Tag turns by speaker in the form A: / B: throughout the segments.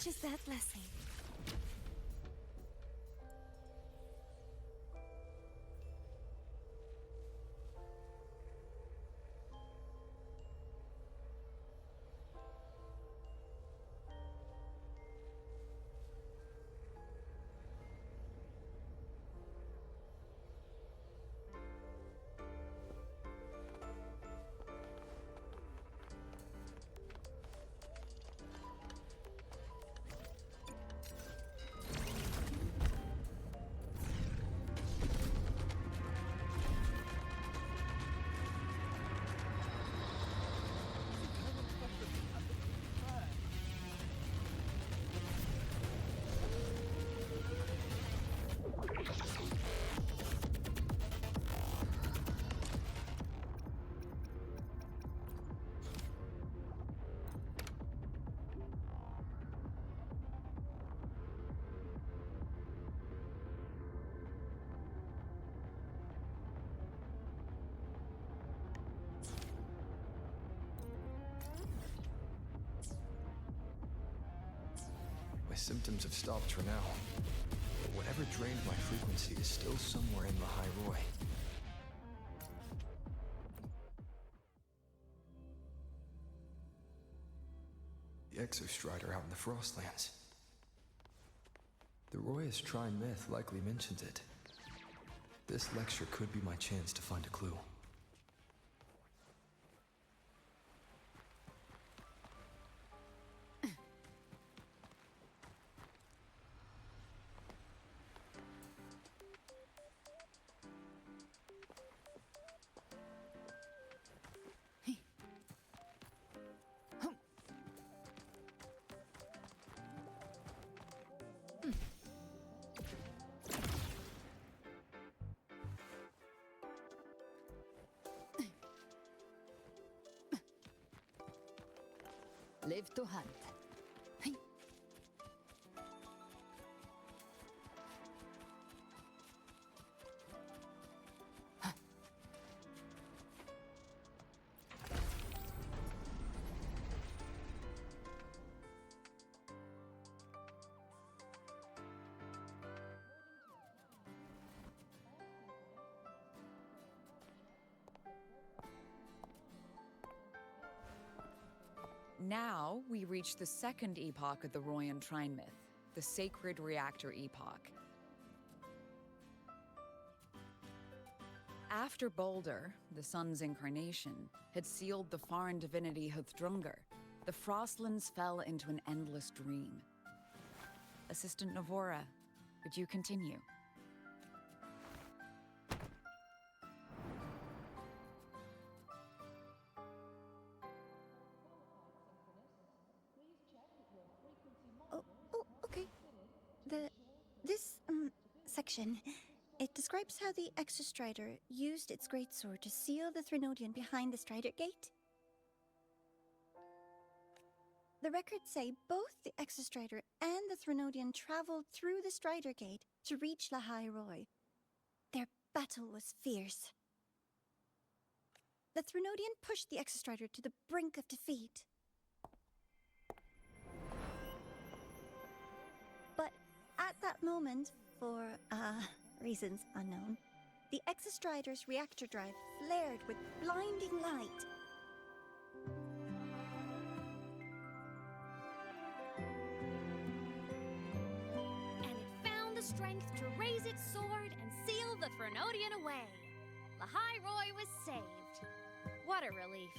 A: much as that blessing.
B: My symptoms have stopped for now, but whatever drained my frequency is still somewhere in the High Roy. The Exostrider out in the Frostlands. The Roy's Trine myth likely mentions it. This lecture could be my chance to find a clue.
A: Live to hunt.
C: Now, we reach the second epoch of the Royan Trine myth, the Sacred Reactor Epoch. After Baldur, the sun's incarnation, had sealed the foreign divinity Huthdrungr, the Frostlands fell into an endless dream. Assistant Navora, would you continue?
D: Okay. This section, it describes how the Exostrider used its greatsword to seal the Threnodian behind the Strider Gate. The records say both the Exostrider and the Threnodian traveled through the Strider Gate to reach La High Roy. Their battle was fierce. The Threnodian pushed the Exostrider to the brink of defeat. But at that moment, for reasons unknown, the Exostrider's reactor drive flared with blinding light.
E: And it found the strength to raise its sword and seal the Threnodian away. La High Roy was saved. What a relief.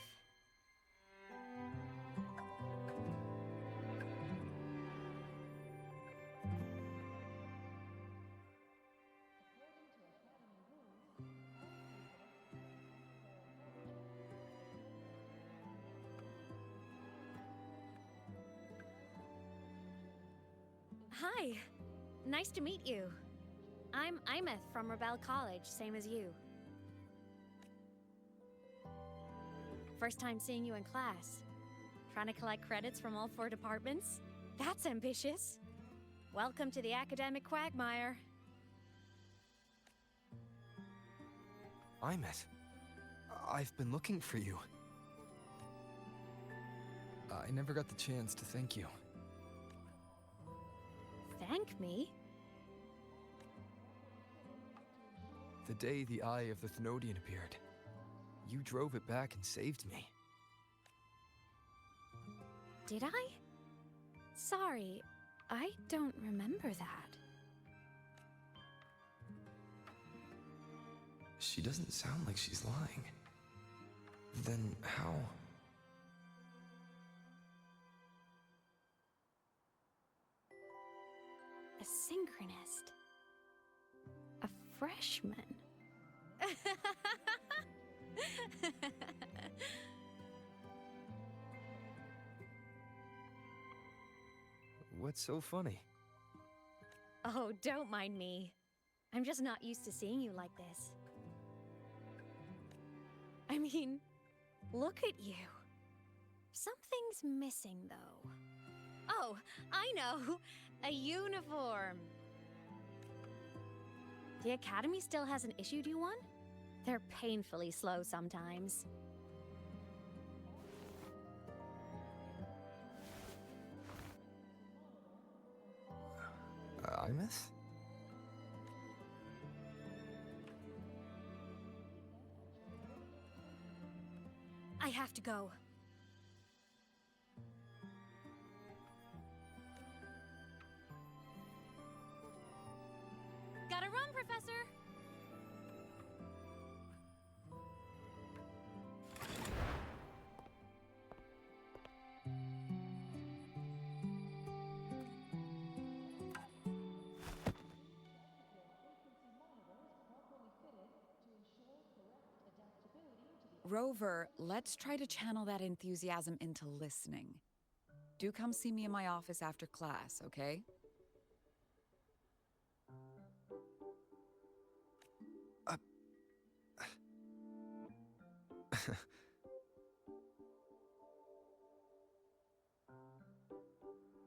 E: Hi. Nice to meet you. I'm Imeth from Rebel College, same as you. First time seeing you in class. Trying to collect credits from all 4 departments? That's ambitious. Welcome to the academic quagmire.
B: Imeth, I've been looking for you. I never got the chance to thank you.
E: thank me.
B: The day the Eye of the Thenodian appeared, you drove it back and saved me.
E: Did I? Sorry, I don't remember that.
B: She doesn't sound like she's lying. Then how?
E: A synchronist. A freshman.
B: What's so funny?
E: Oh, don't mind me. I'm just not used to seeing you like this. I mean, look at you. Something's missing, though. Oh, I know! A uniform! The Academy still hasn't issued you one? They're painfully slow sometimes.
B: Imeth?
E: I have to go. Gotta run, Professor!
C: Rover, let's try to channel that enthusiasm into listening. Do come see me in my office after class, okay?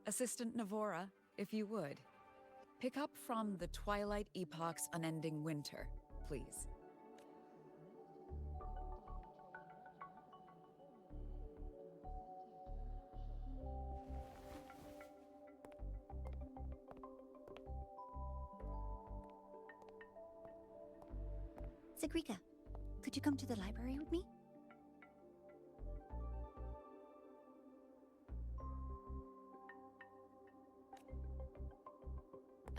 C: Assistant Navora, if you would. Pick up from the Twilight Epoch's Unending Winter, please.
D: Sigrika, could you come to the library with me?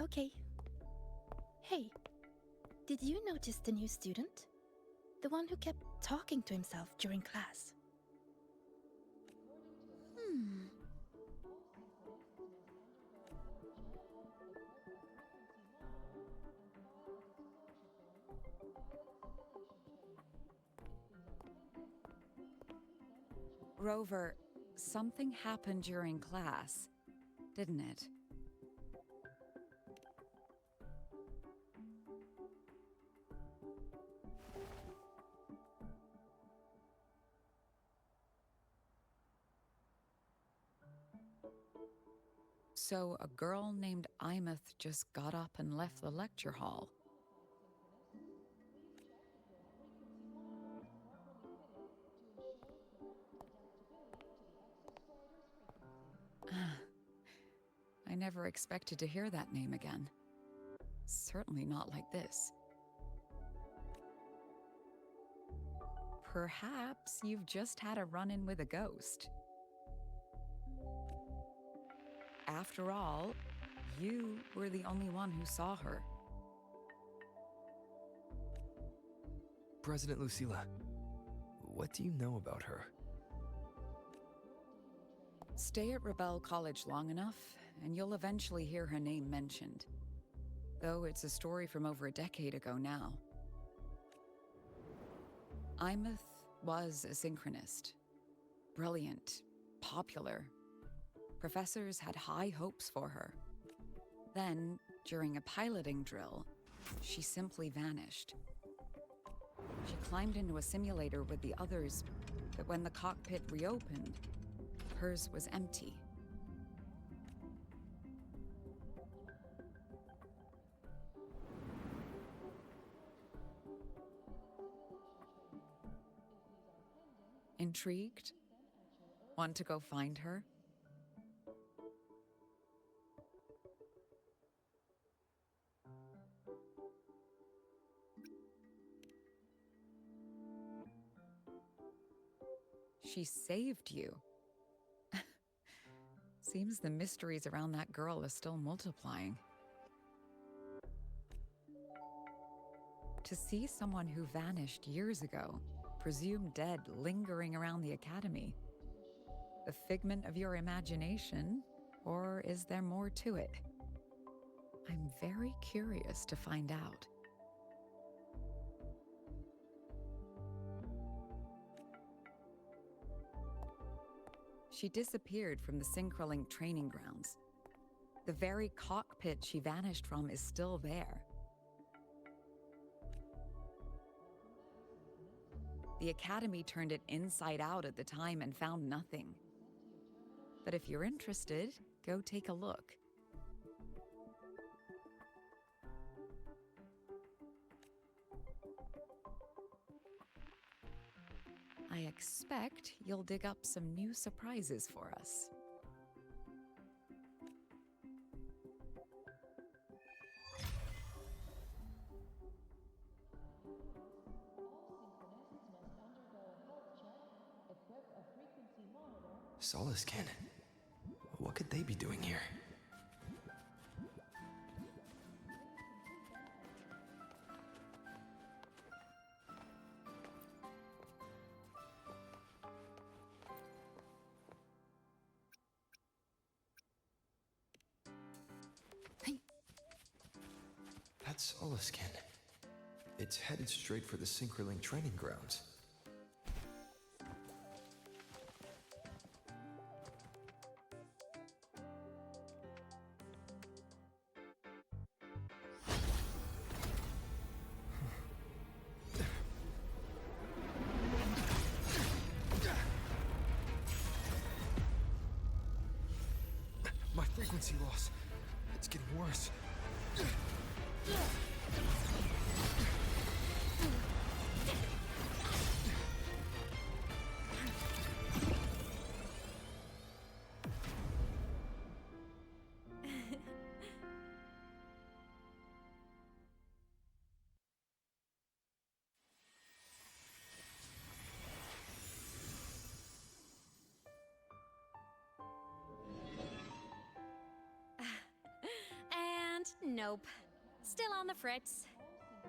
F: Okay. Hey, did you notice the new student? The one who kept talking to himself during class.
C: Rover, something happened during class, didn't it? So a girl named Imeth just got up and left the lecture hall. I never expected to hear that name again. Certainly not like this. Perhaps you've just had a run-in with a ghost. After all, you were the only one who saw her.
B: President Lucilla, what do you know about her?
C: Stay at Rebel College long enough, and you'll eventually hear her name mentioned. Though it's a story from over a decade ago now. Imeth was a synchronist. Brilliant, popular. Professors had high hopes for her. Then, during a piloting drill, she simply vanished. She climbed into a simulator with the others, but when the cockpit reopened, hers was empty. Intrigued? Want to go find her? she saved you. Seems the mysteries around that girl are still multiplying. To see someone who vanished years ago, presumed dead, lingering around the academy. A figment of your imagination, or is there more to it? I'm very curious to find out. She disappeared from the Synchrolink training grounds. The very cockpit she vanished from is still there. The Academy turned it inside out at the time and found nothing. But if you're interested, go take a look. I expect you'll dig up some new surprises for us.
B: Solaskin. What could they be doing here? That's Solaskin. It's headed straight for the Synchrolink training grounds. My frequency loss. It's getting worse.
E: And nope. Still on the fritz.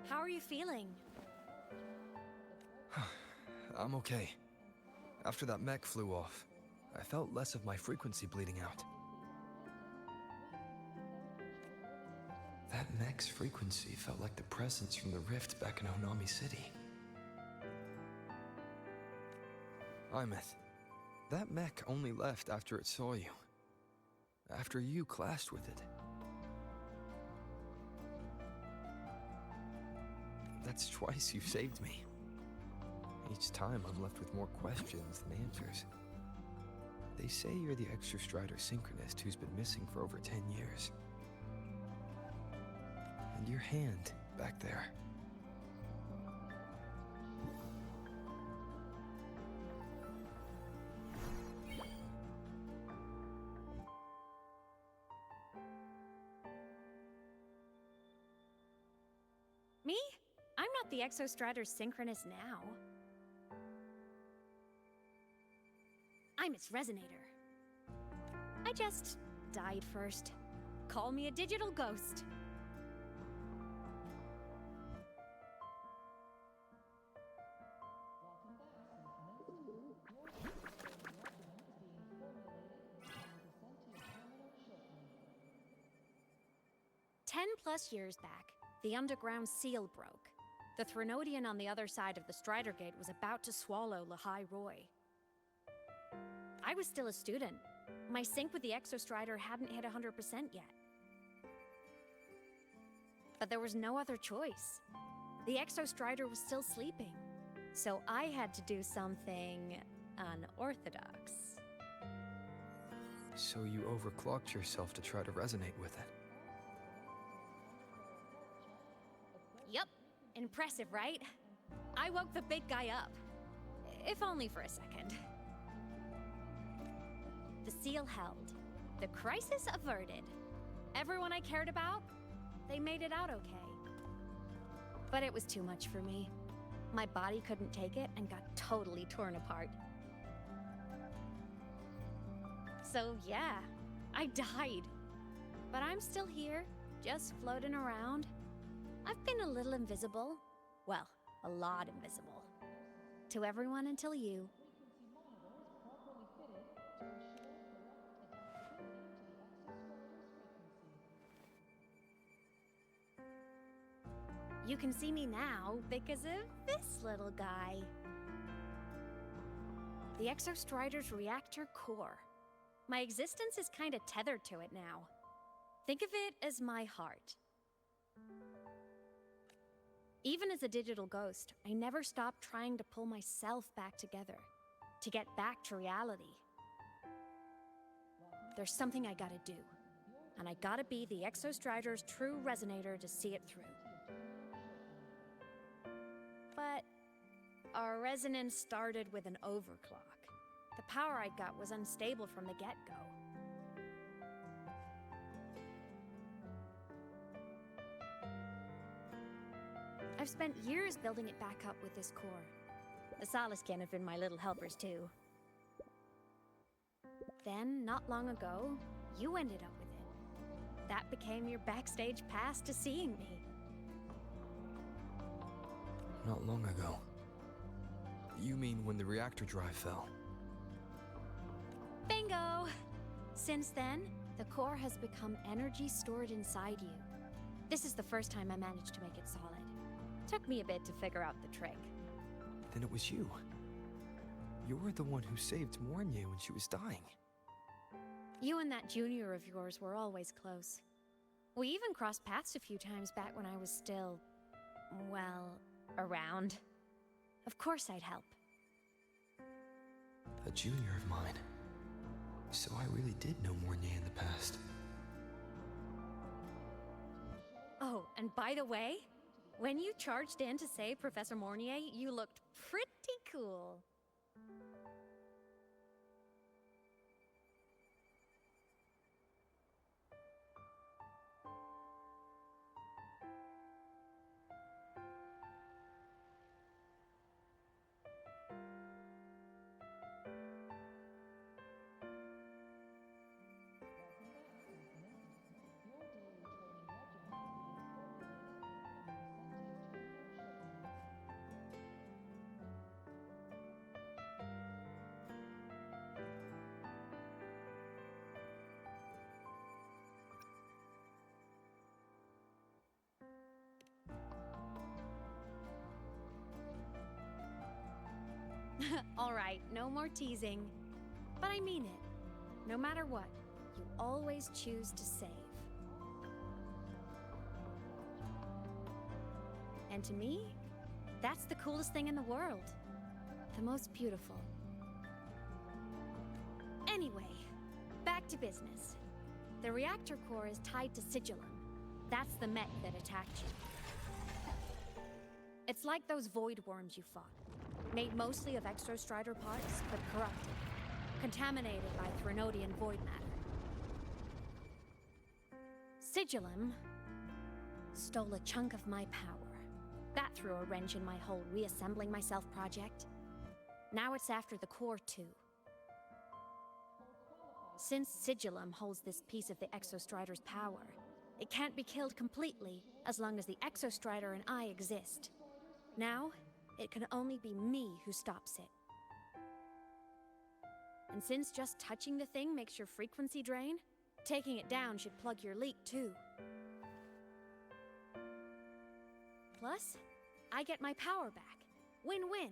E: How are you feeling?
B: I'm okay. After that mech flew off, I felt less of my frequency bleeding out. That mech's frequency felt like the presence from the rift back in Honami City. Imeth, that mech only left after it saw you. After you clashed with it. That's twice you've saved me. Each time I'm left with more questions than answers. They say you're the Extra Strider Synchronist who's been missing for over 10 years. And your hand back there.
E: Me? I'm not the Exostrator Synchronist now. I'm its Resonator. I just died first. Call me a digital ghost. Plus years back, the underground seal broke. The Threnodian on the other side of the Strider Gate was about to swallow Lahai Roy. I was still a student. My sync with the Exostrider hadn't hit 100% yet. But there was no other choice. The Exostrider was still sleeping. So I had to do something unorthodox.
B: So you overclocked yourself to try to resonate with it.
E: Yup. Impressive, right? I woke the big guy up. If only for a second. The seal held. The crisis averted. Everyone I cared about, they made it out okay. But it was too much for me. My body couldn't take it and got totally torn apart. So yeah, I died. But I'm still here, just floating around. I've been a little invisible. Well, a lot invisible. To everyone until you. You can see me now because of this little guy. The Exostrider's reactor core. My existence is kind of tethered to it now. Think of it as my heart. Even as a digital ghost, I never stopped trying to pull myself back together, to get back to reality. There's something I gotta do, and I gotta be the Exostrider's true resonator to see it through. But our resonance started with an overclock. The power I got was unstable from the get-go. I've spent years building it back up with this core. The Solaskin have been my little helpers too. Then, not long ago, you ended up with it. That became your backstage pass to seeing me.
B: Not long ago. You mean when the reactor drive fell?
E: Bingo! Since then, the core has become energy stored inside you. This is the first time I managed to make it solid. Took me a bit to figure out the trick.
B: Then it was you. You were the one who saved Mornye when she was dying.
E: You and that junior of yours were always close. We even crossed paths a few times back when I was still, well, around. Of course I'd help.
B: A junior of mine. So I really did know Mornye in the past.
E: Oh, and by the way, when you charged in to save Professor Mornye, you looked pretty cool. All right, no more teasing. But I mean it. No matter what, you always choose to save. And to me, that's the coolest thing in the world. The most beautiful. Anyway, back to business. The reactor core is tied to Sigillum. That's the mech that attacked you. It's like those void worms you fought. Made mostly of Exostrider parts, but corrupted. Contaminated by Threnodian void matter. Sigillum stole a chunk of my power. That threw a wrench in my whole reassembling myself project. Now it's after the core too. Since Sigillum holds this piece of the Exostrider's power, it can't be killed completely as long as the Exostrider and I exist. Now, it can only be me who stops it. And since just touching the thing makes your frequency drain, taking it down should plug your leak too. Plus, I get my power back. Win-win.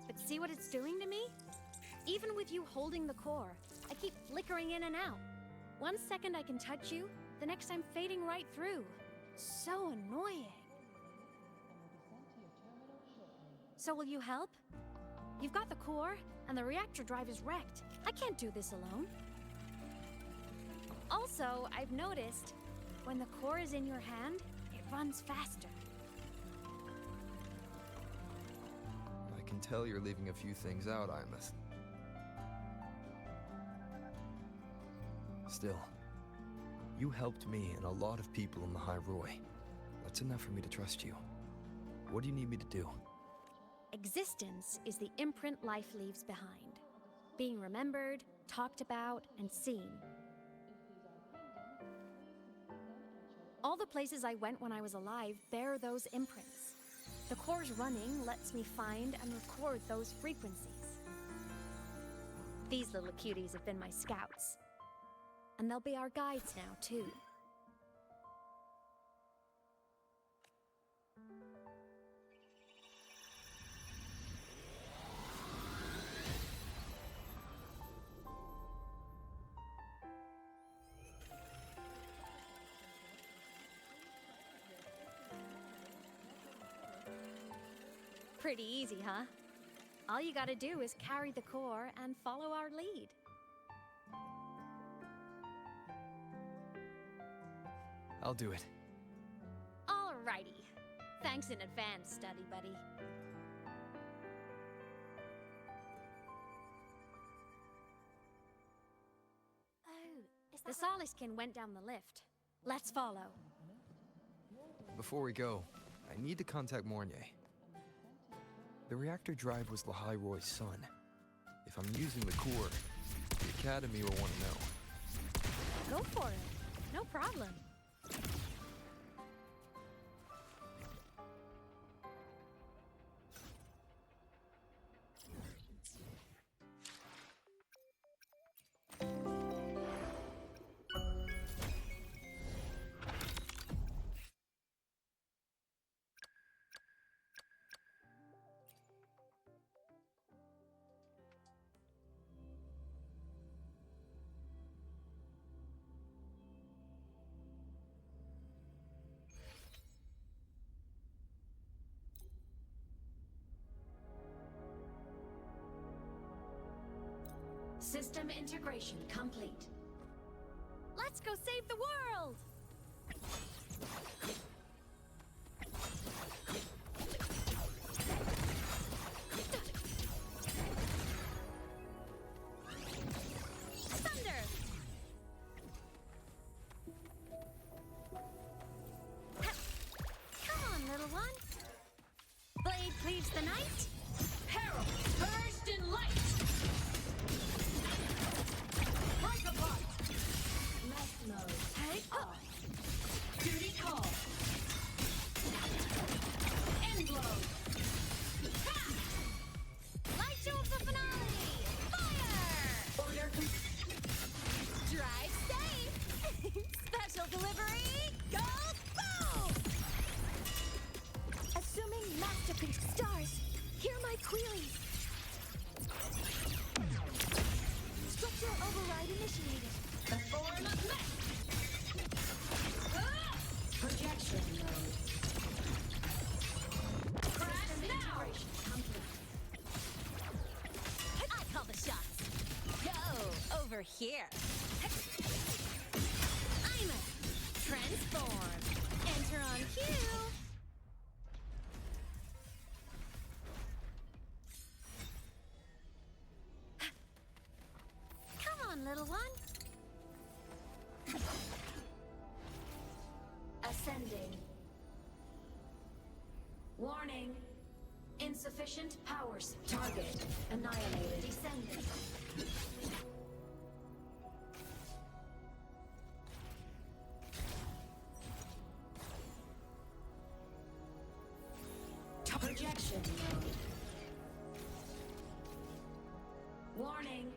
E: But see what it's doing to me? Even with you holding the core, I keep flickering in and out. One second I can touch you, the next I'm fading right through. So annoying. So will you help? You've got the core, and the reactor drive is wrecked. I can't do this alone. Also, I've noticed, when the core is in your hand, it runs faster.
B: I can tell you're leaving a few things out, Imeth. Still, you helped me and a lot of people in the High Roy. That's enough for me to trust you. What do you need me to do?
E: Existence is the imprint life leaves behind. being remembered, talked about, and seen. All the places I went when I was alive bear those imprints. The core's running lets me find and record those frequencies. These little cuties have been my scouts. And they'll be our guides now, too. Pretty easy, huh? All you gotta do is carry the core and follow our lead.
B: I'll do it.
E: Alrighty. Thanks in advance, study buddy. The Soliskin went down the lift. Let's follow.
B: Before we go, I need to contact Mornier. The reactor drive was Lahai Roy's son. If I'm using the core, the Academy will want to know.
E: Go for it. No problem.
A: System integration complete.
E: Let's go save the world! Thunder! Come on, little one. Blade cleaves the night.
A: Herald, burst in light! Break apart! Left mode.
E: Hey,
A: Off. Duty call. End blow. Ha!
E: Light show of the finale! Fire!
A: Order
E: Drive safe! Special delivery! Go boom! Assuming Master Pinch stars, hear my queries. Structural override initiated.
A: the form of mech. Ah! Projection mode. Crash now!
E: I call the shots. Go over here. I'm a transform. Enter on cue. Come on, little one.
A: Ascending. Warning. Insufficient powers. Target annihilated. Descending. Projection mode. Warning.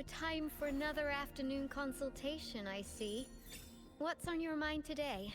G: time for another afternoon consultation, I see. What's on your mind today?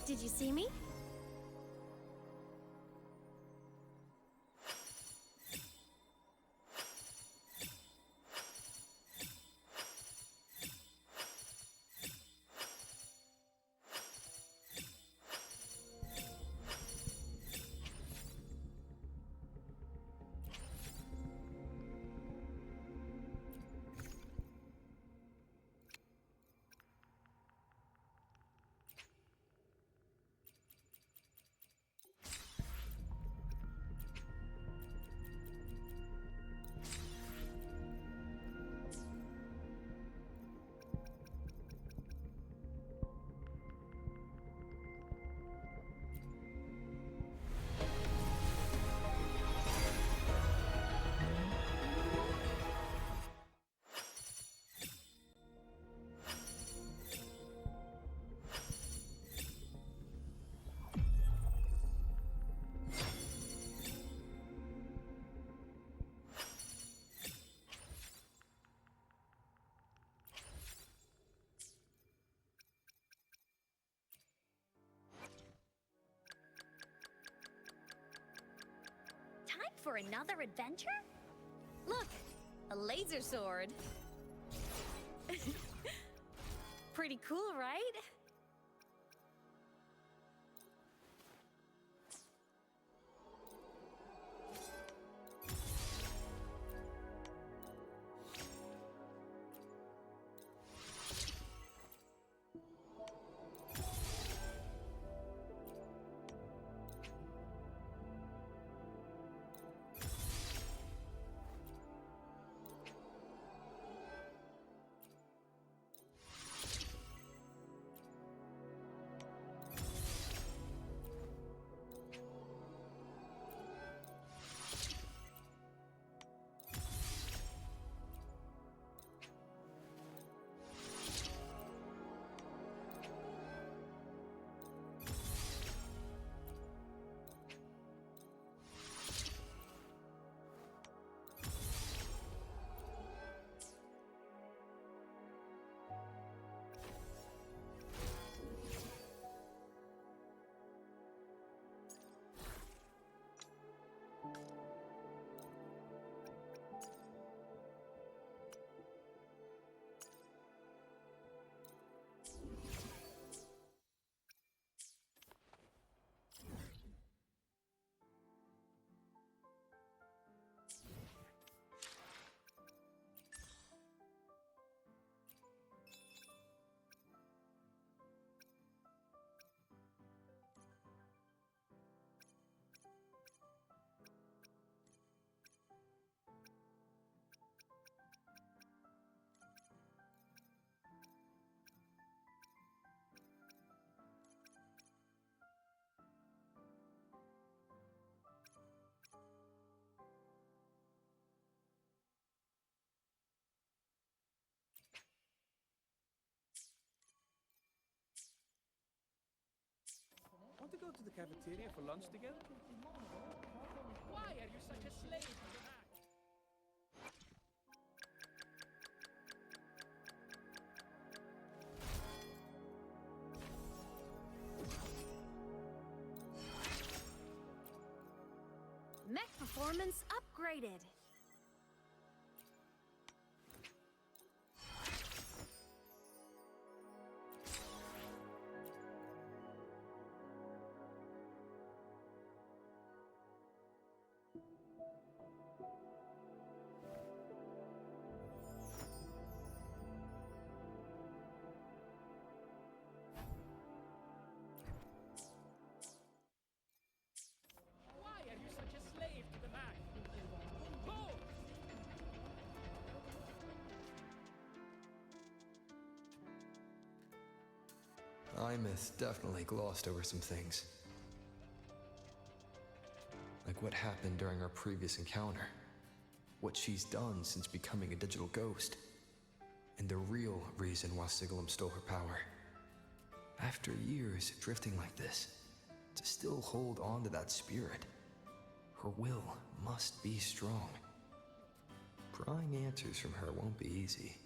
E: Did you see me?
G: Time for another adventure? Look, a laser sword. Pretty cool, right?
H: go to the cafeteria for lunch together? Why are you such a slave to the man?
E: Mech performance upgraded.
H: Why are you such a slave to the man? Go!
B: Imeth definitely glossed over some things. Like what happened during our previous encounter. What she's done since becoming a digital ghost. And the real reason why Sigalum stole her power. After years drifting like this, to still hold on to that spirit, her will must be strong. Prying answers from her won't be easy.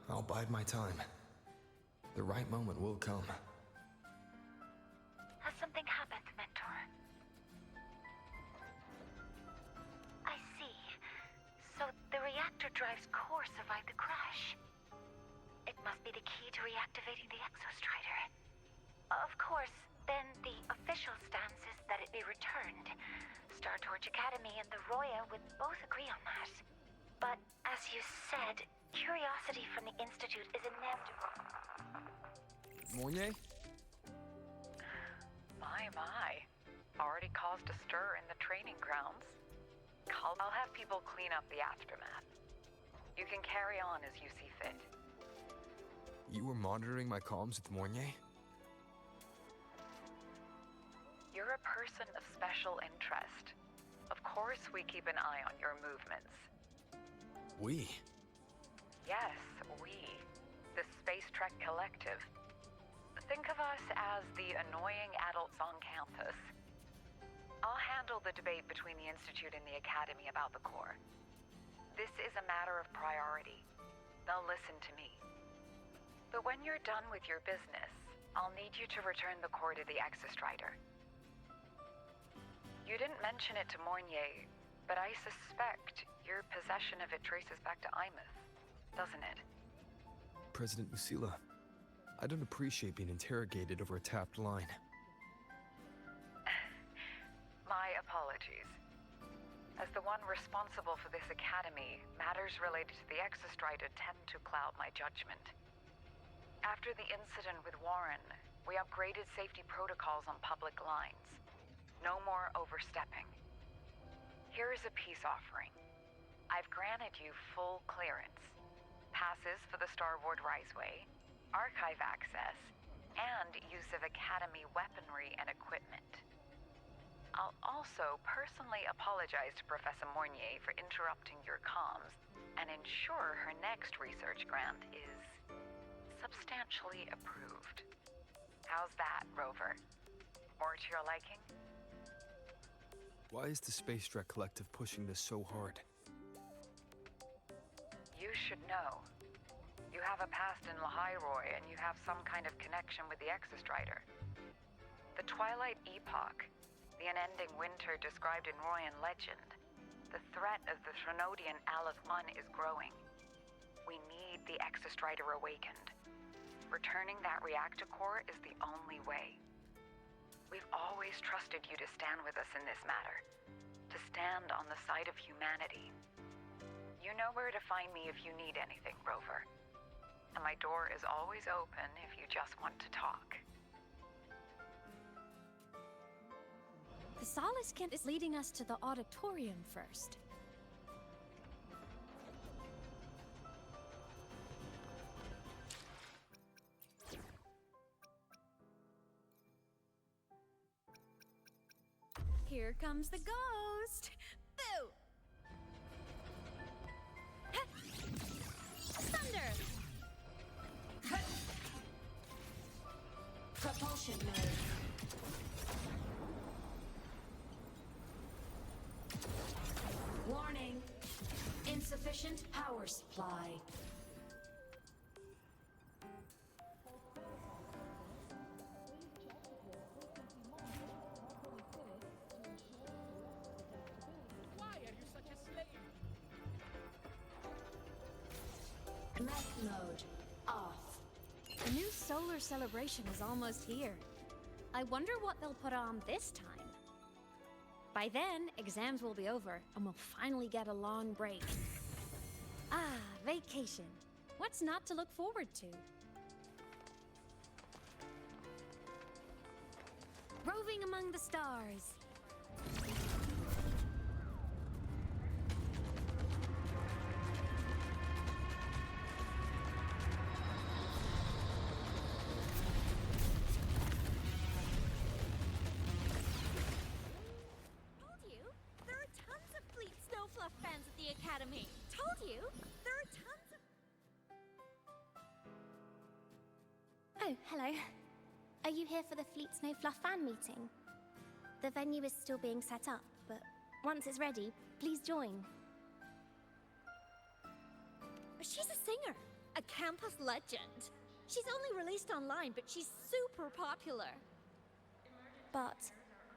B: I'll bide my time. The right moment will come.
I: Has something happened, Mentor? I see. So the reactor drive's core survived the crash. It must be the key to reactivating the Exostrider. Of course, then the official stance is that it be returned. Star Torch Academy and the Roya would both agree on that. But as you said, curiosity from the Institute is inevitable.
B: Mornier?
C: My. Already caused a stir in the training grounds. I'll have people clean up the aftermath. You can carry on as you see fit.
B: You were monitoring my comms with Mornier?
C: You're a person of special interest. Of course we keep an eye on your movements.
B: We?
C: Yes, we. The Space Trek Collective. Think of us as the annoying adults on campus. I'll handle the debate between the Institute and the Academy about the core. This is a matter of priority. They'll listen to me. But when you're done with your business, I'll need you to return the core to the Exostrider. You didn't mention it to Mornier, but I suspect your possession of it traces back to Imeth, doesn't it?
B: President Lucilla, I don't appreciate being interrogated over a tapped line.
C: My apologies. As the one responsible for this academy, matters related to the Exostrider tend to cloud my judgment. After the incident with Warren, we upgraded safety protocols on public lines. No more overstepping. Here is a peace offering. I've granted you full clearance. Passes for the Starboard Riseway, archive access, and use of Academy weaponry and equipment. I'll also personally apologize to Professor Mornier for interrupting your comms and ensure her next research grant is substantially approved. How's that, Rover? More to your liking?
B: Why is the Space Trek Collective pushing this so hard?
C: You should know. You have a past in Lahairoi, and you have some kind of connection with the Exostrider. The Twilight Epoch, the unending winter described in Royan legend, the threat of the Threnodian Aleth I is growing. We need the Exostrider awakened. Returning that reactor core is the only way. We've always trusted you to stand with us in this matter, to stand on the side of humanity. You know where to find me if you need anything, Rover. And my door is always open if you just want to talk.
E: The Solace Camp is leading us to the auditorium first. Here comes the ghost! Boo! Thunder!
A: Propulsion Propulsion mode. Warning. Insufficient power supply.
H: Why are you such a slave?
A: Mech mode. Off.
E: The new solar celebration is almost here. I wonder what they'll put on this time. By then, exams will be over, and we'll finally get a long break. Ah, vacation. What's not to look forward to? Roving among the stars.
J: Told you, there are tons of Fleet Snowfluff fans at the Academy. Told you, there are tons of...
G: Oh, hello. Are you here for the Fleet Snowfluff fan meeting? The venue is still being set up, but once it's ready, please join.
J: She's a singer, a campus legend. She's only released online, but she's super popular.
G: But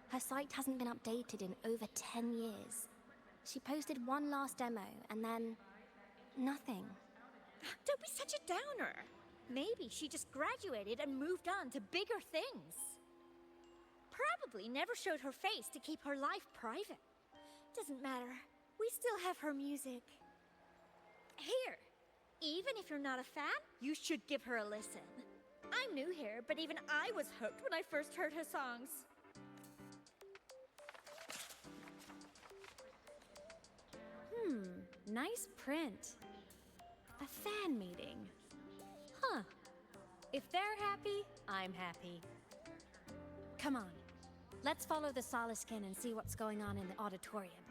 G: her site hasn't been updated in over 10 years. She posted one last demo, and then... nothing.
J: Don't be such a downer. Maybe she just graduated and moved on to bigger things. Probably never showed her face to keep her life private. Doesn't matter. We still have her music. Here, even if you're not a fan, you should give her a listen. I'm new here, but even I was hooked when I first heard her songs.
E: Nice print. A fan meeting. Huh. If they're happy, I'm happy. Come on. Let's follow the Soliskin and see what's going on in the auditorium.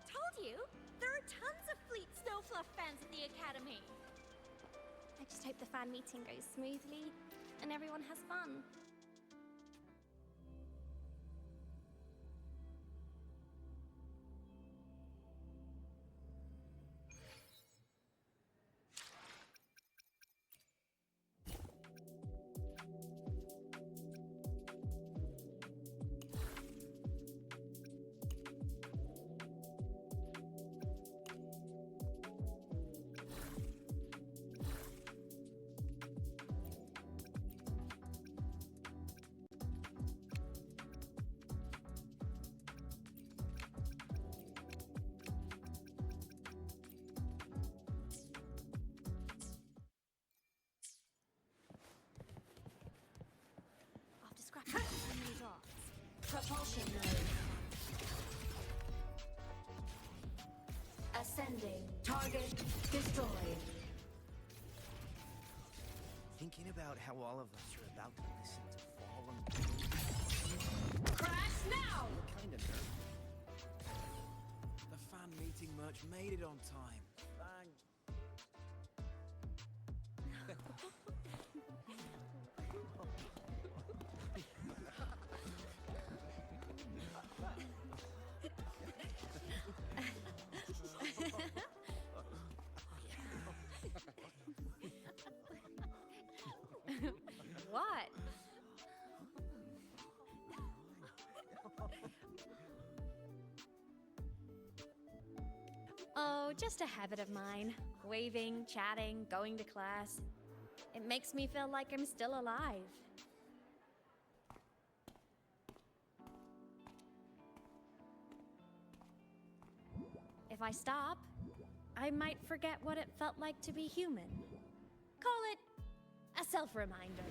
J: Told you, there are tons of Fleet Snowfluff fans at the Academy.
G: I just hope the fan meeting goes smoothly and everyone has fun.
J: After scrapping so many dogs.
A: Propulsion mode. Ascending. Target destroyed.
K: Thinking about how all of us are about to listen to Fallen.
A: Crash now!
K: Kinda nervous. The fan meeting merch made it on time. Thank.
E: What? Oh, just a habit of mine. Waving, chatting, going to class. It makes me feel like I'm still alive. If I stop, I might forget what it felt like to be human. Call it a self-reminder.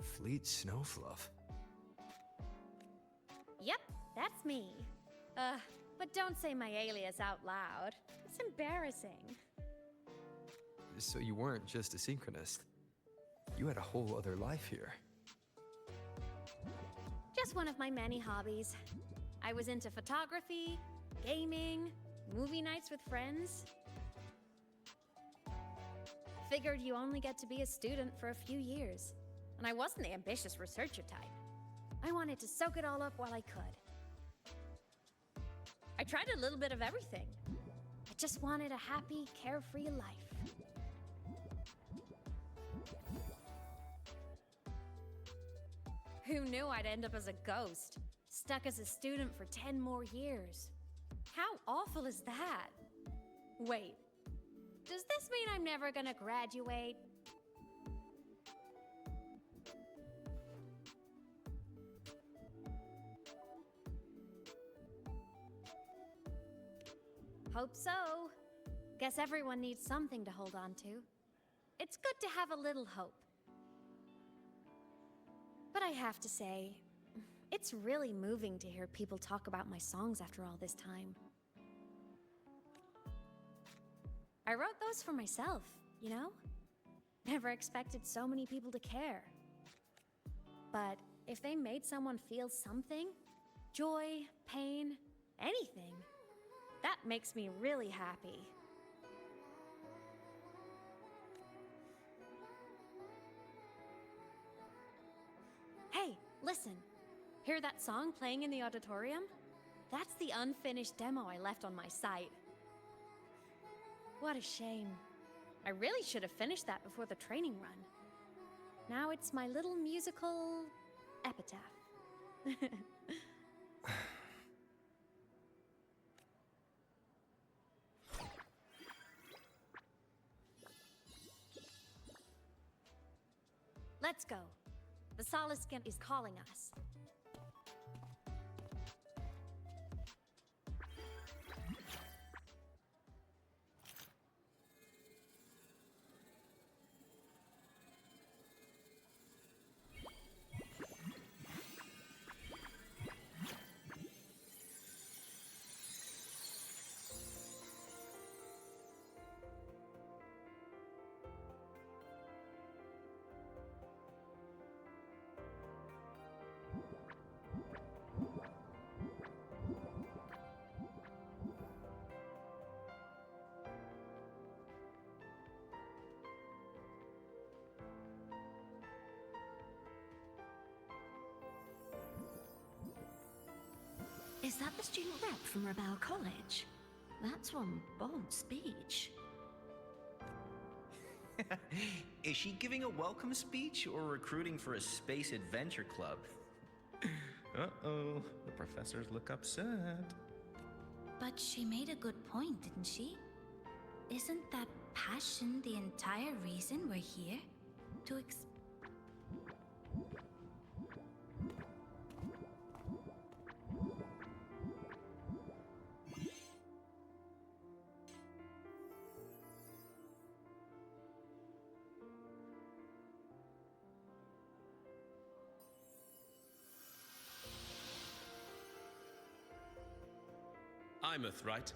B: Fleet Snowfluff.
E: Yep, that's me. But don't say my alias out loud. It's embarrassing.
B: So you weren't just a synchronist. You had a whole other life here.
E: Just one of my many hobbies. I was into photography, gaming, movie nights with friends. Figured you only get to be a student for a few years, and I wasn't the ambitious researcher type. I wanted to soak it all up while I could. I tried a little bit of everything. I just wanted a happy, carefree life. Who knew I'd end up as a ghost, stuck as a student for 10 more years? How awful is that? Wait, does this mean I'm never gonna graduate? Hope so. Guess everyone needs something to hold on to. It's good to have a little hope. But I have to say, it's really moving to hear people talk about my songs after all this time. I wrote those for myself, you know? Never expected so many people to care. But if they made someone feel something, joy, pain, anything, that makes me really happy. Hey, listen. Hear that song playing in the auditorium? That's the unfinished demo I left on my site. What a shame. I really should have finished that before the training run. Now it's my little musical epitaph. Let's go. The Solace Skin is calling us.
A: Is that the student rep from Rebel College? That's one bold speech.
L: Is she giving a welcome speech or recruiting for a space adventure club?
M: Uh-oh, the professors look upset.
A: But she made a good point, didn't she? Isn't that passion the entire reason we're here? To
N: Imeth, right?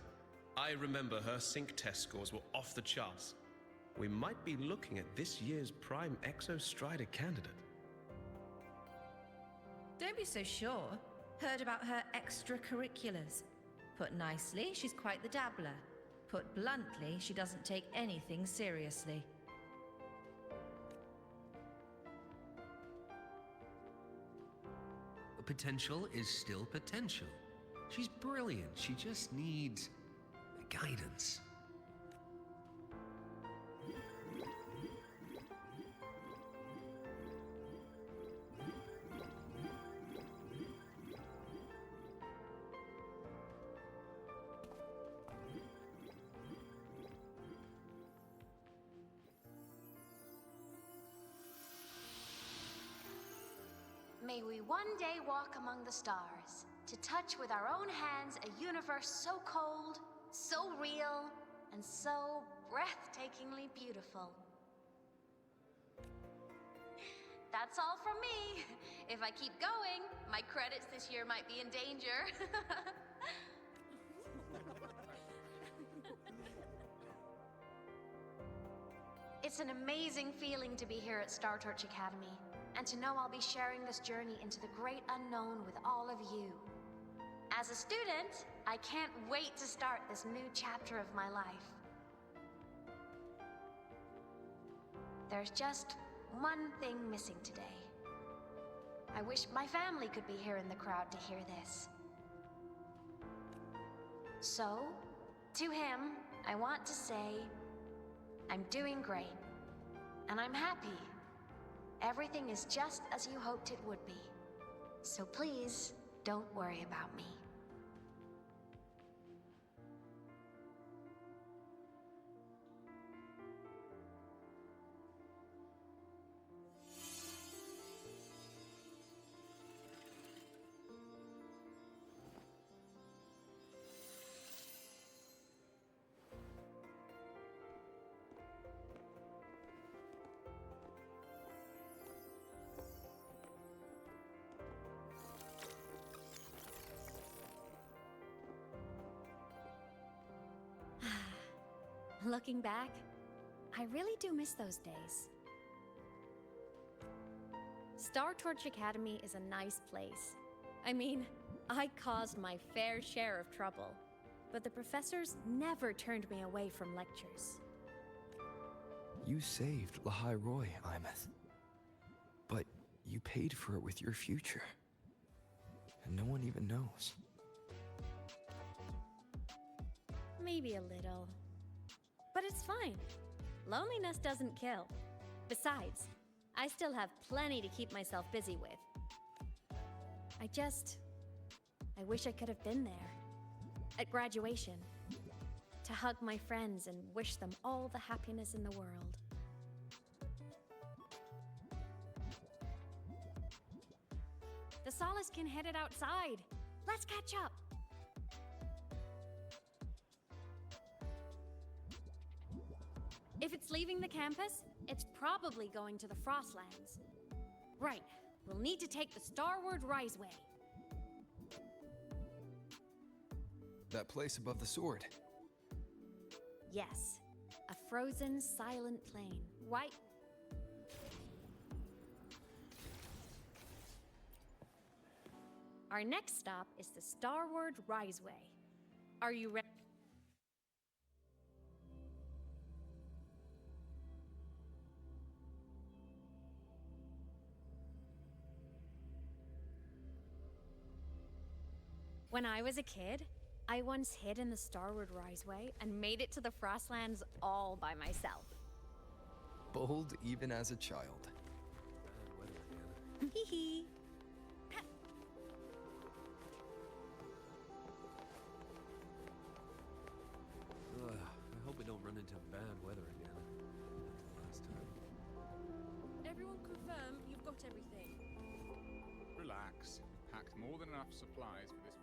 N: I remember her sync test scores were off the charts. We might be looking at this year's prime Exo Strider candidate.
O: Don't be so sure. Heard about her extracurriculars. Put nicely, she's quite the dabbler. Put bluntly, she doesn't take anything seriously.
P: Potential is still potential. She's brilliant. She just needs guidance.
I: May we one day walk among the stars, to touch with our own hands a universe so cold, so real, and so breathtakingly beautiful. That's all from me. If I keep going, my credits this year might be in danger. It's an amazing feeling to be here at Star Torch Academy.
Q: and to know I'll be sharing this journey into the great unknown with all of you. As a student, I can't wait to start this new chapter of my life. There's just one thing missing today. I wish my family could be here in the crowd to hear this. So, to him, I want to say, I'm doing great, and I'm happy. Everything is just as you hoped it would be. So please, don't worry about me.
E: Looking back, I really do miss those days. Star Torch Academy is a nice place. I mean, I caused my fair share of trouble, but the professors never turned me away from lectures.
B: You saved Lahai Roy, Imeth. But you paid for it with your future. And no one even knows.
E: Maybe a little. But it's fine. Loneliness doesn't kill. Besides, I still have plenty to keep myself busy with. I wish I could have been there. At graduation. To hug my friends and wish them all the happiness in the world. The Solace can head it outside. Let's catch up. If it's leaving the campus, it's probably going to the Frostlands. Right, we'll need to take the Starward Riseway.
B: That place above the sword.
E: Yes, a frozen, silent plain. Why? Our next stop is the Starward Riseway. Are you ready? When I was a kid, I once hid in the Starward Riseway and made it to the Frostlands all by myself.
B: Bold even as a child.
E: Hee hee.
R: I hope we don't run into bad weather again. Last time.
S: Everyone confirm you've got everything.
T: Relax. Packed more than enough supplies for this.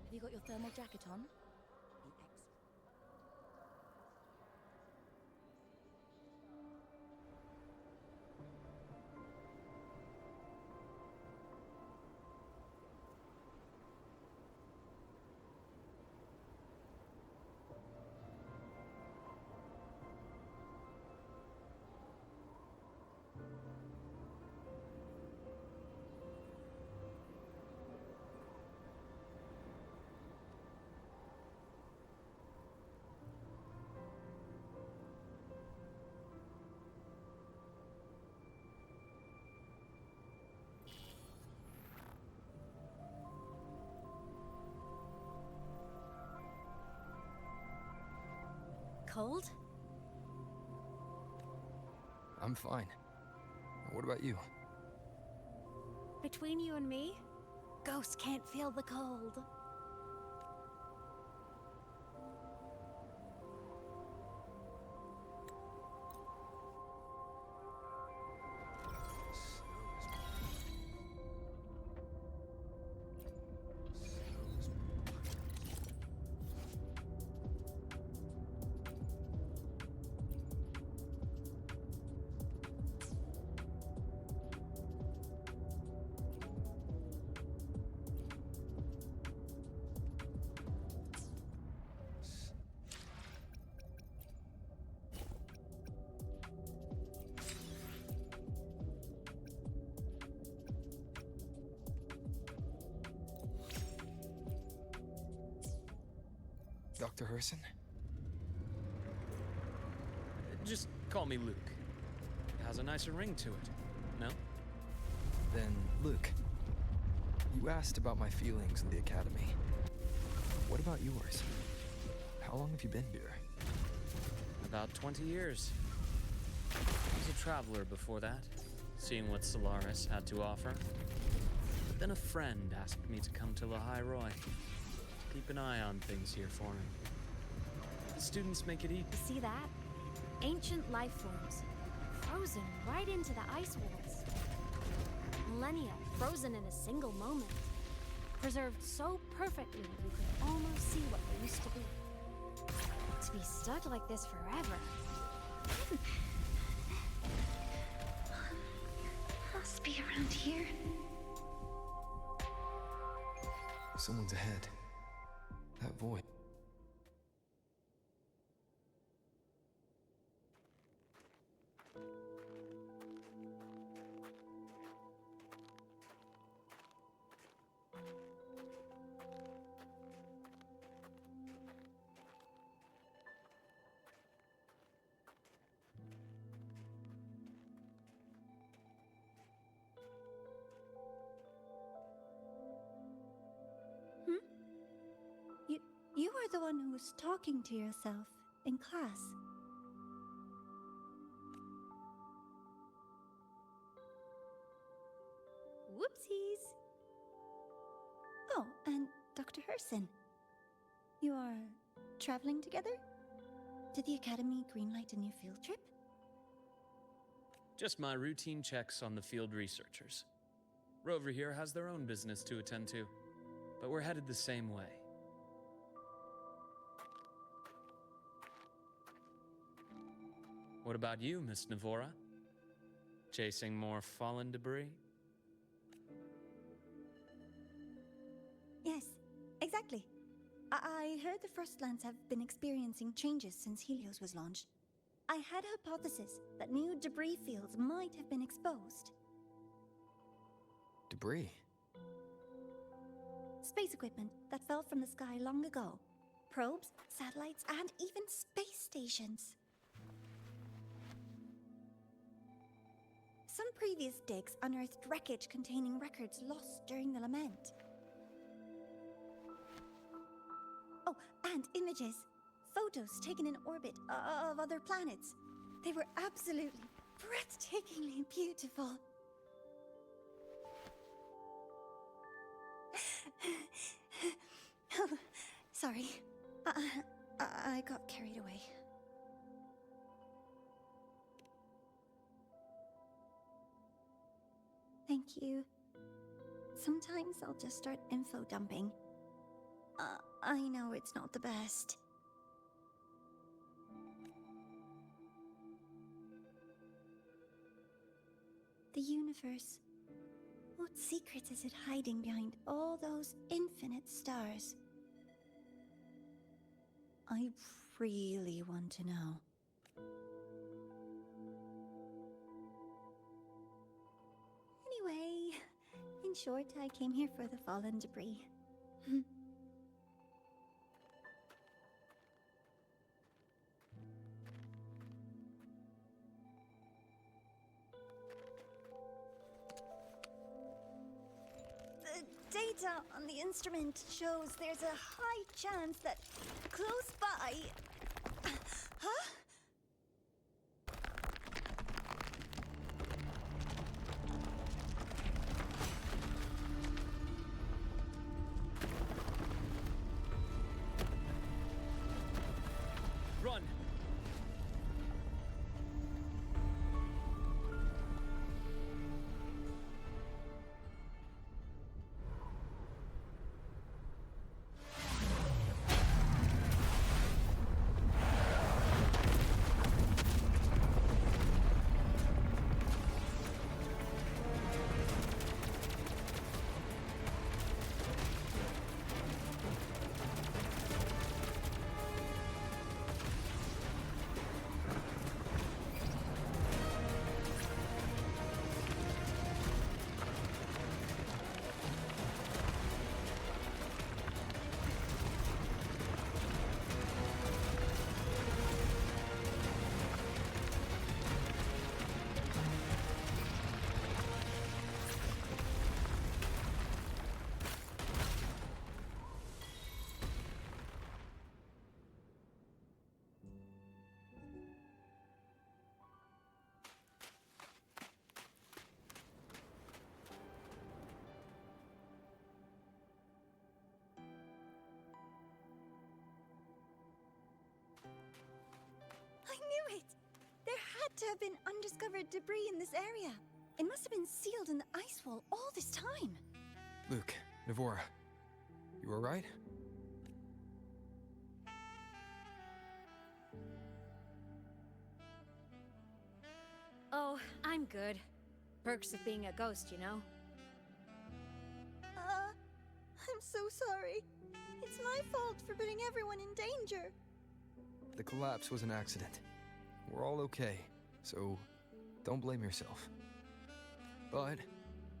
S: Have you got your thermal jacket on?
E: Cold?
B: I'm fine. What about you?
E: Between you and me, ghosts can't feel the cold.
B: Dr. Herson?
U: Just call me Luke. It has a nicer ring to it, no?
B: Then, Luke, you asked about my feelings in the academy. What about yours? How long have you been here?
U: About 20 years. I was a traveler before that, seeing what Solaris had to offer. But then a friend asked me to come to Lahai Roy, to keep an eye on things here for him. The students make it easy.
E: You see that? Ancient life forms, frozen right into the ice walls. Millennia frozen in a single moment. Preserved so perfectly you could almost see what they used to be. To be stuck like this forever.
A: Must be around here.
B: Someone's ahead. That voice.
D: You are the one who was talking to yourself in class.
J: Whoopsies.
D: Oh, and Dr. Herson. You are traveling together? Did the Academy greenlight a new field trip?
U: Just my routine checks on the field researchers. Rover here has their own business to attend to, but we're headed the same way. What about you, Miss Navora? Chasing more fallen debris?
D: Yes, exactly. I heard the Frostlands have been experiencing changes since Helios was launched. I had a hypothesis that new debris fields might have been exposed.
B: Debris?
D: Space equipment that fell from the sky long ago. Probes, satellites, and even space stations. Some previous digs unearthed wreckage containing records lost during the lament. Oh, and images. Photos taken in orbit of other planets. They were absolutely breathtakingly beautiful. Oh, sorry. I got carried away. Thank you. Sometimes I'll just start info dumping. I know it's not the best. The universe. What secrets is it hiding behind all those infinite stars? I really want to know. Anyway, in short, I came here for the fallen debris. The data on the instrument shows there's a high chance that close by... Huh?
U: Run!
D: I knew it! There had to have been undiscovered debris in this area. It must have been sealed in the ice wall all this time.
B: Luke, Navora, you alright?
E: Oh, I'm good. Perks of being a ghost, you know?
D: I'm so sorry. It's my fault for putting everyone in danger.
B: The collapse was an accident. We're all okay, so don't blame yourself. But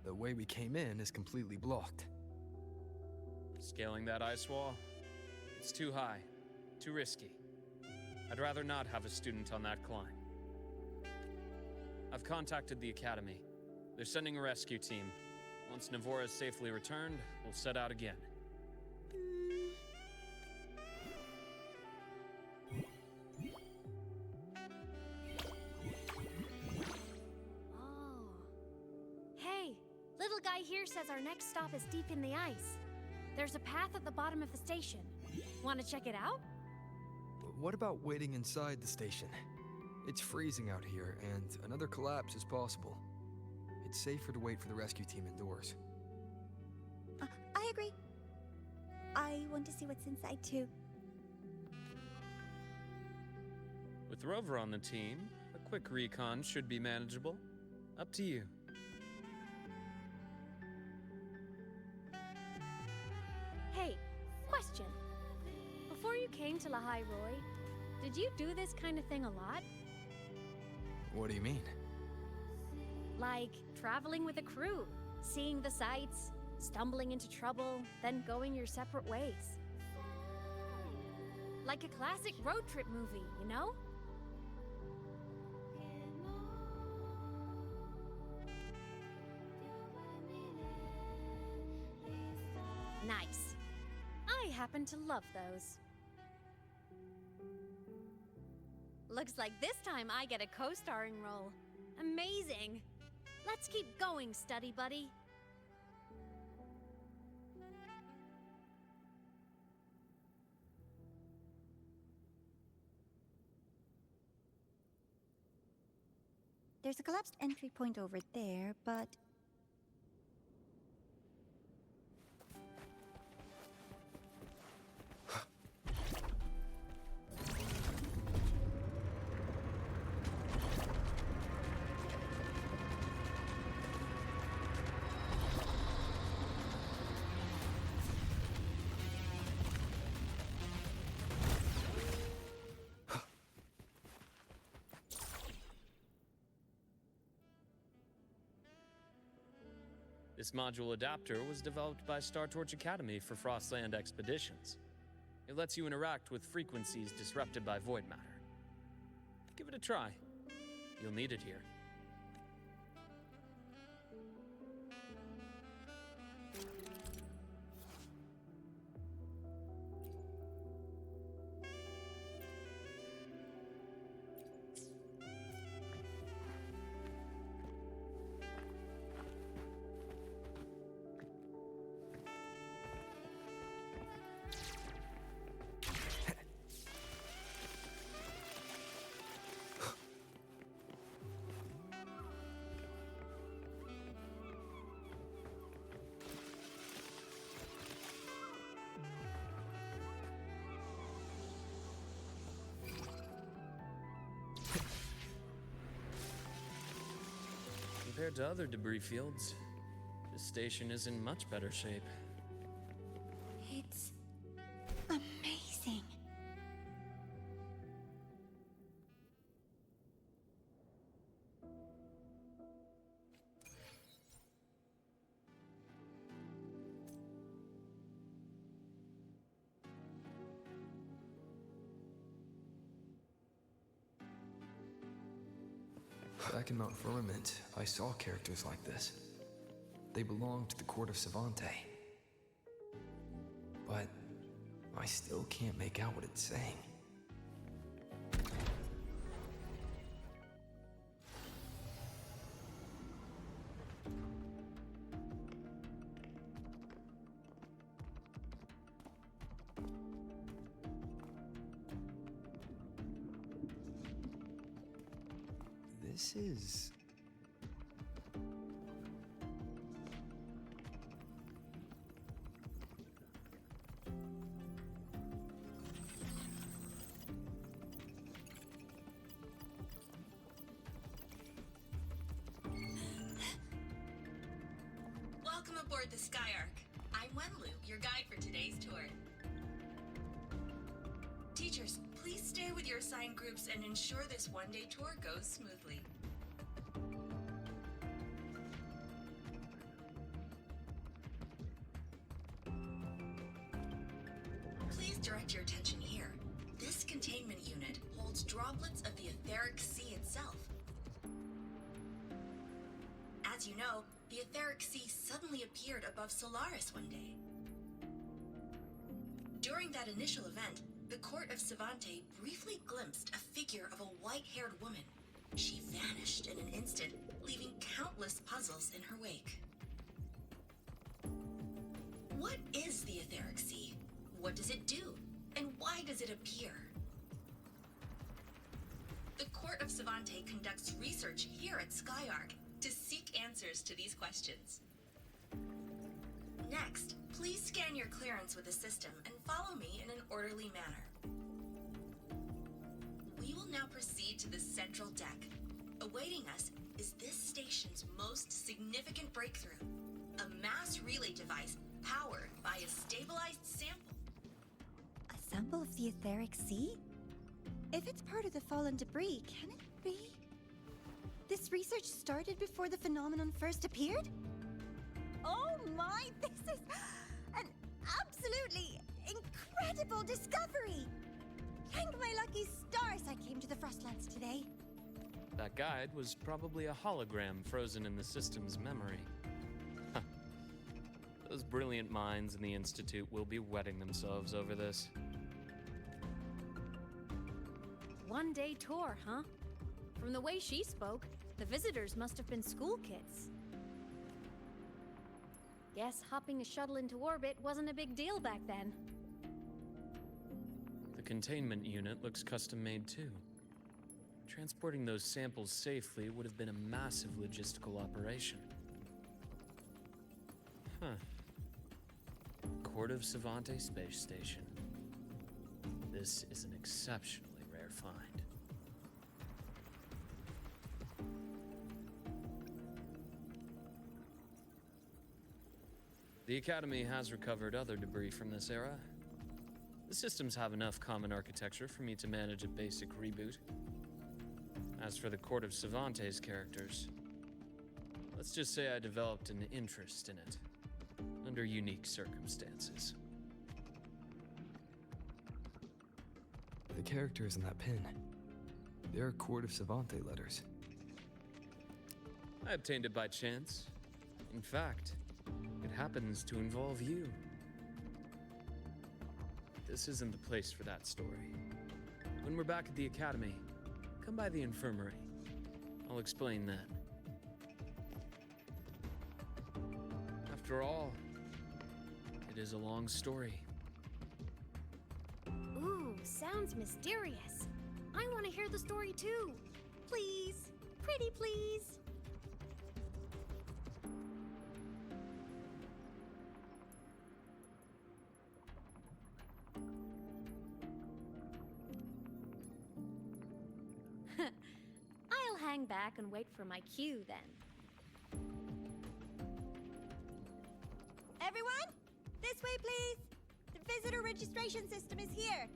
B: the way we came in is completely blocked.
U: Scaling that ice wall? It's too high, too risky. I'd rather not have a student on that climb. I've contacted the Academy. They're sending a rescue team. Once Navora is safely returned, we'll set out again.
E: Oh. Hey, little guy here says our next stop is deep in the ice. There's a path at the bottom of the station. Want to check it out?
B: What about waiting inside the station? It's freezing out here, and another collapse is possible. It's safer to wait for the rescue team indoors.
D: I agree. I want to see what's inside too.
U: With Rover on the team, a quick recon should be manageable. Up to you.
E: Hey, question. Before you came to Lahai Roy, did you do this kind of thing a lot?
B: What do you mean?
E: Like traveling with a crew, seeing the sights, stumbling into trouble, then going your separate ways. Like a classic road trip movie, you know? Nice. I happen to love those. Looks like this time I get a co-starring role. Amazing! Let's keep going, study buddy.
D: There's a collapsed entry point over there, but...
U: This module adapter was developed by Star Torch Academy for Frostland expeditions. It lets you interact with frequencies disrupted by void matter. Give it a try. You'll need it here. Compared to other debris fields, this station is in much better shape.
D: It's... amazing.
B: Back in Mount Firmament, I saw characters like this. They belonged to the court of Savante. But I still can't make out what it's saying. This is...
F: Welcome aboard the Skyark. I'm Wenlu, your guide for today's tour. Teachers, please stay with your assigned groups and ensure this one-day tour goes smoothly. Please direct your attention here. This containment unit holds droplets of the etheric sea itself. As you know, the etheric sea suddenly appeared above Solaris one day. During that initial event, the court of Savante briefly glimpsed a figure of a white-haired woman. She vanished in an instant, leaving countless puzzles in her wake. What is the etheric sea? What does it do? And why does it appear? The court of Savante conducts research here at Skyark to seek answers to these questions. Next, please scan your clearance with the system and follow me in an orderly manner. We will now proceed to the central deck. Awaiting us is this station's most significant breakthrough, a mass relay device powered by a stabilized sample.
D: A sample of the etheric sea? If it's part of the fallen debris, can it be? This research started before the phenomenon first appeared? Oh my, this is an absolutely incredible discovery! Thank my lucky stars I came to the Frostlands today.
U: That guide was probably a hologram frozen in the system's memory. Huh. Those brilliant minds in the Institute will be wetting themselves over this.
E: One-day tour, huh? From the way she spoke, the visitors must have been school kids. Guess hopping a shuttle into orbit wasn't a big deal back then.
U: The containment unit looks custom-made too. Transporting those samples safely would have been a massive logistical operation. Huh. Court of Savante Space Station. This is an exceptionally rare find. The Academy has recovered other debris from this era. The systems have enough common architecture for me to manage a basic reboot. As for the Court of Savante's characters, let's just say I developed an interest in it, under unique circumstances.
B: The characters in that pin, they're Court of Savante letters.
U: I obtained it by chance. In fact, it happens to involve you. This isn't the place for that story. When we're back at the Academy, come by the infirmary. I'll explain then. After all, it is a long story.
E: Ooh, sounds mysterious. I want to hear the story too. Please, pretty please. I'll hang back and wait for my cue then.
D: Everyone, this way please! The visitor registration system is here!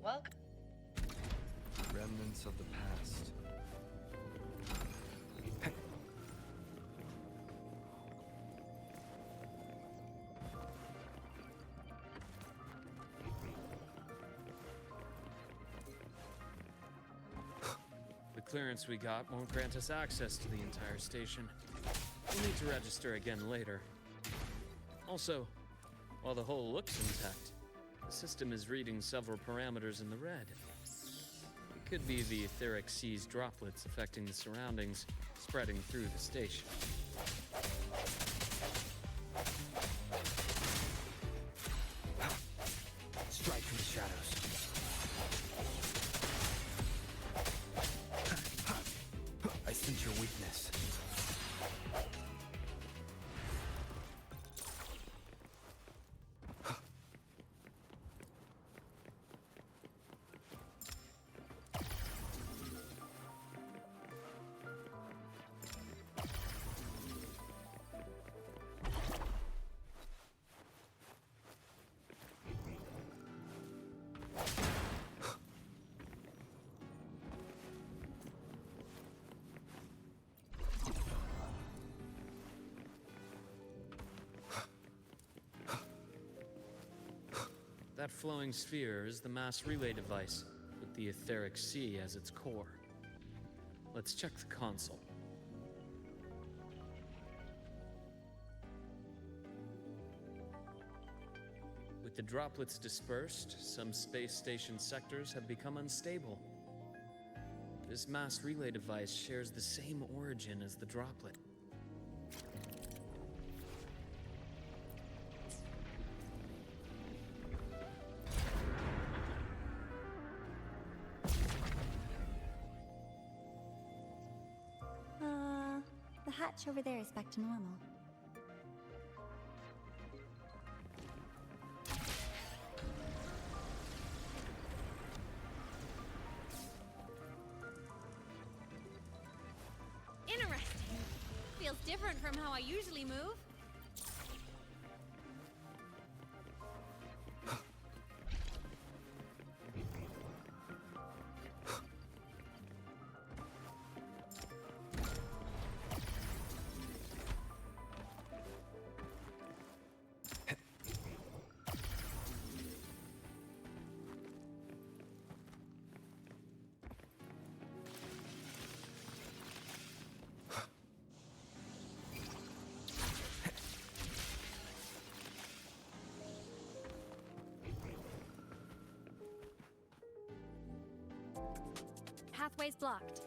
F: Welcome.
B: Remnants of the past.
U: The clearance we got won't grant us access to the entire station. We'll need to register again later. Also, While the hull looks intact, the system is reading several parameters in the red. It could be the etheric sea's droplets affecting the surroundings, spreading through the station.
B: Strike from the shadows. I sense your weakness.
U: That flowing sphere is the mass relay device, with the etheric sea as its core. Let's check the console. With the droplets dispersed, some space station sectors have become unstable. This mass relay device shares the same origin as the droplet.
D: The hatch over there is back to normal.
J: Interesting. Feels different from how I usually move.
E: Pathway's blocked.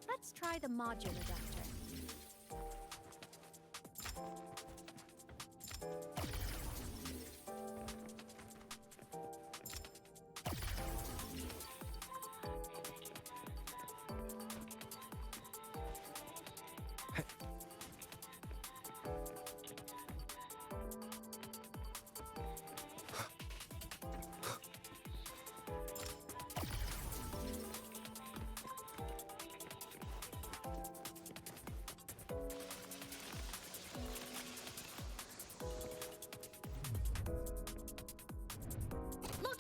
E: Let's try the module adapter.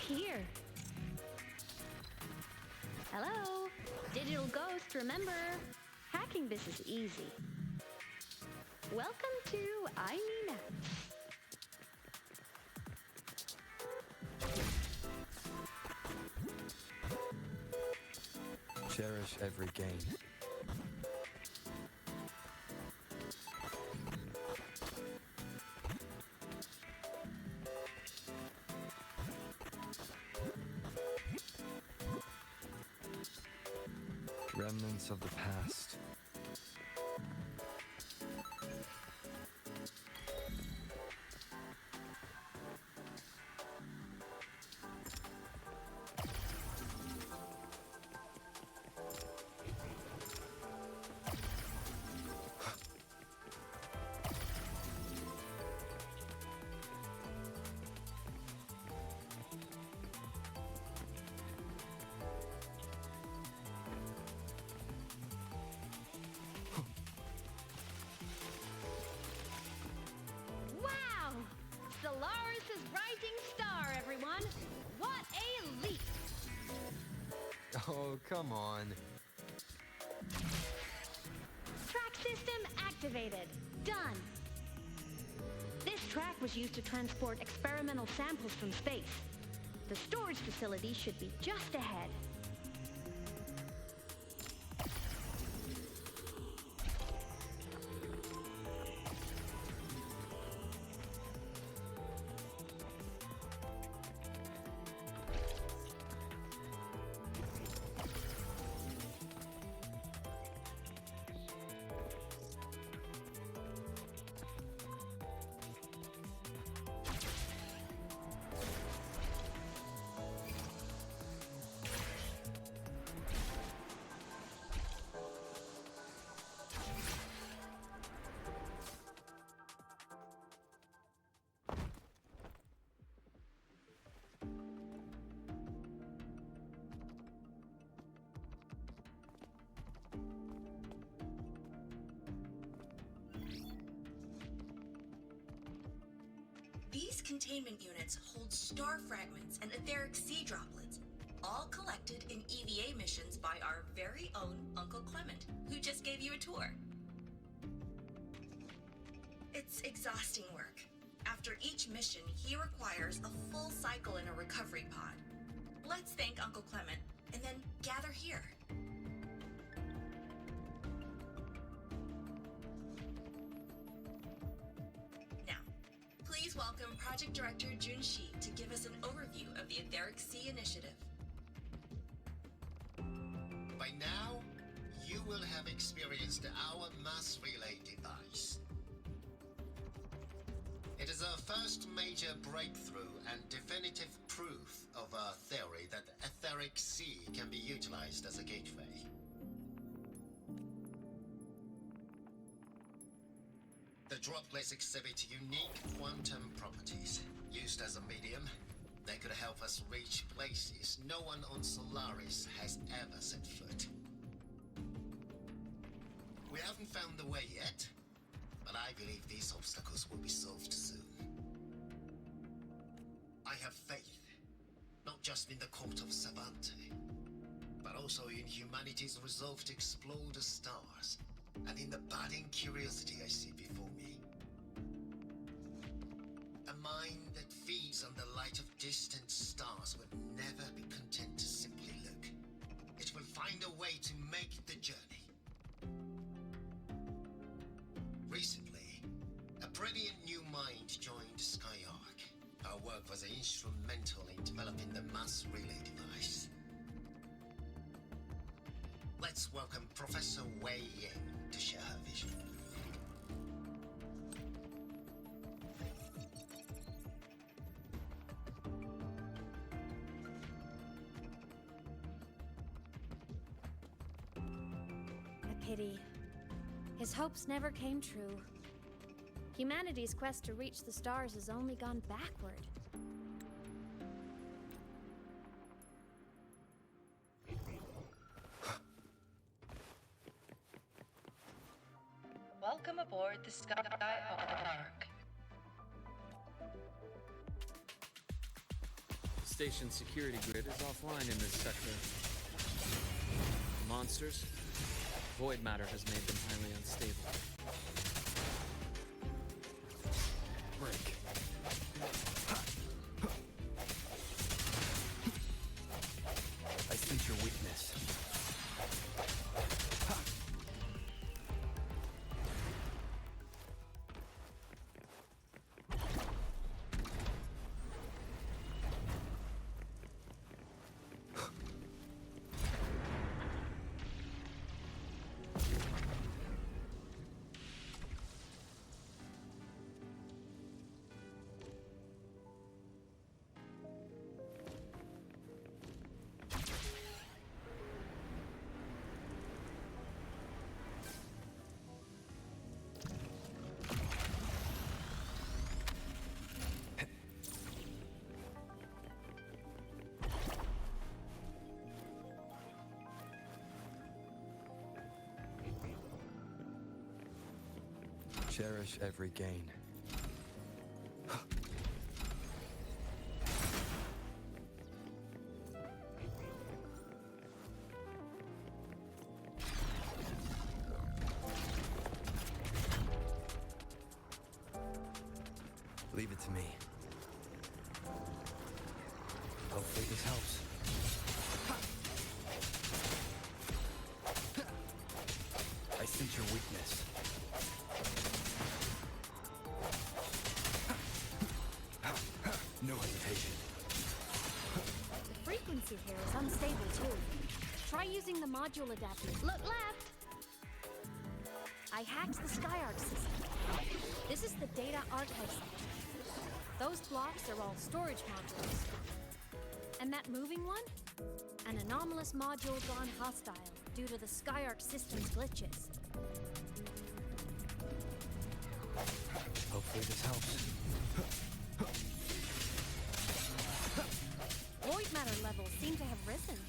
C: Here. Hello? Digital Ghost, remember? Hacking this is easy. Welcome to I Mean Apps.
B: Cherish every gain. Remnants of the past.
C: Solaris' rising star, everyone! What a leap!
B: Oh, come on.
C: Track system activated. Done. This track was used to transport experimental samples from space. The storage facility should be just ahead.
F: These containment units hold star fragments and etheric sea droplets, all collected in EVA missions by our very own Uncle Clement, who just gave you a tour. It's exhausting work. After each mission, he requires a full cycle in a recovery pod. Let's thank Uncle Clement, and then gather here. Now, please welcome Project Director GENSHIN to give us an overview of the Etheric Sea Initiative.
H: By now, you will have experienced our mass relay device. It is our first major breakthrough and definitive proof of our theory that the Etheric Sea can be utilized as a gateway. The droplets exhibit unique quantum properties. Used as a medium, they could help us reach places no one on Solaris has ever set foot. We haven't found the way yet, but I believe these obstacles will be solved soon. I have faith, not just in the court of Savante, but also in humanity's resolve to explore the stars, and in the budding curiosity I see before me. A mind that feeds on the light of distant stars would never be content to simply look. It will find a way to make the journey. Recently, a brilliant new mind joined Skyark. Our work was instrumental in developing the mass relay device. Let's welcome Professor Wei Ying to share her vision.
E: A pity. His hopes never came true. Humanity's quest to reach the stars has only gone backward.
O: Welcome aboard the Skyark.
U: The station's security grid is offline in this sector. Monsters, void matter has made them highly unstable.
B: Break. I sense your weakness. Cherish every gain. Leave it to me. Hopefully this helps. I sense your weakness. No hesitation.
E: The frequency here is unstable too. Try using the module adapter. Look left! I hacked the Skyark system. This is the data archive section. Those blocks are all storage modules. And that moving one? An anomalous module gone hostile due to the Skyark system's glitches.
B: Hopefully this helps.
E: Void matter levels seem to have risen.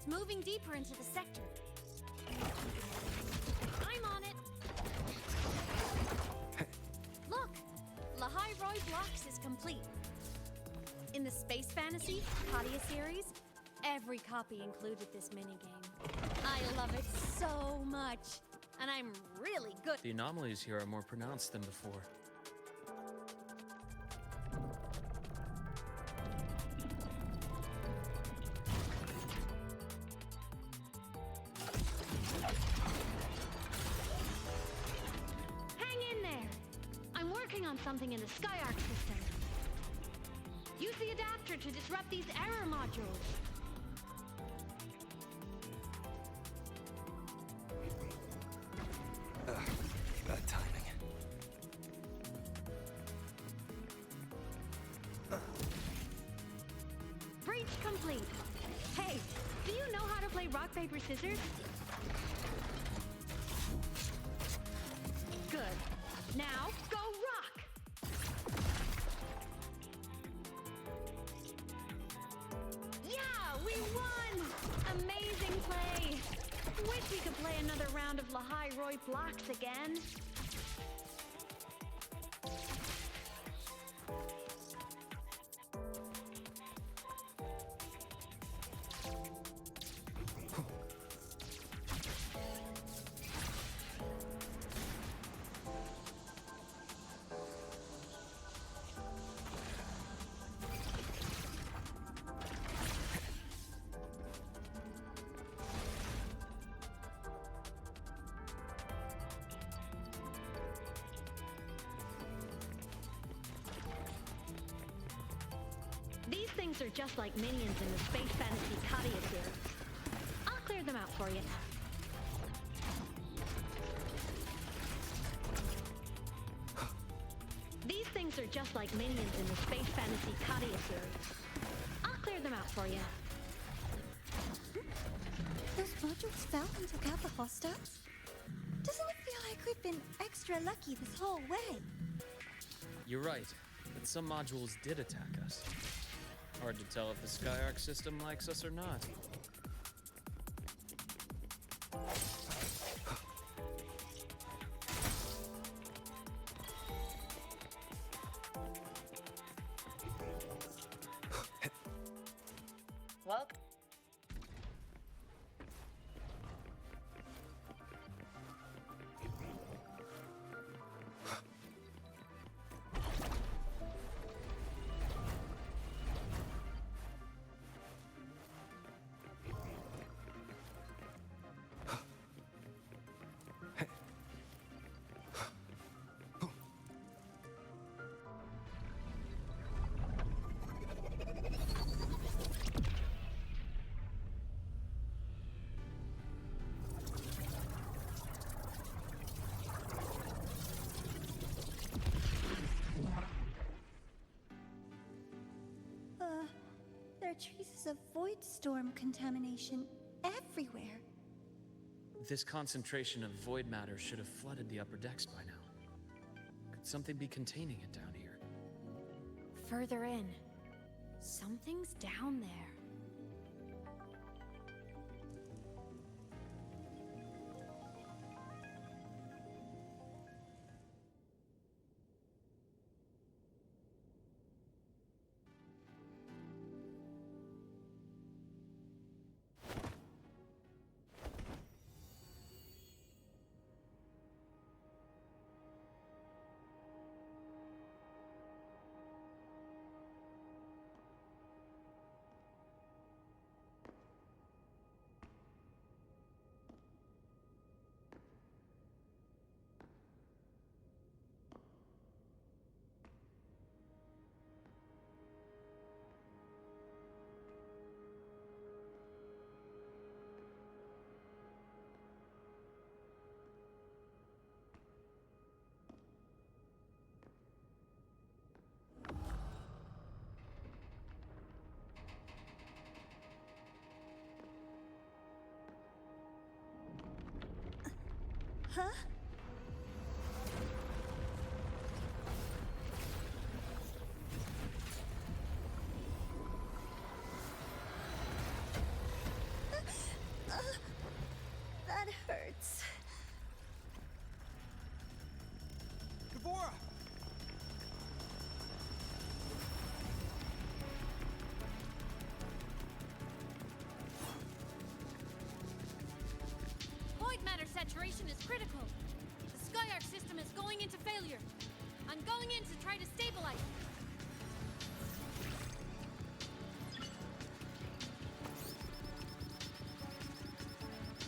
E: moving deeper into the sector. I'm on it. Look, Lahai Roy Blocks is complete. In the Space Fantasy Katia series, every copy included this minigame. I love it so much, and I'm really good.
U: The anomalies here are more pronounced than before.
C: Hang in there! I'm working on something in the Skyark system. Use the adapter to disrupt these error modules.
B: Bad timing.
C: Breach complete. Hey, do you know how to play rock, paper, scissors? Good. Now, go rock! Yeah, we won! Amazing play! Wish we could play another round of Lahai Roy Blocks again. These things are just like minions in the Space Fantasy Katia series. I'll clear them out for you. These things are just like minions in the Space Fantasy Katia series. I'll clear them out for you.
D: Those modules fell and took out the hostiles? Doesn't it feel like we've been extra lucky this whole way?
U: You're right, but some modules did attack us. Hard to tell if the Skyark system likes us or not.
O: Welcome.
D: There are traces of void storm contamination everywhere.
U: This concentration of void matter should have flooded the upper decks by now. Could something be containing it down here?
E: Further in. Something's down there.
D: Huh?
S: Organic matter saturation is critical. The Skyark system is going into failure. I'm going in to try to stabilize it.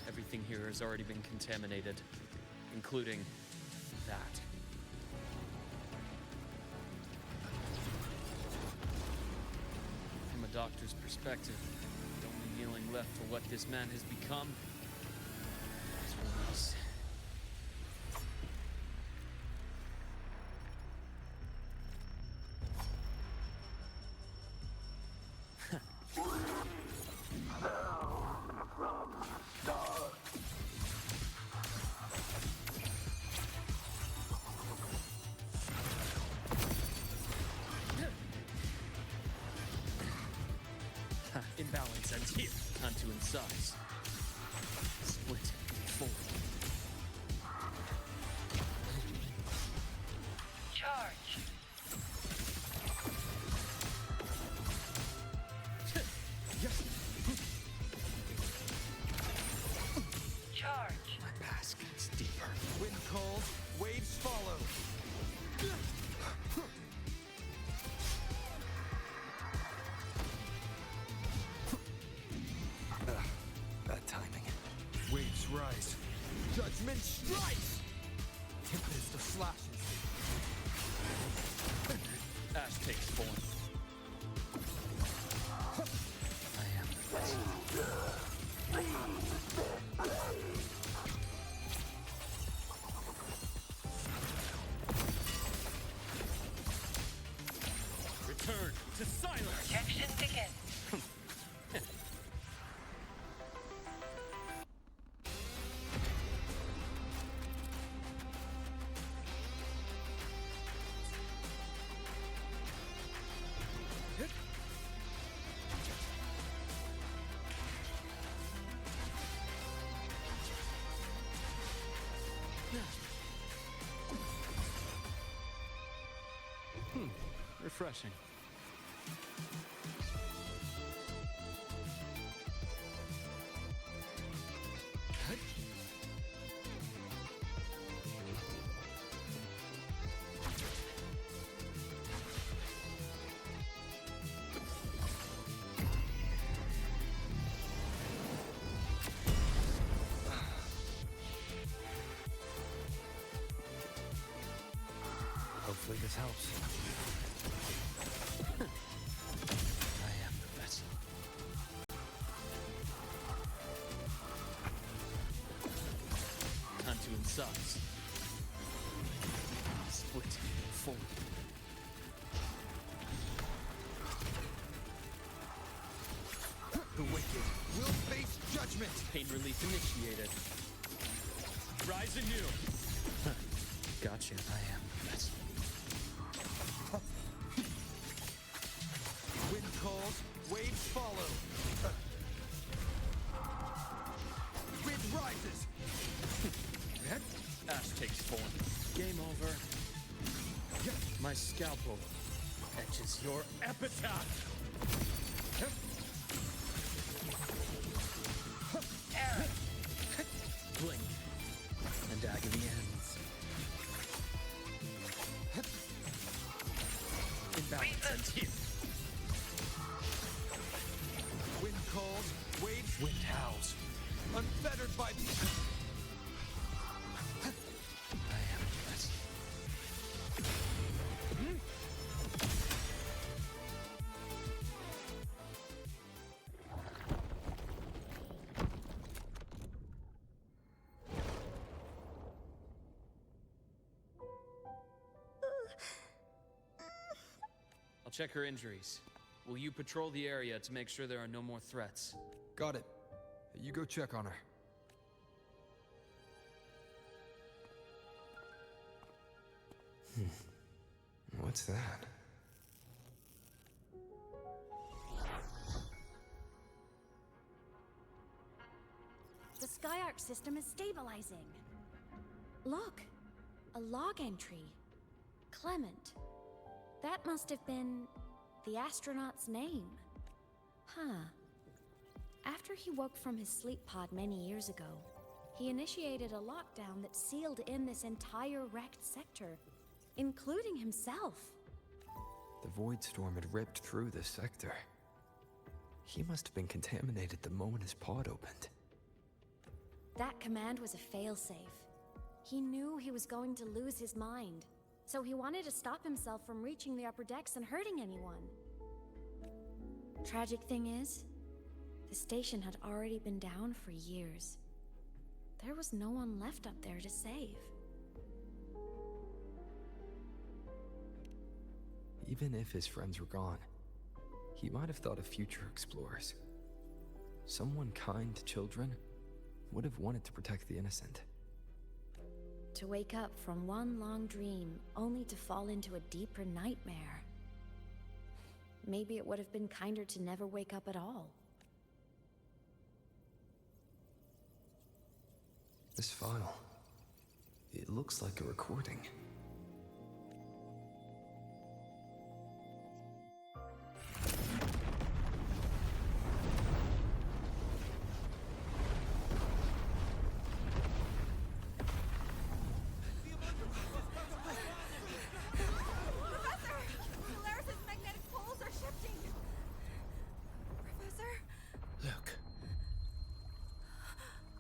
U: Everything here has already been contaminated, including that. From a doctor's perspective, the only healing left for what this man has become is release. Imbalance ends here. Onto in size. Split forward.
I: Charge.
B: Yes.
I: Charge.
B: My past gets deeper. Wind calls, waves follow. Bad timing. Waves rise. Judgment strikes! Tempest of flashes.
U: Ash takes form. I am the best. Return to silence!
I: Protection begins.
U: Refreshing.
B: Hopefully this helps.
U: I am the vessel. Onto in size. Split forward.
B: The wicked will face judgment.
U: Pain relief initiated. Rise anew. Gotcha. I am the vessel.
B: Wind calls, waves follow. Wind rises.
U: Ash takes form. Game over. My scalpel etches your epitaph. Blink, and agony ends. Imbalance ends here.
B: Wind calls, waves, wind howls. Unfettered by...
U: I am the vessel. I'll check her injuries. Will you patrol the area to make sure there are no more threats?
B: Got it. You go check on her. What's that?
E: The Skyark system is stabilizing. Look, a log entry. Clement. That must have been the astronaut's name. Huh. After he woke from his sleep pod many years ago, he initiated a lockdown that sealed in this entire wrecked sector, including himself.
B: The Void Storm had ripped through this sector. He must have been contaminated the moment his pod opened.
E: That command was a failsafe. He knew he was going to lose his mind, so he wanted to stop himself from reaching the upper decks and hurting anyone. Tragic thing is, the station had already been down for years. There was no one left up there to save.
B: Even if his friends were gone, he might have thought of future explorers. Someone kind to children would have wanted to protect the innocent.
E: To wake up from one long dream, only to fall into a deeper nightmare. Maybe it would have been kinder to never wake up at all.
B: This file, it looks like a recording.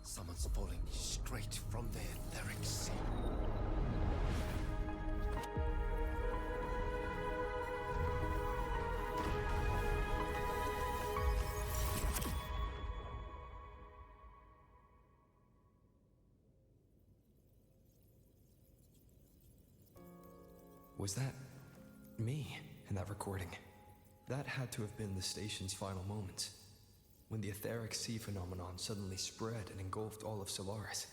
H: Someone's falling straight from the etheric sea.
B: Was that me in that recording? That had to have been the station's final moments, when the etheric sea phenomenon suddenly spread and engulfed all of Solaris,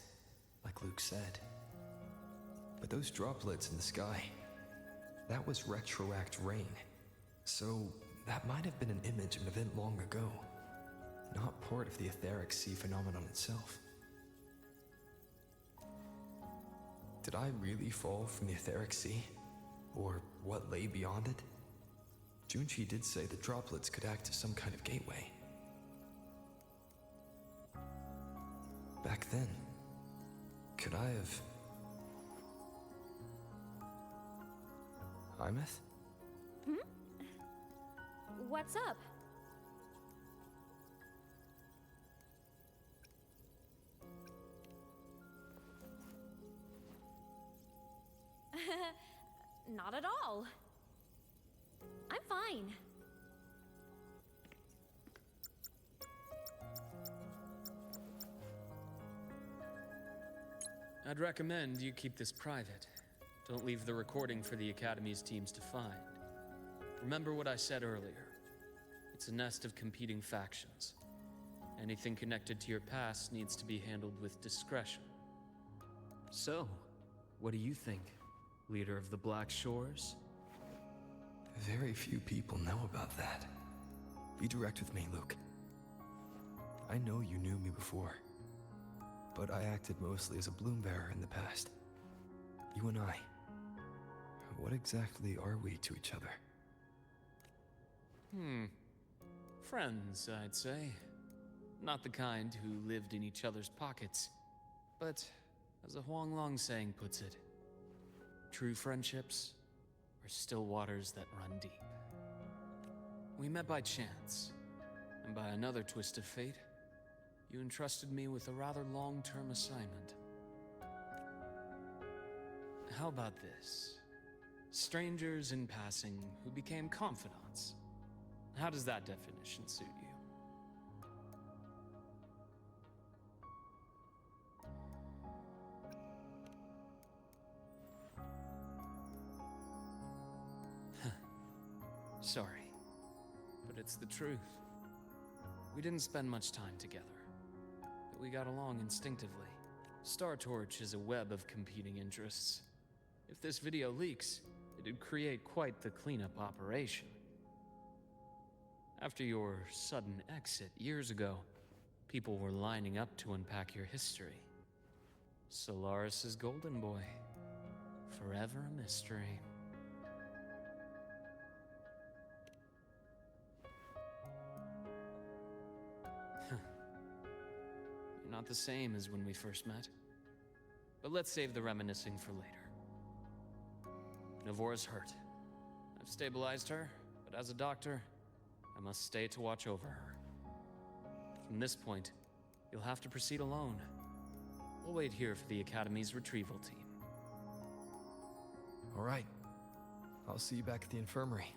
B: like Luke said. But those droplets in the sky, that was retroact rain. So that might have been an image of an event long ago, not part of the etheric sea phenomenon itself. Did I really fall from the etheric sea? Or what lay beyond it? Junshi did say the droplets could act as some kind of gateway. Back then, could I have... Imeth?
E: What's up? Not at all. I'm fine.
U: I'd recommend you keep this private. Don't leave the recording for the Academy's teams to find. Remember what I said earlier. It's a nest of competing factions. Anything connected to your past needs to be handled with discretion. So, what do you think, leader of the Black Shores?
B: Very few people know about that. Be direct with me, Luke. I know you knew me before, but I acted mostly as a bloom bearer in the past. You and I, what exactly are we to each other?
U: Friends, I'd say. Not the kind who lived in each other's pockets, but as a Huanglong saying puts it, true friendships are still waters that run deep. We met by chance, and by another twist of fate, you entrusted me with a rather long-term assignment. How about this? Strangers in passing who became confidants. How does that definition suit you? Sorry, but it's the truth. We didn't spend much time together, but we got along instinctively. Star Torch is a web of competing interests. If this video leaks, it'd create quite the cleanup operation. After your sudden exit years ago, people were lining up to unpack your history. Solaris's golden boy, forever a mystery. You're not the same as when we first met. But let's save the reminiscing for later. Navora's hurt. I've stabilized her, but as a doctor, I must stay to watch over her. From this point, you'll have to proceed alone. We'll wait here for the Academy's retrieval team.
B: All right. I'll see you back at the infirmary.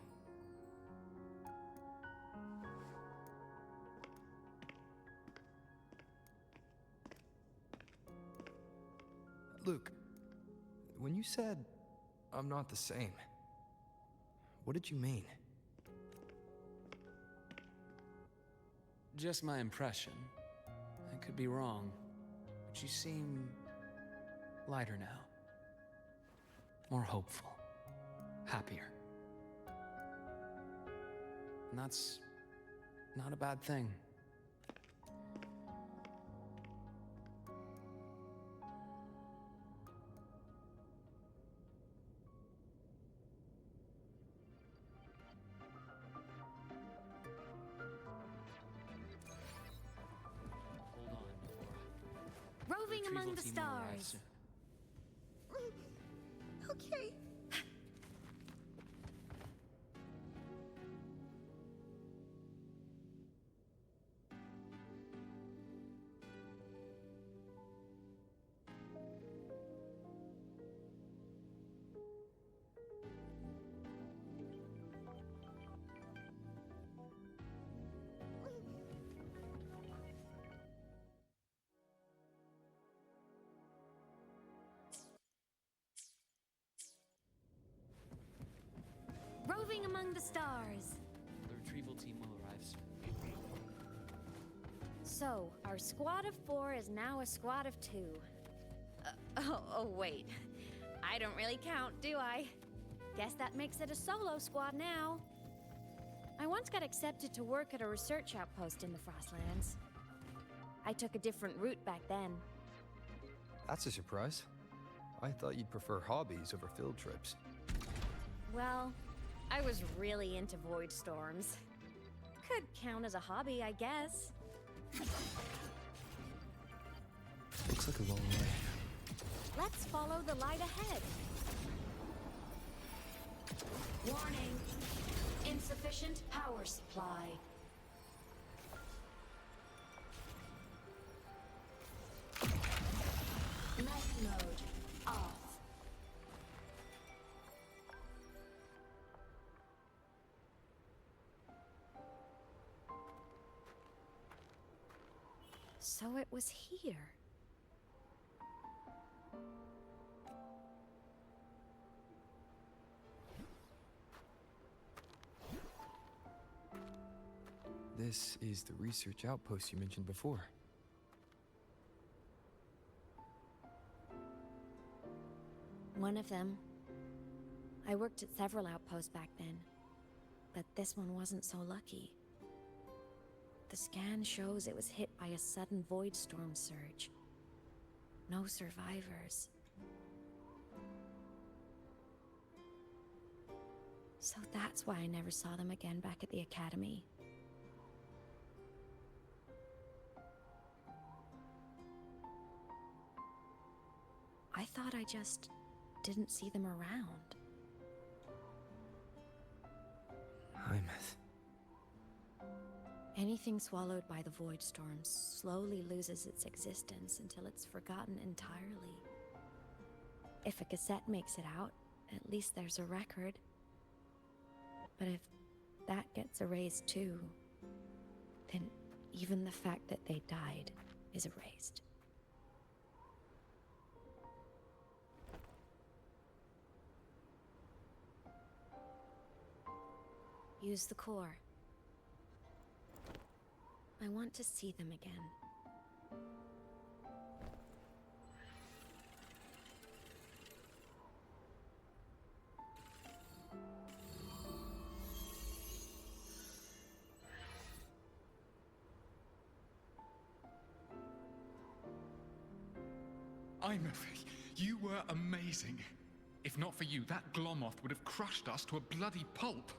B: Luke, when you said, I'm not the same, what did you mean?
U: Just my impression. I could be wrong, but you seem lighter now. More hopeful. Happier. And that's not a bad thing.
E: Roving among the stars.
D: Okay.
E: Roving among the stars.
U: The retrieval team will arrive soon.
E: So, our squad of 4 is now a squad of 2. Oh, wait. I don't really count, do I? Guess that makes it a solo squad now. I once got accepted to work at a research outpost in the Frostlands. I took a different route back then.
B: That's a surprise. I thought you'd prefer hobbies over field trips.
E: Well, I was really into void storms. Could count as a hobby, I guess.
B: Looks like a long way.
E: Let's follow the light ahead.
F: Warning. Insufficient power supply. Night mode off.
E: So it was here.
B: This is the research outpost you mentioned before.
E: One of them. I worked at several outposts back then, but this one wasn't so lucky. The scan shows it was hit by a sudden void storm surge. No survivors. So that's why I never saw them again back at the Academy. I thought I just didn't see them around.
B: Hymus.
E: Anything swallowed by the void storms slowly loses its existence until it's forgotten entirely. If a cassette makes it out, at least there's a record. But if that gets erased too, then even the fact that they died is erased. Use the core. I want to see them again.
T: You were amazing. If not for you, that Glomoth would have crushed us to a bloody pulp.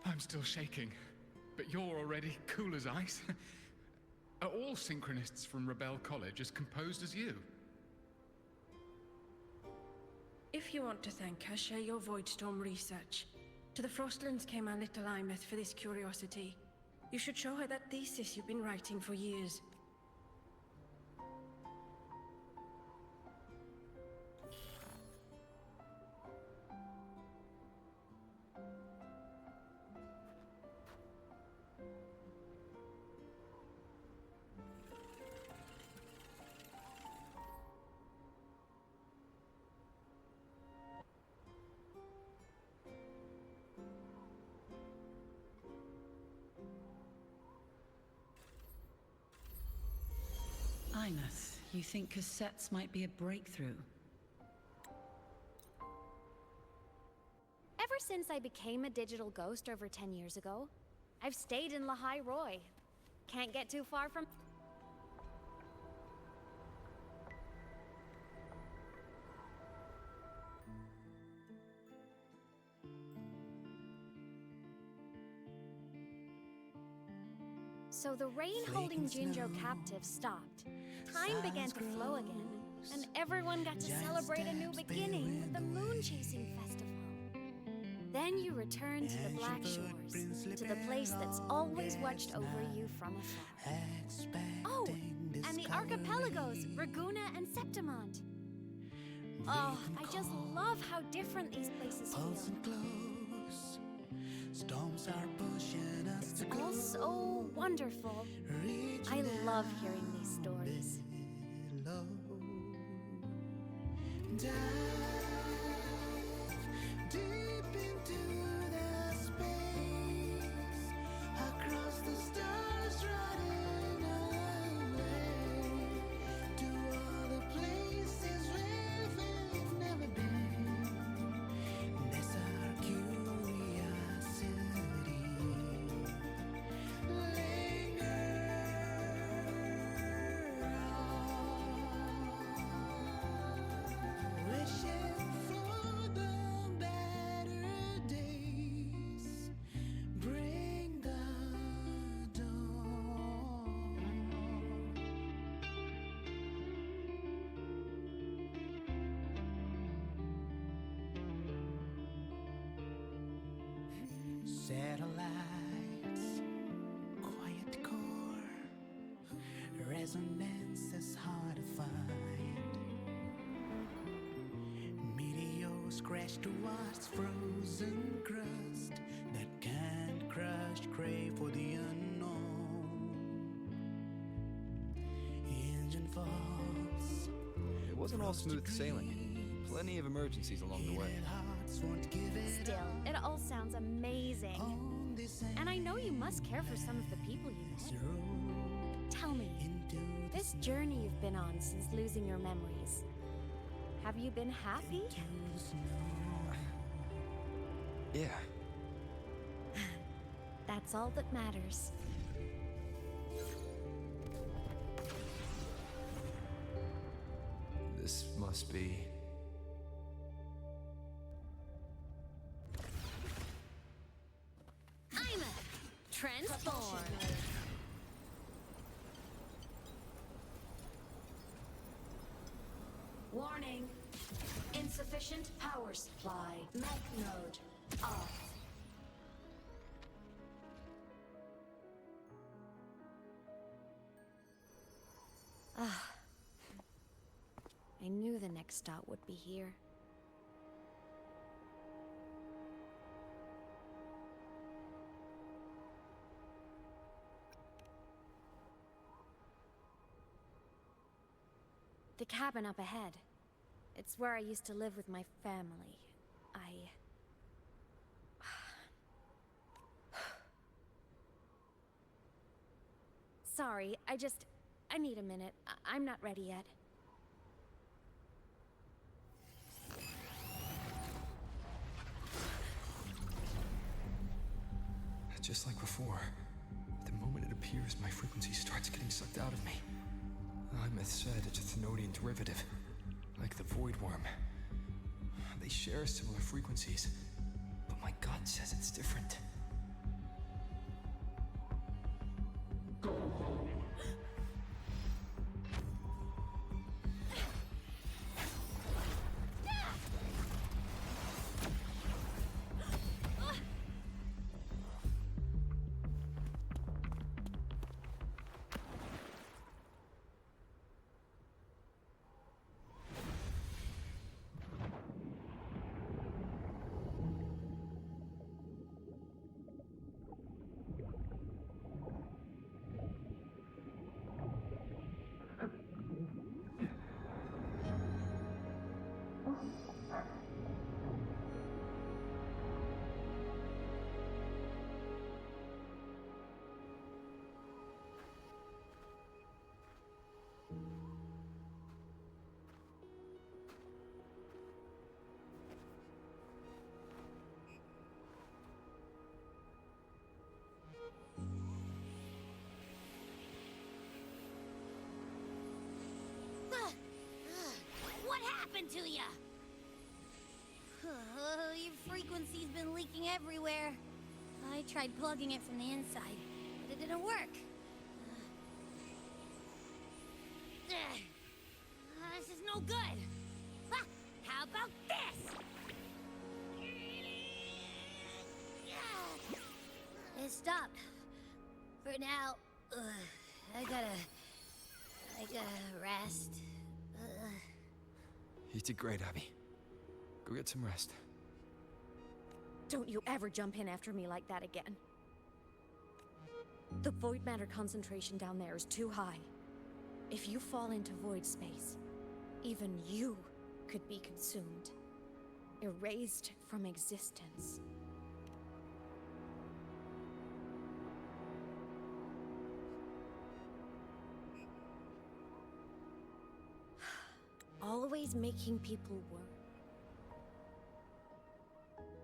T: I'm still shaking, but you're already cool as ice. Are all synchronists from Rebel College as composed as you?
G: If you want to thank her, share your Voidstorm research. To the Frostlands came our little Imeth for this curiosity. You should show her that thesis you've been writing for years.
V: Imeth, you think cassettes might be a breakthrough?
E: Ever since I became a digital ghost over 10 years ago, I've stayed in Lahai Roy. Can't get too far from... So the rain holding Jinzhou captive stopped. Time began to flow again, and everyone got to celebrate a new beginning with the Moon Chasing Festival. Then you returned to the Black Shores, to the place that's always watched over you from afar. Oh, and the archipelagos, Raguna and Septimont. Oh, I just love how different these places feel.
W: Storms are pushing us
E: It's all so wonderful. I love hearing these stories.
W: Dive deep into the space, across the stars, running away to all the places where we've never been. That's our curiosity. Linger on, wishing for the better days. Bring the dawn. Satellites, quiet core, resonance is hard to find. Meteors crash towards frozen crust that can't crush, crave for the unknown. Engine falls.
B: It wasn't all smooth sailing. Plenty of emergencies along the way.
E: Still, it all sounds amazing. And I know you must care for some of the people you met. Tell me, this journey you've been on since losing your memories, have you been happy?
B: Yeah.
E: That's all that matters.
B: This must be...
E: Transform.
X: Warning. Insufficient power supply. Mech node off.
E: Ah. I knew the next stop would be here. The cabin up ahead. It's where I used to live with my family. Sorry, I need a minute. I'm not ready yet.
B: Just like before, the moment it appears, my frequency starts getting sucked out of me. Imeth said it's a Thenodian derivative, like the Void Worm. They share similar frequencies, but my gut says it's different.
A: happened to ya? Your frequency's been leaking everywhere. I tried plugging it from the inside, but it didn't work. This is no good. Ha! How about this? It stopped. For now, I gotta rest.
B: You did great, Abby. Go get some rest.
E: Don't you ever jump in after me like that again. The void matter concentration down there is too high. If you fall into void space, even you could be consumed, erased from existence. Always making people work.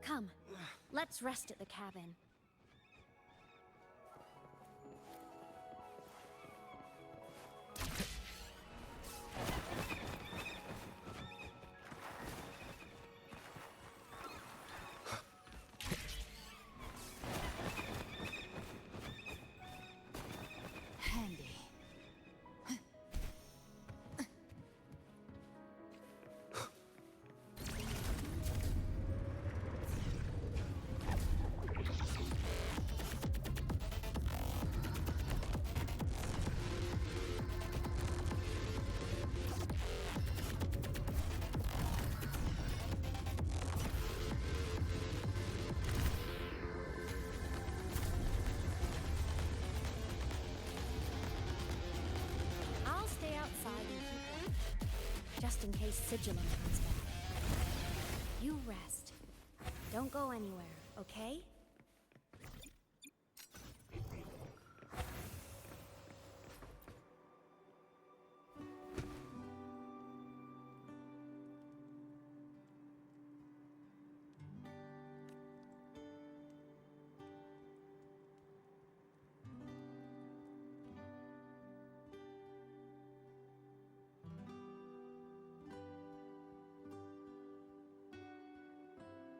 E: Come, let's rest at the cabin.
A: Handy.
E: I'll stay outside and keep watch, just in case Sigilum comes back. You rest. Don't go anywhere, okay?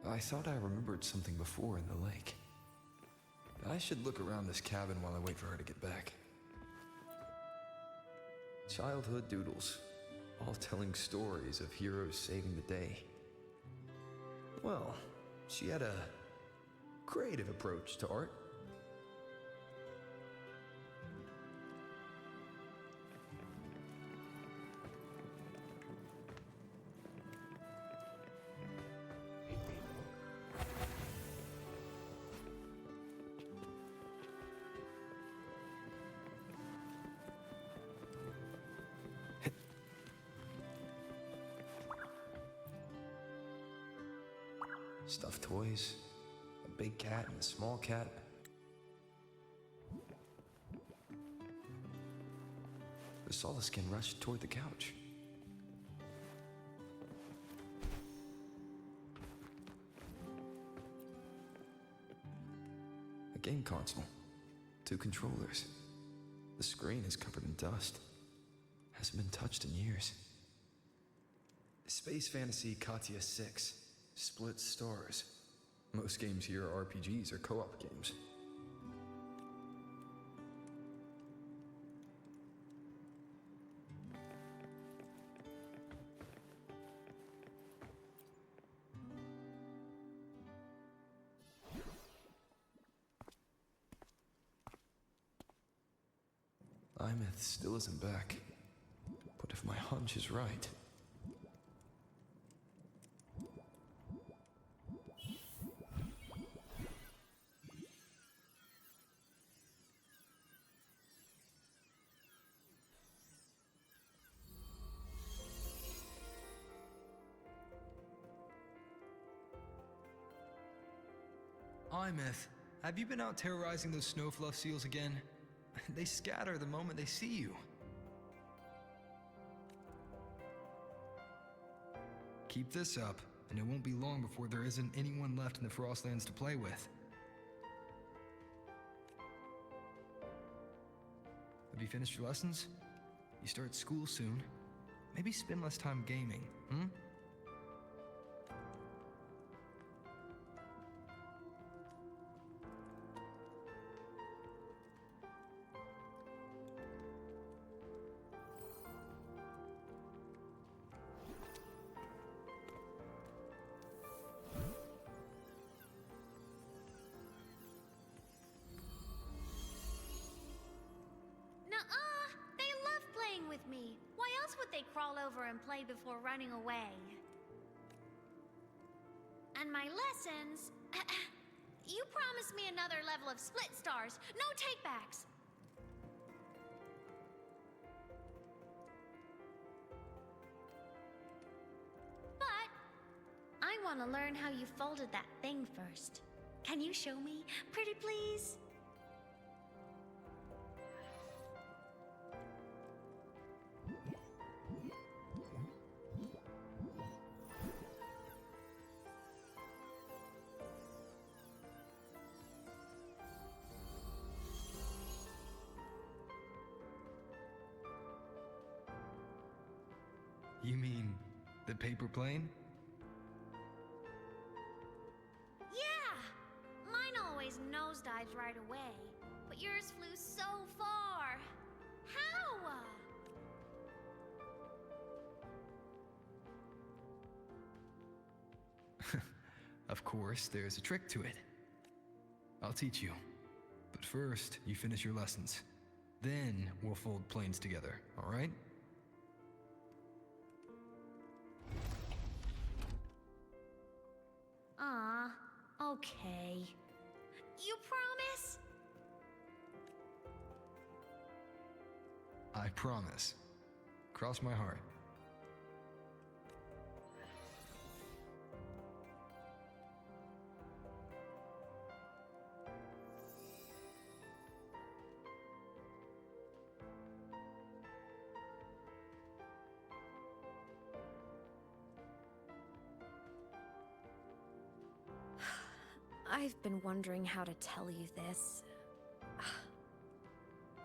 B: I thought I remembered something before in the lake. I should look around this cabin while I wait for her to get back. Childhood doodles, all telling stories of heroes saving the day. Well, she had a creative approach to art. Stuffed toys, a big cat and a small cat. The Solaskin rushed toward the couch. A game console, 2 controllers. The screen is covered in dust. Hasn't been touched in years. Space Fantasy Katya 6. Split stars. Most games here are RPGs or co-op games. Imeth still isn't back. But if my hunch is right...
K: Imeth, have you been out terrorizing those snowfluff seals again? They scatter the moment they see you. Keep this up, and it won't be long before there isn't anyone left in the Frostlands to play with. Have you finished your lessons? You start school soon. Maybe spend less time gaming, hmm?
I: else would they crawl over and play before running away? And my lessons... You promised me another level of split stars. No takebacks. But I want to learn how you folded that thing first. Can you show me, pretty please?
K: You mean the paper plane?
I: Yeah! Mine always nosedives right away, but yours flew so far. How?
K: Of course, there's a trick to it. I'll teach you. But first, you finish your lessons. Then we'll fold planes together, all right?
I: Okay. You promise?
K: I promise. Cross my heart.
E: I've been wondering how to tell you this.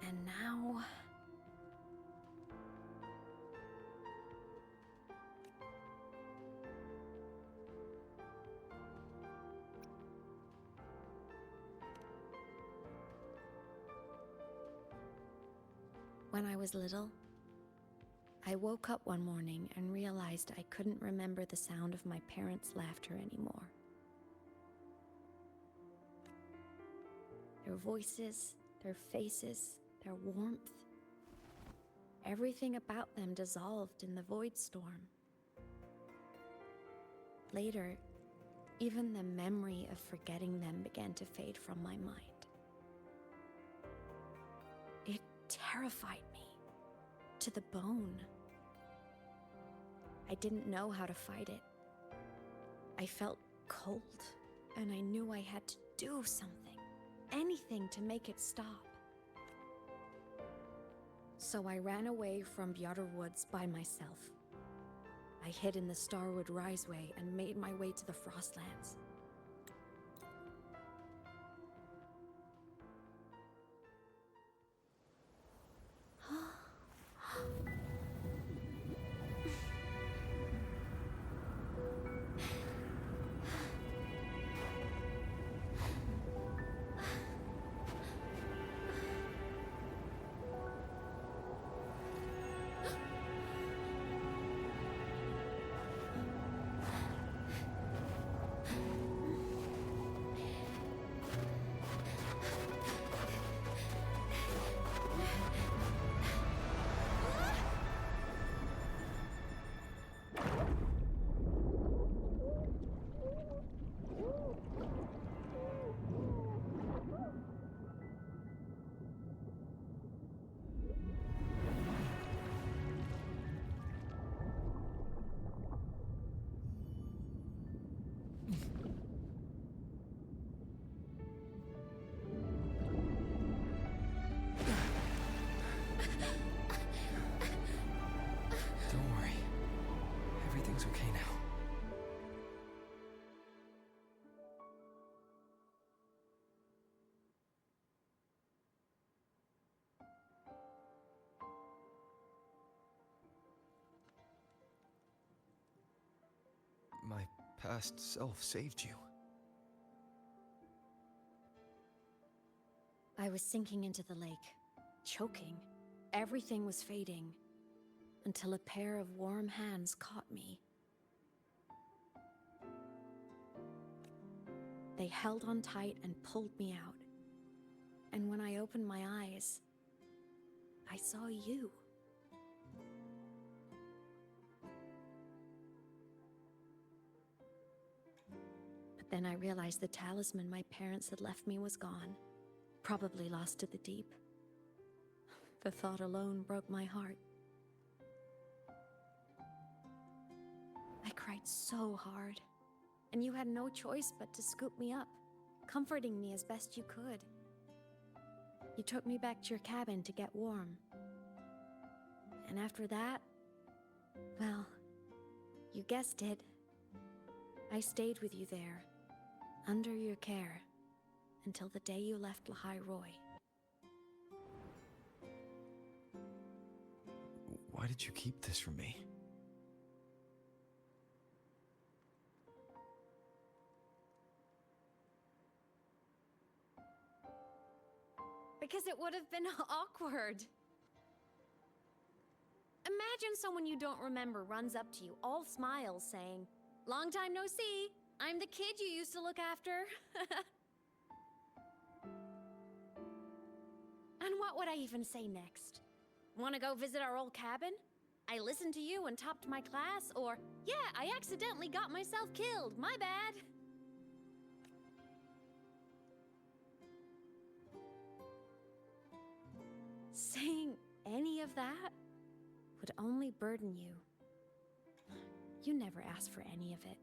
E: And now... When I was little, I woke up one morning and realized I couldn't remember the sound of my parents' laughter anymore. Their voices, their faces, their warmth. Everything about them dissolved in the void storm. Later, even the memory of forgetting them began to fade from my mind. It terrified me to the bone. I didn't know how to fight it. I felt cold, and I knew I had to do something. Anything to make it stop. So I ran away from Bjorder Woods by myself. I hid in the Starwood Riseway and made my way to the Frostlands.
K: Everything's okay now. My past self saved you.
E: I was sinking into the lake, choking. Everything was fading, until a pair of warm hands caught me. They held on tight and pulled me out. And when I opened my eyes, I saw you. Then I realized the talisman my parents had left me was gone, probably lost to the deep. The thought alone broke my heart. I cried so hard, and you had no choice but to scoop me up, comforting me as best you could. You took me back to your cabin to get warm. And after that, well, you guessed it. I stayed with you there, under your care, until the day you left Lahai Roy.
B: Why did you keep this from me?
E: Because it would have been awkward. Imagine someone you don't remember runs up to you, all smiles, saying, "Long time no see. I'm the kid you used to look after." And what would I even say next? Want to go visit our old cabin? I listened to you and topped my class, or, "Yeah, I accidentally got myself killed. My bad." Saying any of that would only burden you. You never asked for any of it.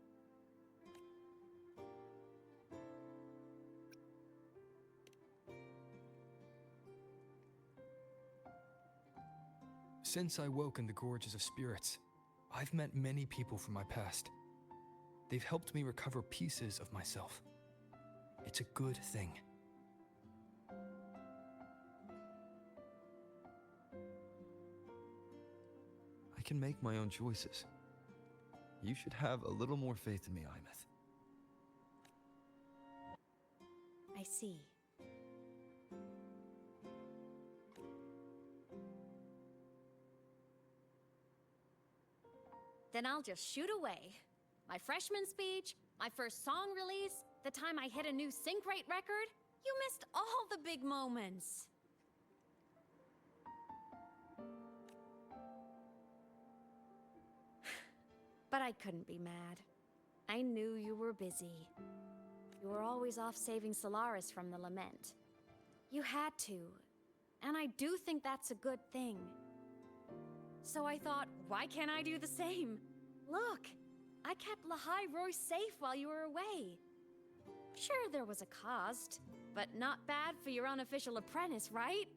K: Since I woke in the Gorges of Spirits, I've met many people from my past. They've helped me recover pieces of myself. It's a good thing.
B: I can make my own choices. You should have a little more faith in me, Imeth.
E: I see. Then I'll just shoot away. My freshman speech, my first song release, the time I hit a new sync rate record. You missed all the big moments. But I couldn't be mad. I knew you were busy. You were always off saving Solaris from the lament. You had to, and I do think that's a good thing. So I thought, why can't I do the same? Look, I kept Lahai Roy safe while you were away. Sure, there was a cost, but not bad for your unofficial apprentice, right?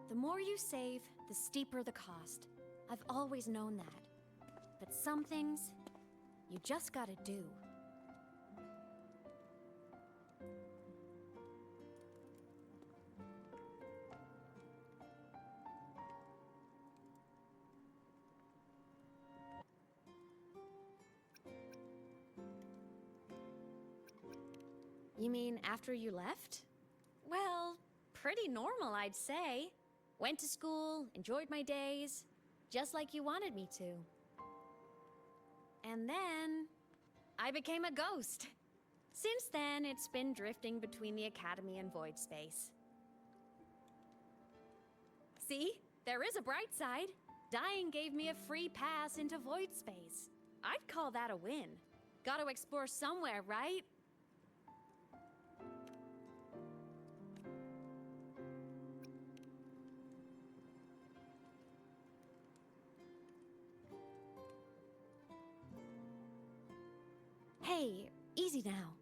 E: The more you save, the steeper the cost. I've always known that. But some things, you just gotta do. You mean after you left? Well, pretty normal, I'd say. Went to school, enjoyed my days, just like you wanted me to. And then, I became a ghost. Since then, it's been drifting between the Academy and Void Space. See? There is a bright side. Dying gave me a free pass into Void Space. I'd call that a win. Gotta explore somewhere, right? Hey, easy now.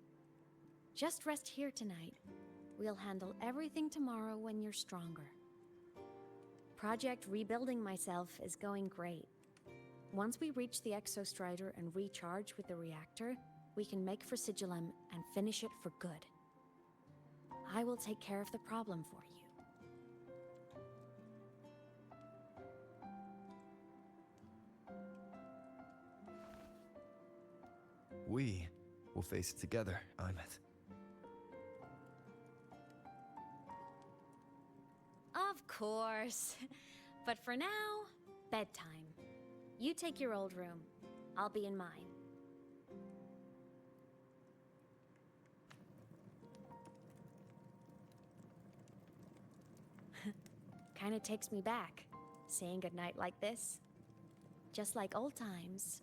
E: Just rest here tonight. We'll handle everything tomorrow when you're stronger. Project Rebuilding Myself is going great. Once we reach the Exostrider and recharge with the reactor, we can make for Sigillum and finish it for good. I will take care of the problem for you.
B: We will face it together, Imeth.
E: Of course. But for now, bedtime. You take your old room. I'll be in mine. kinda takes me back, saying goodnight like this. Just like old times.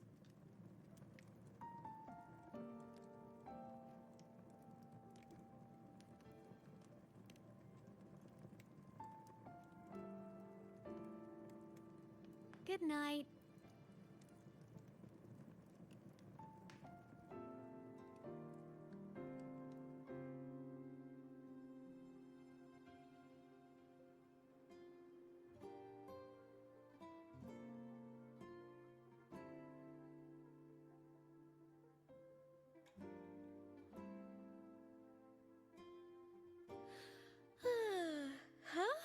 E: Good night.
J: Huh?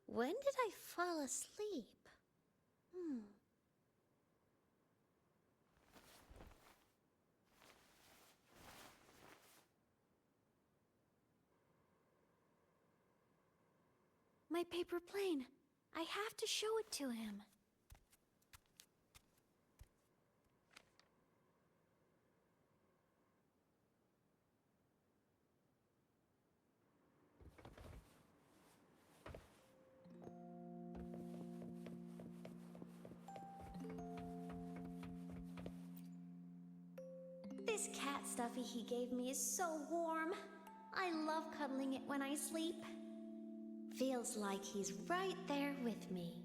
J: When did I fall asleep?
E: My paper plane. I have to show it to him.
J: This cat stuffy he gave me is so warm. I love cuddling it when I sleep. Feels like he's right there with me.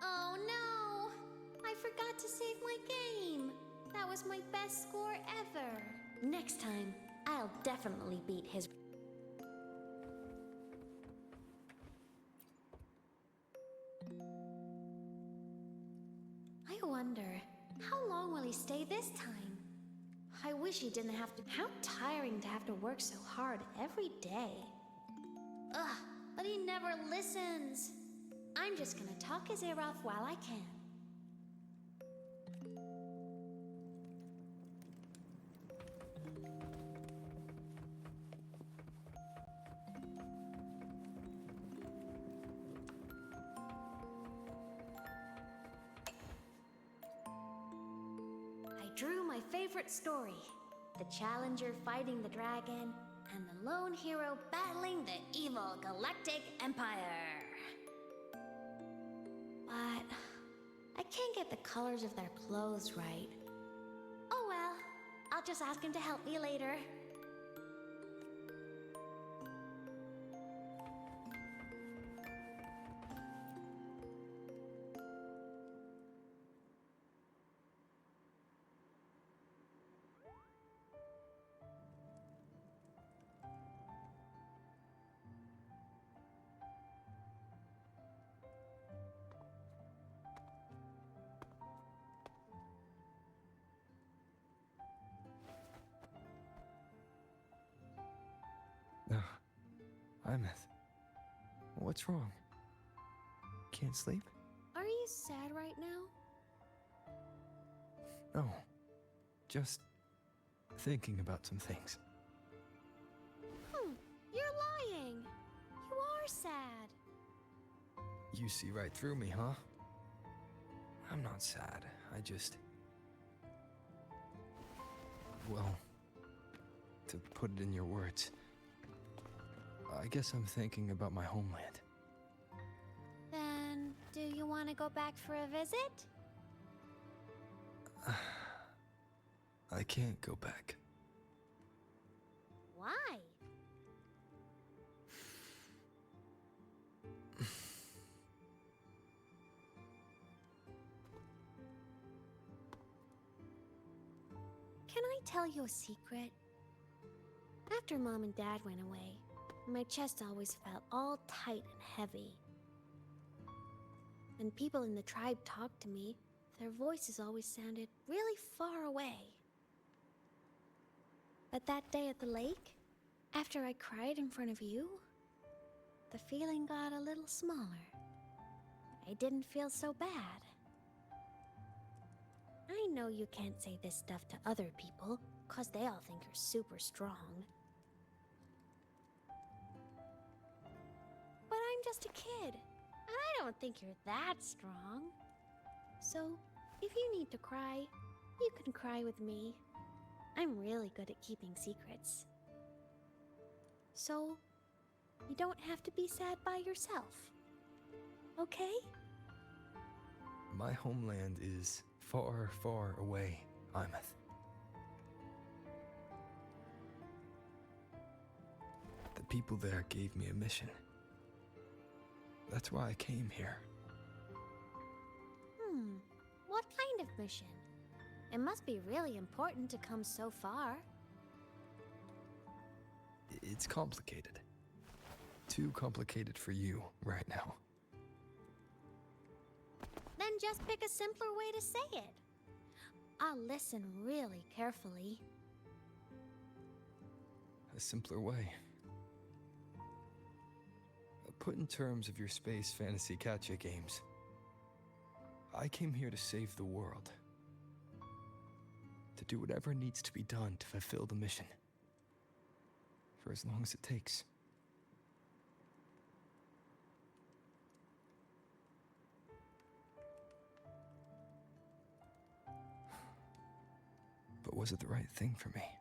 J: Oh no! I forgot to save my game. That was my best score ever. Next time, I'll definitely beat his... I wonder, how long will he stay this time? I wish he didn't have to... How tiring to have to work so hard every day. Ugh, but he never listens. I'm just gonna talk his ear off while I can. I drew my favorite story. The challenger fighting the dragon, and the lone hero battling the evil Galactic Empire. But I can't get the colors of their clothes right. Oh well, I'll just ask him to help me later.
B: Imeth, what's wrong? Can't sleep?
E: Are you sad right now?
B: No, just thinking about some things.
E: You're lying. You are sad.
B: You see right through me, huh? I'm not sad. I just... Well, to put it in your words, I guess I'm thinking about my homeland.
E: Then, do you want to go back for a visit?
B: I can't go back.
E: Why? Can I tell you a secret? After Mom and Dad went away, my chest always felt all tight and heavy. When people in the tribe talked to me, their voices always sounded really far away. But that day at the lake,
J: After I cried in front of you, the feeling got a little smaller. I didn't feel so bad. I know you can't say this stuff to other people, 'cause they all think you're super strong. But I'm just a kid, and I don't think you're that strong. So, if you need to cry, you can cry with me. I'm really good at keeping secrets. So, you don't have to be sad by yourself. Okay?
B: My homeland is far, far away, Imeth. The people there gave me a mission. That's why I came here.
J: What kind of mission? It must be really important to come so far.
B: It's complicated. Too complicated for you right now.
J: Then just pick a simpler way to say it. I'll listen really carefully.
B: A simpler way. Put in terms of your space fantasy gacha games. I came here to save the world. To do whatever needs to be done to fulfill the mission. For as long as it takes. But was it the right thing for me?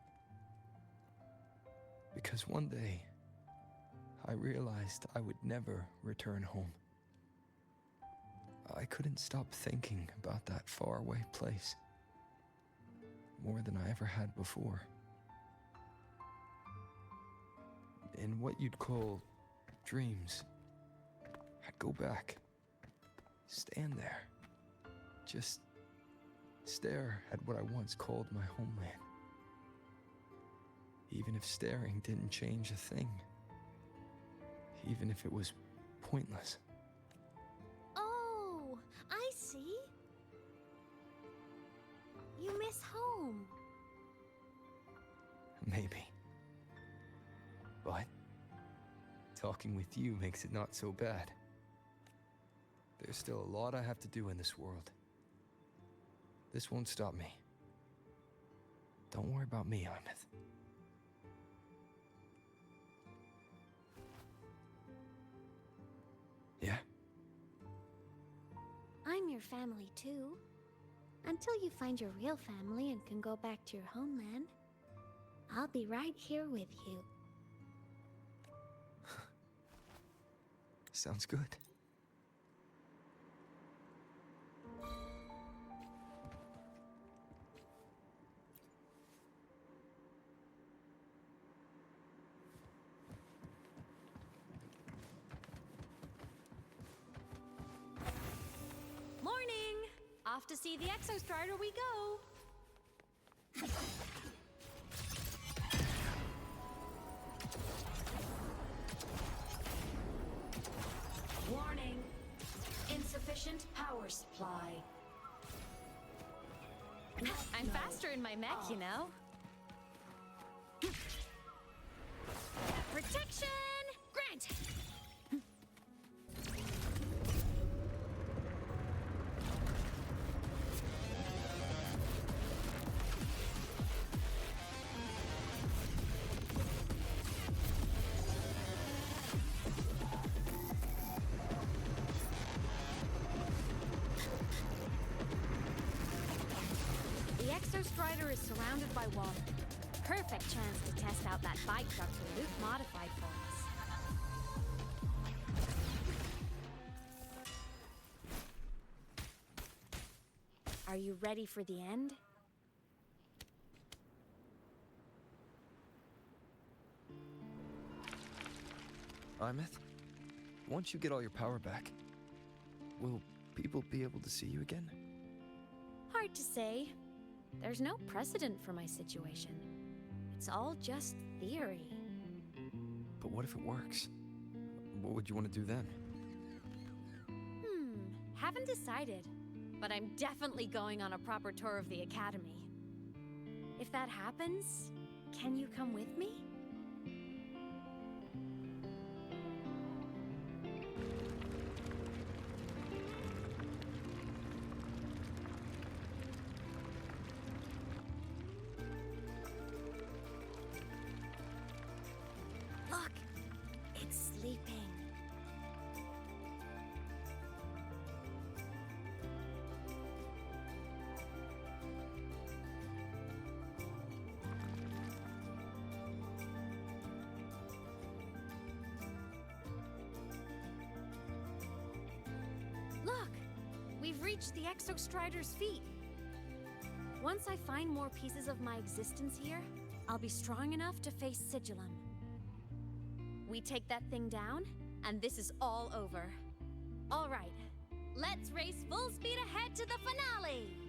B: Because one day, I realized I would never return home. I couldn't stop thinking about that faraway place. More than I ever had before. In what you'd call dreams, I'd go back, stand there, just stare at what I once called my homeland. Even if staring didn't change a thing. Even if it was pointless.
J: Oh, I see. You miss home.
B: Maybe. But talking with you makes it not so bad. There's still a lot I have to do in this world. This won't stop me. Don't worry about me, Imeth. Yeah?
J: I'm your family too. Until you find your real family and can go back to your homeland, I'll be right here with you.
B: Sounds good.
E: Morning! Off to see the Exostrider we go!
X: Warning. Insufficient power supply.
E: I'm faster in my mech, you know. Protection! Granted! The Exostrider is surrounded by water. Perfect chance to test out that bike Dr. Luke modified for us. Are you ready for the end?
B: Imeth, once you get all your power back, will people be able to see you again?
E: Hard to say. There's no precedent for my situation. It's all just theory.
B: But what if it works? What would you want to do then?
E: Haven't decided. But I'm definitely going on a proper tour of the Academy. If that happens, can you come with me? reach the Exostrider's feet. Once I find more pieces of my existence here, I'll be strong enough to face Sigillum. We take that thing down, and this is all over. All right, let's race full speed ahead to the finale!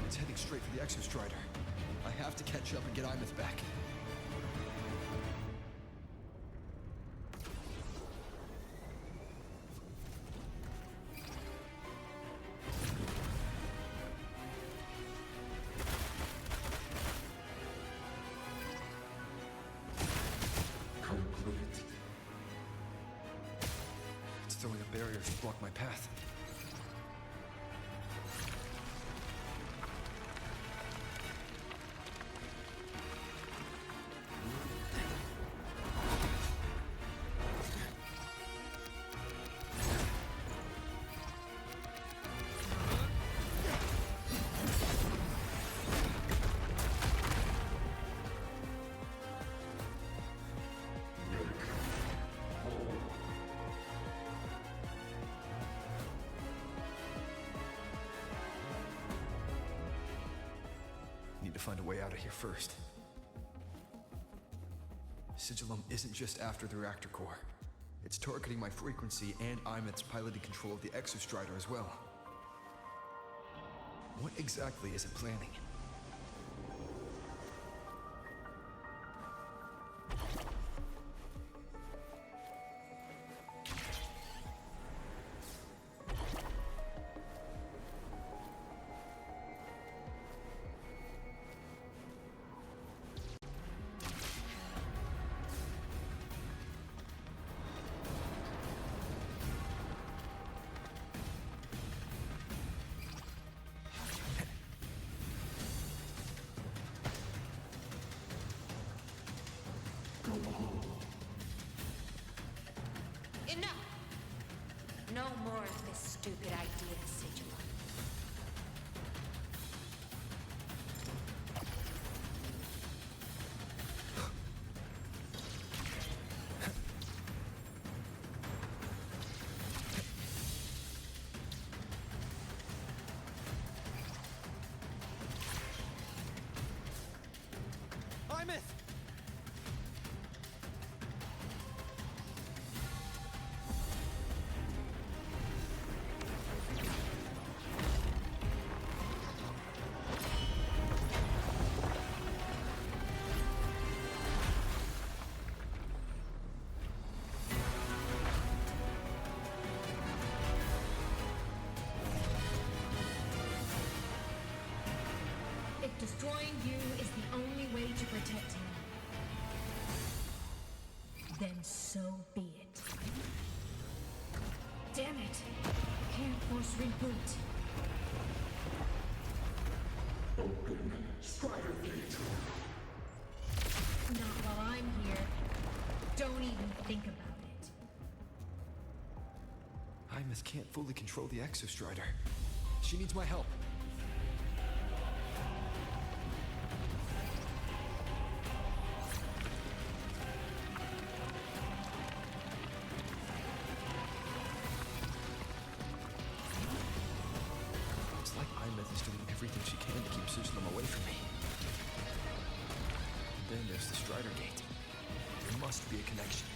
B: It's heading straight for the Exostrider. I have to catch up and get Imeth back. It's throwing up barriers to block my path. Need to find a way out of here first. Sigillum isn't just after the reactor core. It's targeting my frequency and Imeth's piloted control of the Exostrider as well. What exactly is it planning?
I: Enough! No more of this stupid idea, Sigillum.
B: Imeth!
J: If destroying you is the only way to protect him, then so be it. Damn it! Can't force reboot.
W: Open Strider Gate.
J: Not while I'm here. Don't even think about it.
B: Imeth can't fully control the Exostrider. She needs my help. It's like Imeth is doing everything she can to keep Sigillum away from me. And then there's the Strider Gate. There must be a connection.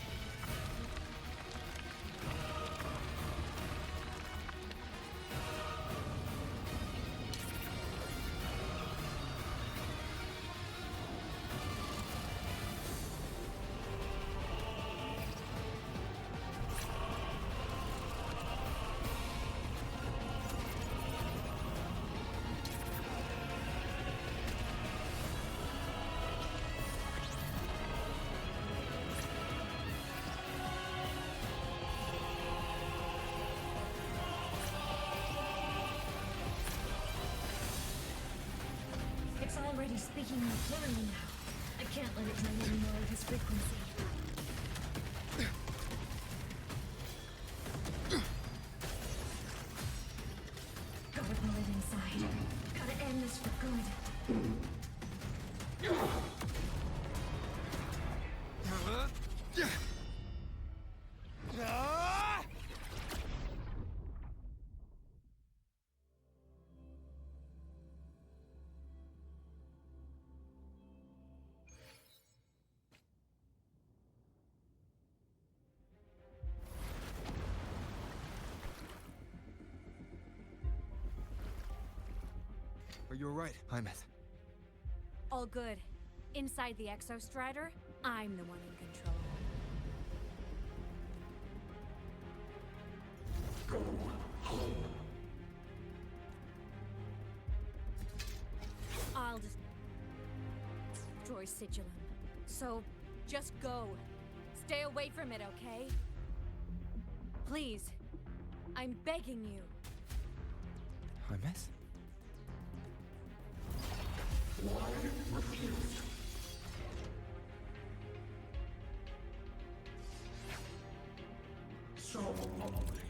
X: already speaking more clearly now. I can't let it drain any more of his frequency. Gotta pull it inside. Gotta end this for good.
B: Are you alright, Hymet?
E: All good. Inside the Exostrider, I'm the one in control.
W: Go home.
E: I'll destroy Sigilum. So, just go. Stay away from it, okay? Please. I'm begging you.
B: Hymet?
W: Why refused? So lonely.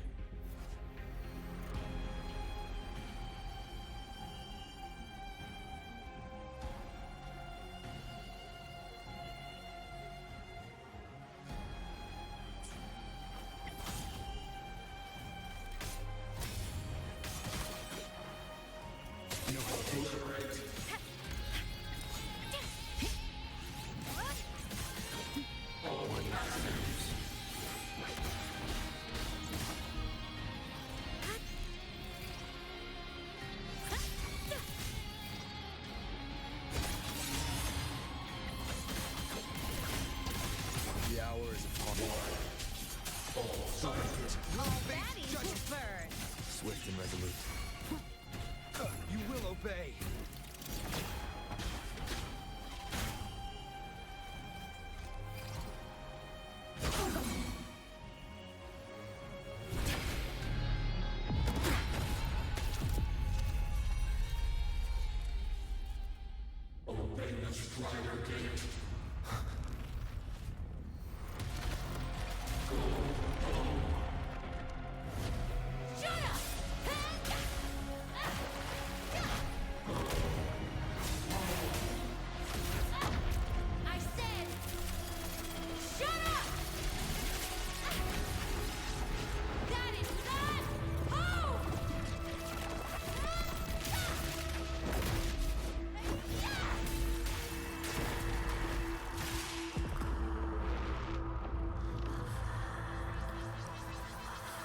B: No hesitation. The hour is upon me.
O: Baddies will burn.
B: Swift and resolute. You will obey.
W: Obey the Strider Gate. Go home.
S: Shut up! I said, shut up! That is not home!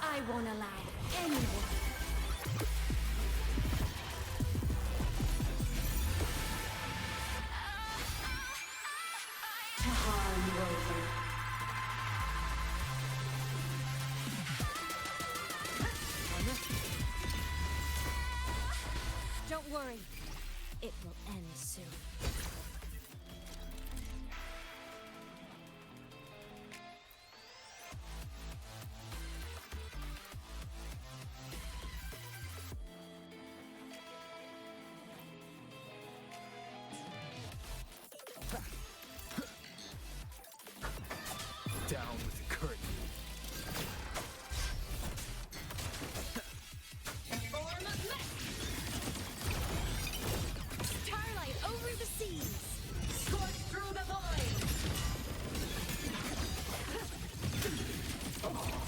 E: I won't allow anyone.
X: Tahar Rover.
E: Don't worry. It will end soon.
B: Down with the curtain.
S: Form of
E: Starlight over the seas.
S: Scorch through the void!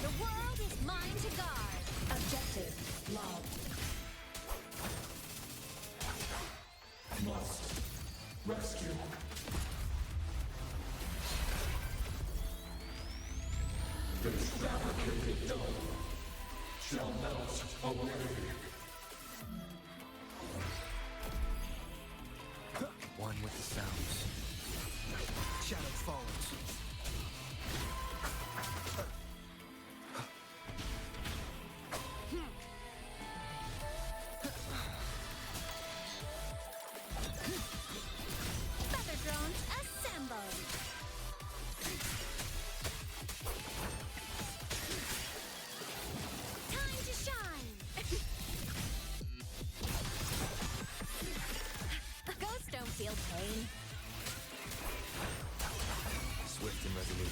E: The world is mine to guard.
X: Objective logged.
W: Must rescue. This fabricated dome shall melt away.
B: One with the sounds. Shadow follows.
E: Feather drones assembled. Time to shine.
B: and resolute.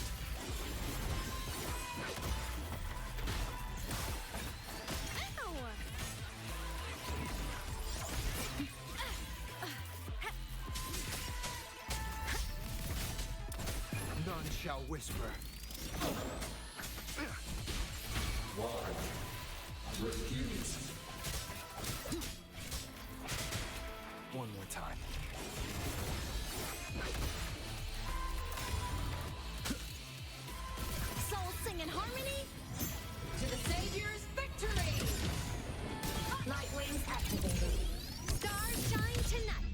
B: None shall whisper.
W: Why? Refuse.
B: One more time.
J: Souls sing in harmony?
O: To the Savior's victory!
I: Light wings activated.
J: Stars shine tonight!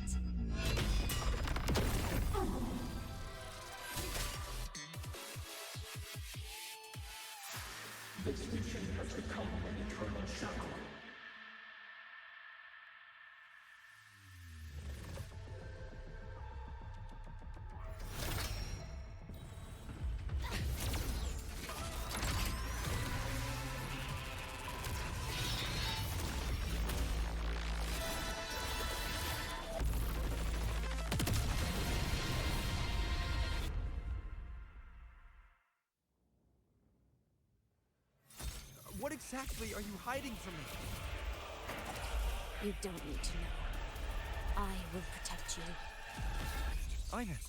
W: This mission has become an eternal shackle.
B: What exactly are you hiding from me?
E: You don't need to know. I will protect you.
B: Ines,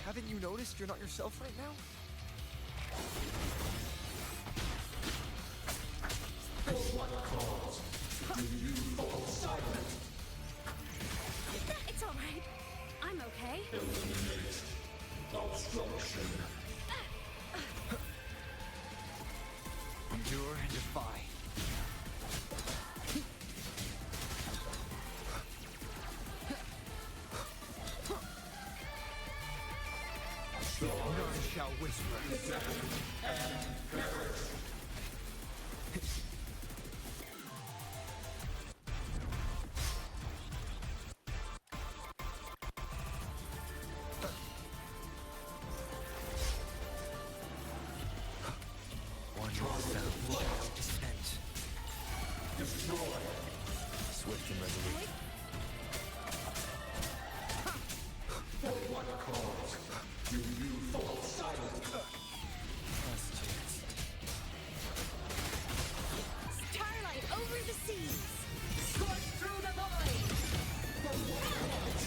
B: haven't you noticed you're not yourself right now?
W: For what cause do you fall silent?
J: It's alright. I'm okay.
W: Eliminate obstruction.
B: Endure and defy. None shall whisper.
W: Descend and perish.
B: One sound. Descent.
W: Destroy.
B: Swift and resolute.
W: For what cause do you fall silent?
B: Last chance.
J: Starlight over the seas!
O: Scorch through the void!
W: For what cause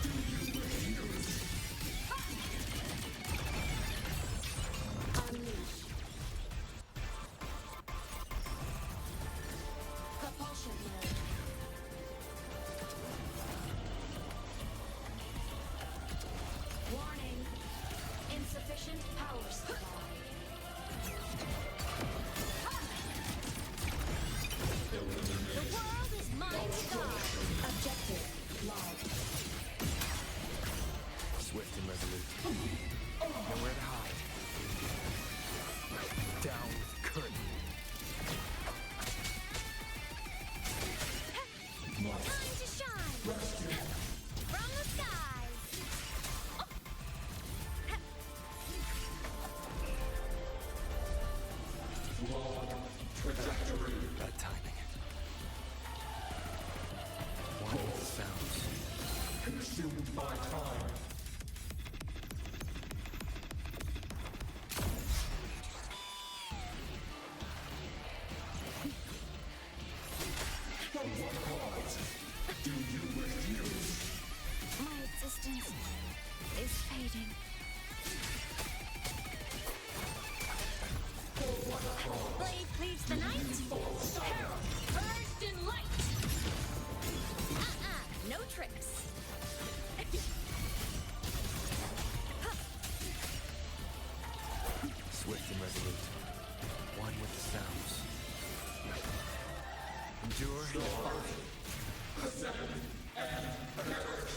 W: do you refuse?
J: Unleash. Propulsion mode. Warning. Insufficient power supply. The world is mine to guard. Objective logged.
B: Swift and resolute. Nowhere to hide. Down with curtain.
J: Time to shine. From the skies.
W: Long trajectory.
B: Bad timing. One with the sounds.
W: Consumed by time. For what cause do you refuse?
J: My existence is fading.
W: For what cause
J: Blade cleaves the night.
W: fall silent?
J: Herald, burst in light. No tricks.
B: Swift and resolute. One with the sounds. Endure and defy.
W: Ascend and perish.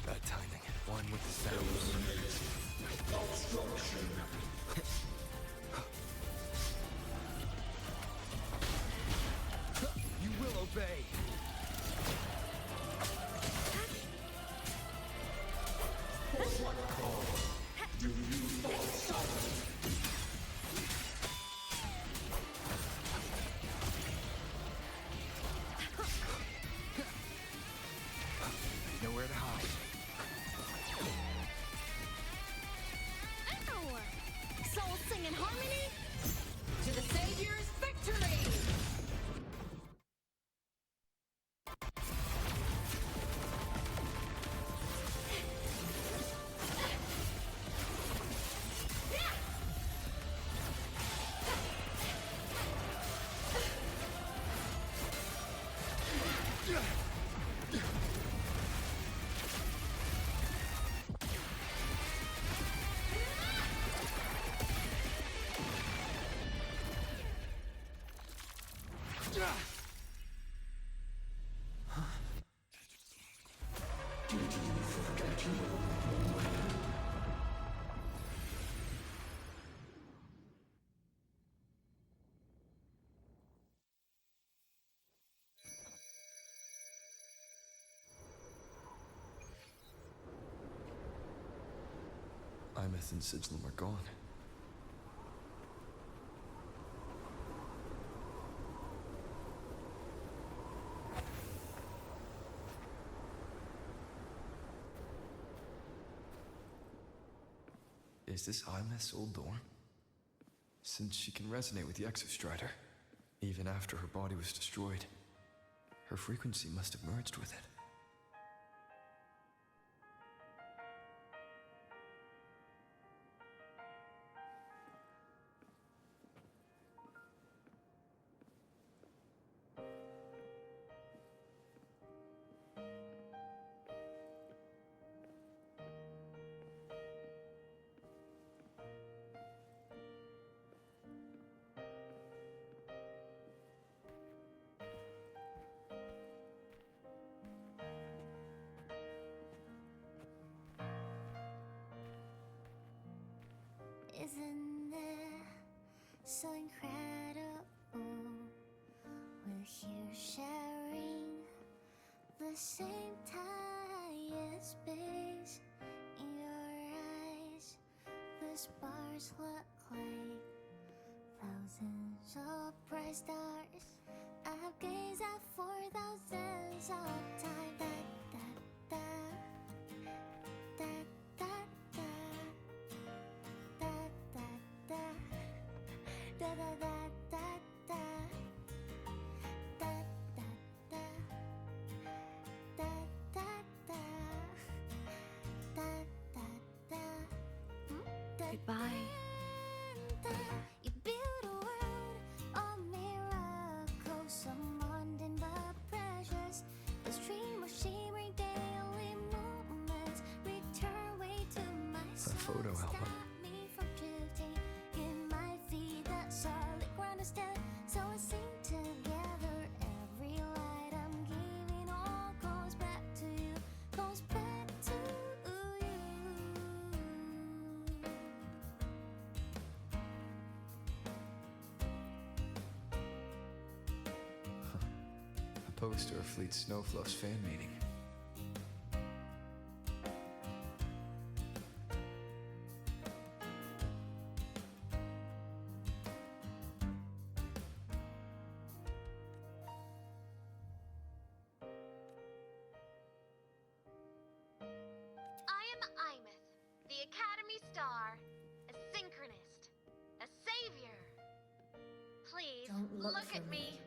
B: Bad timing. One with the sounds.
W: Obstruction.
B: You will obey. Imeth and Sigilum are gone. Is this Imeth's old door? Since she can resonate with the Exostrider, even after her body was destroyed, her frequency must have merged with it.
X: Isn't it so incredible? We're here sharing the same time and space. In your eyes, the sparks look like thousands of bright stars. I've gazed at for thousands of times. Da, da, da, da, da, da, da, da, da, da, da, da, da, da, da, da, da, da, da.
E: Goodbye.
X: You build a world of miracles, some mundane but precious. The stream of shimmering daily moments return way to my soul.
B: photo album.
X: Stop me from drifting in my feet, that solid ground instead. So I sing together. Every light I'm giving all goes back to you, goes back to you.
B: A poster of Fleet Snowfluff's fan meeting.
Q: I am Imeth, the Academy Star, a synchronist, a savior. Please,
X: Don't look for
Q: at me.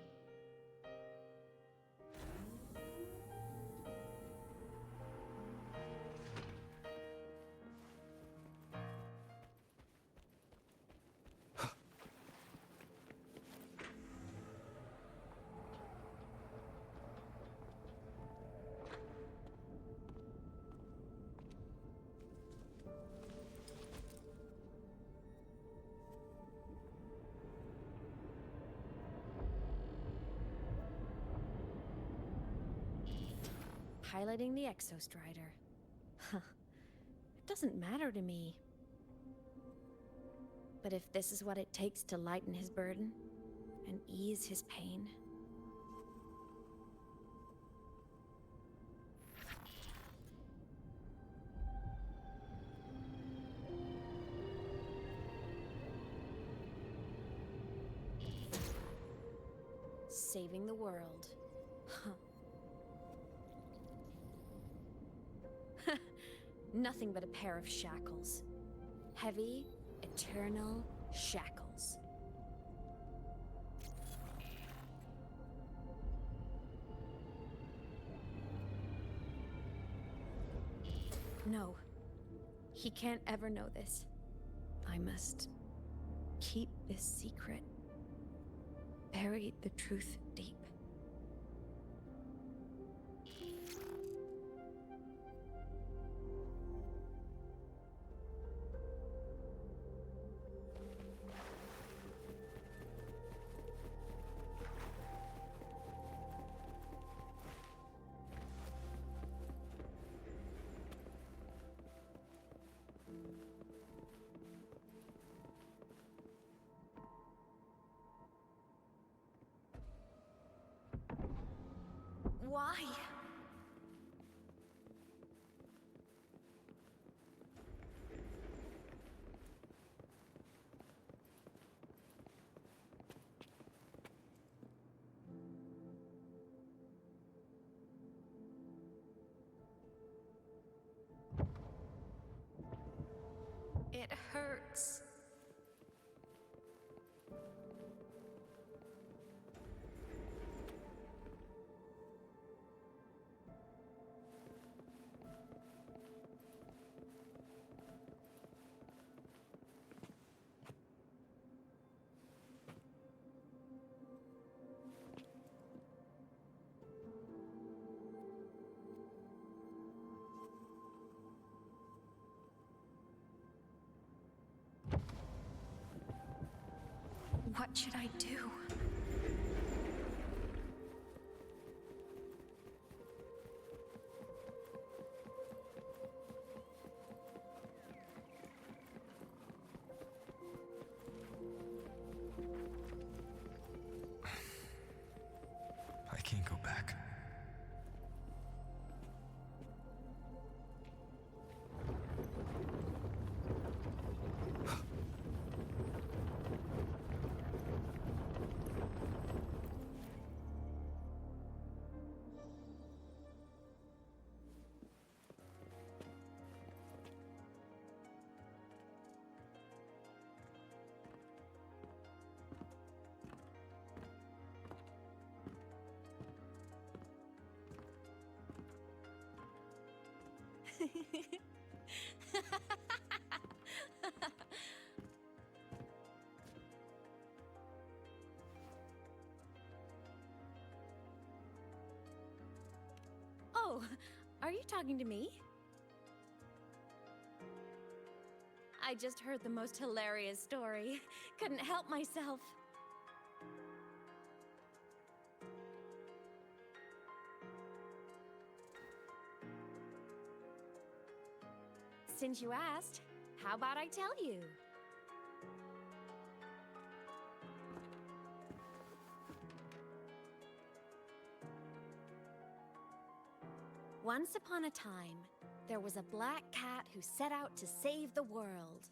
E: Piloting the Exostrider. Huh. It doesn't matter to me. But if this is what it takes to lighten his burden and ease his pain. Saving the world. Huh. Nothing but a pair of shackles. Heavy, eternal shackles. No. He can't ever know this. I must keep this secret. Bury the truth deep.
X: Why?
E: It hurts. What should I do?
K: I can't go back.
E: Oh, are you talking to me? I just heard the most hilarious story. Couldn't help myself. Since you asked, how about I tell you? Once upon a time, there was a black cat who set out to save the world.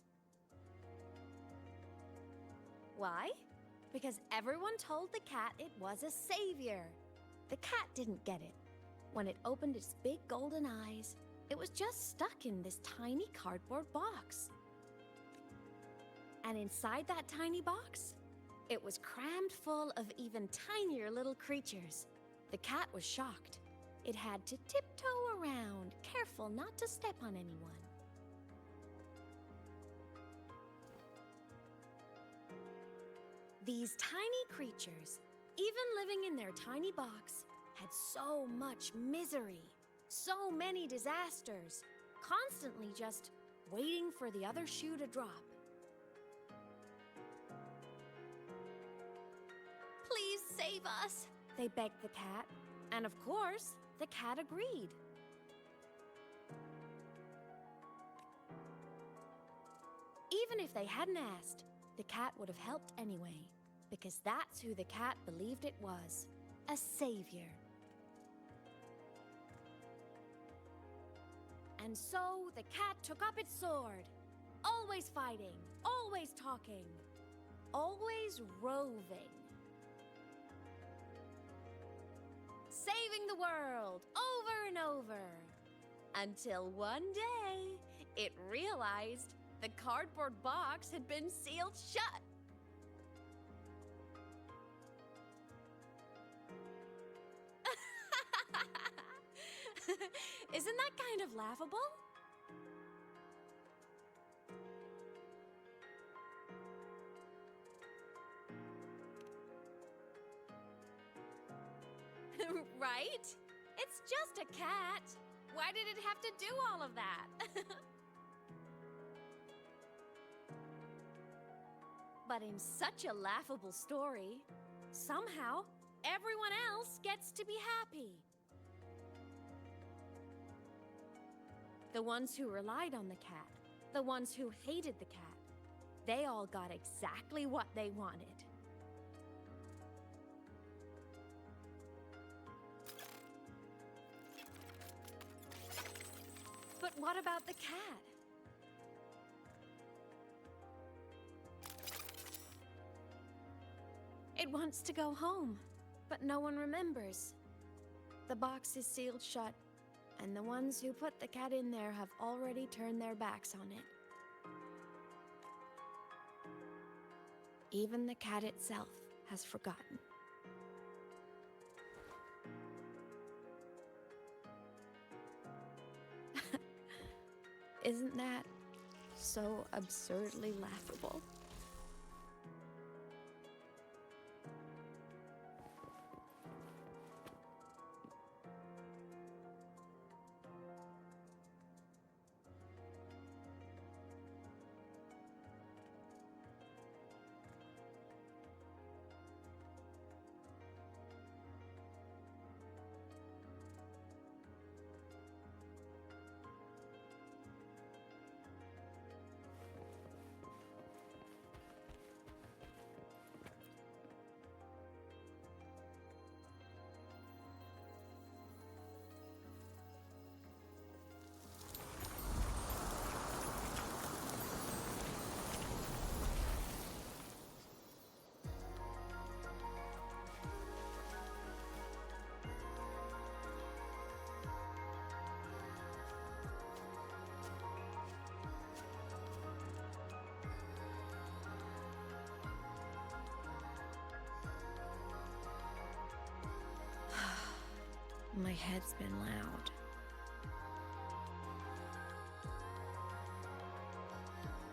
E: Why? Because everyone told the cat it was a savior. The cat didn't get it. When it opened its big golden eyes, it was just stuck in this tiny cardboard box. And inside that tiny box, it was crammed full of even tinier little creatures. The cat was shocked. It had to tiptoe around, careful not to step on anyone. These tiny creatures, even living in their tiny box, had so much misery, so many disasters, constantly just waiting for the other shoe to drop. Please save us, they begged the cat. And of course, the cat agreed. Even if they hadn't asked, the cat would have helped anyway, because that's who the cat believed it was, a savior. And so the cat took up its sword, always fighting, always talking, always roving. Saving the world over and over. Until one day, it realized the cardboard box had been sealed shut. Isn't that kind of laughable? Right? It's just a cat. Why did it have to do all of that? But in such a laughable story, somehow everyone else gets to be happy. The ones who relied on the cat, the ones who hated the cat, they all got exactly what they wanted. But what about the cat? It wants to go home, but no one remembers. The box is sealed shut, and the ones who put the cat in there have already turned their backs on it. Even the cat itself has forgotten. Isn't that so absurdly laughable? My head's been loud.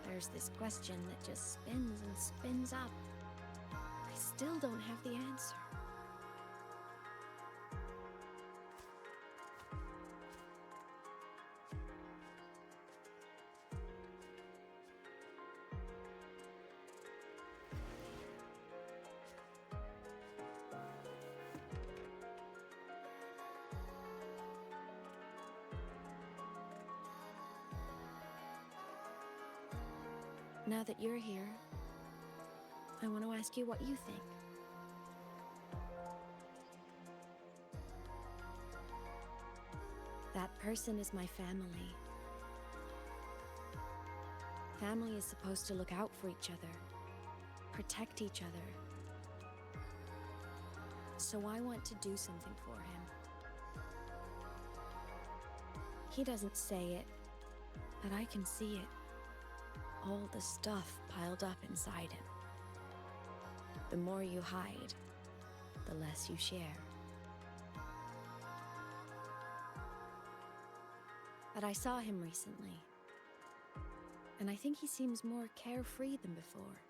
E: There's this question that just spins and spins up. I still don't have the answer. Now that you're here, I want to ask you what you think. That person is my family. Family is supposed to look out for each other, protect each other. So I want to do something for him. He doesn't say it, but I can see it. All the stuff piled up inside him. The more you hide, the less you share. But I saw him recently, and I think he seems more carefree than before.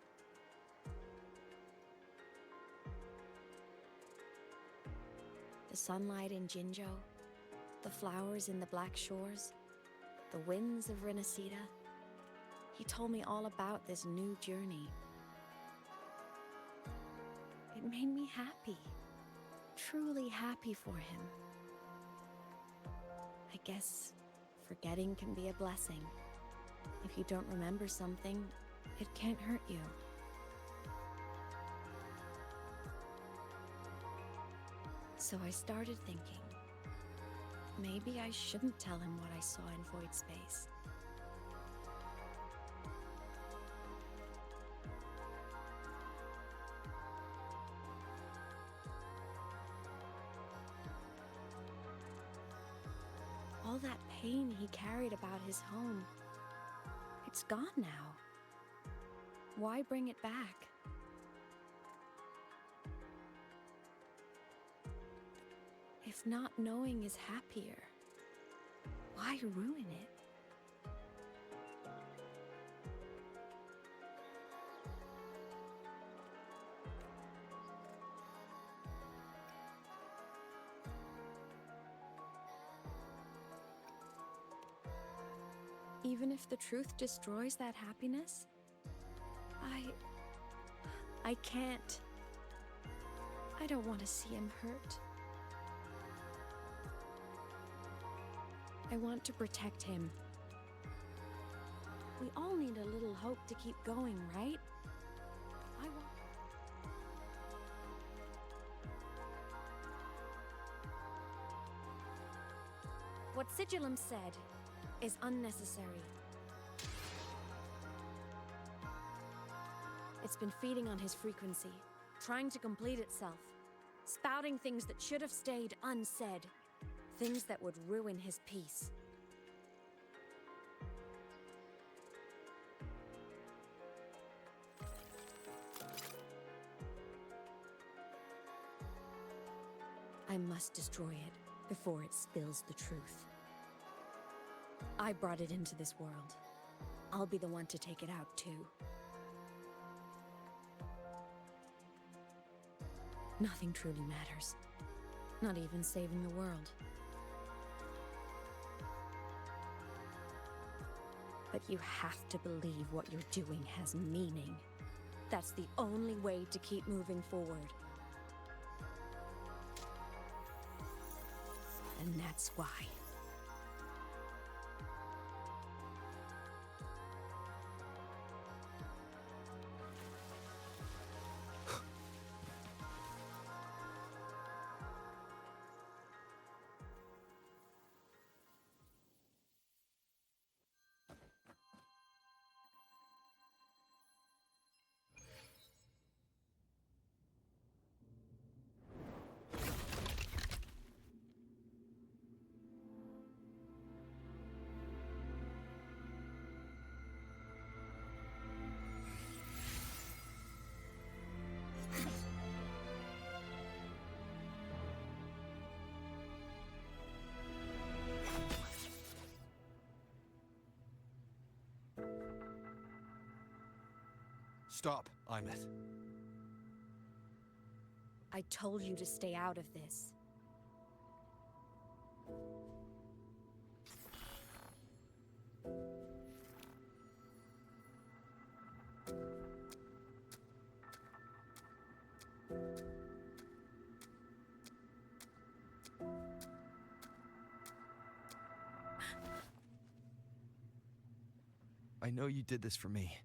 E: The sunlight in Jinzhou, the flowers in the Black Shores, the winds of Renacida. He told me all about this new journey. It made me happy, truly happy for him. I guess forgetting can be a blessing. If you don't remember something, it can't hurt you. So I started thinking, maybe I shouldn't tell him what I saw in Void Space. All that pain he carried about his home, it's gone now. Why bring it back? If not knowing is happier, why ruin it? Even if the truth destroys that happiness, I can't. I don't want to see him hurt. I want to protect him. We all need a little hope to keep going, right? I want... What Sigillum said is unnecessary. It's been feeding on his frequency, trying to complete itself, spouting things that should have stayed unsaid, things that would ruin his peace. I must destroy it before it spills the truth. I brought it into this world. I'll be the one to take it out, too. Nothing truly matters. Not even saving the world. But you have to believe what you're doing has meaning. That's the only way to keep moving forward. And that's why.
B: Stop, Imeth.
E: I told you to stay out of this.
B: I know you did this for me.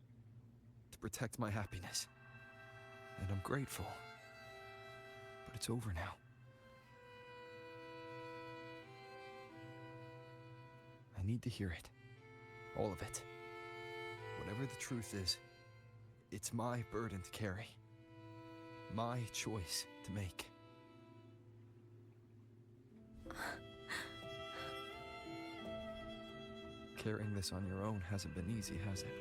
B: To protect my happiness. And I'm grateful. But it's over now. I need to hear it. All of it. Whatever the truth is, it's my burden to carry. My choice to make. Carrying this on your own hasn't been easy, has it?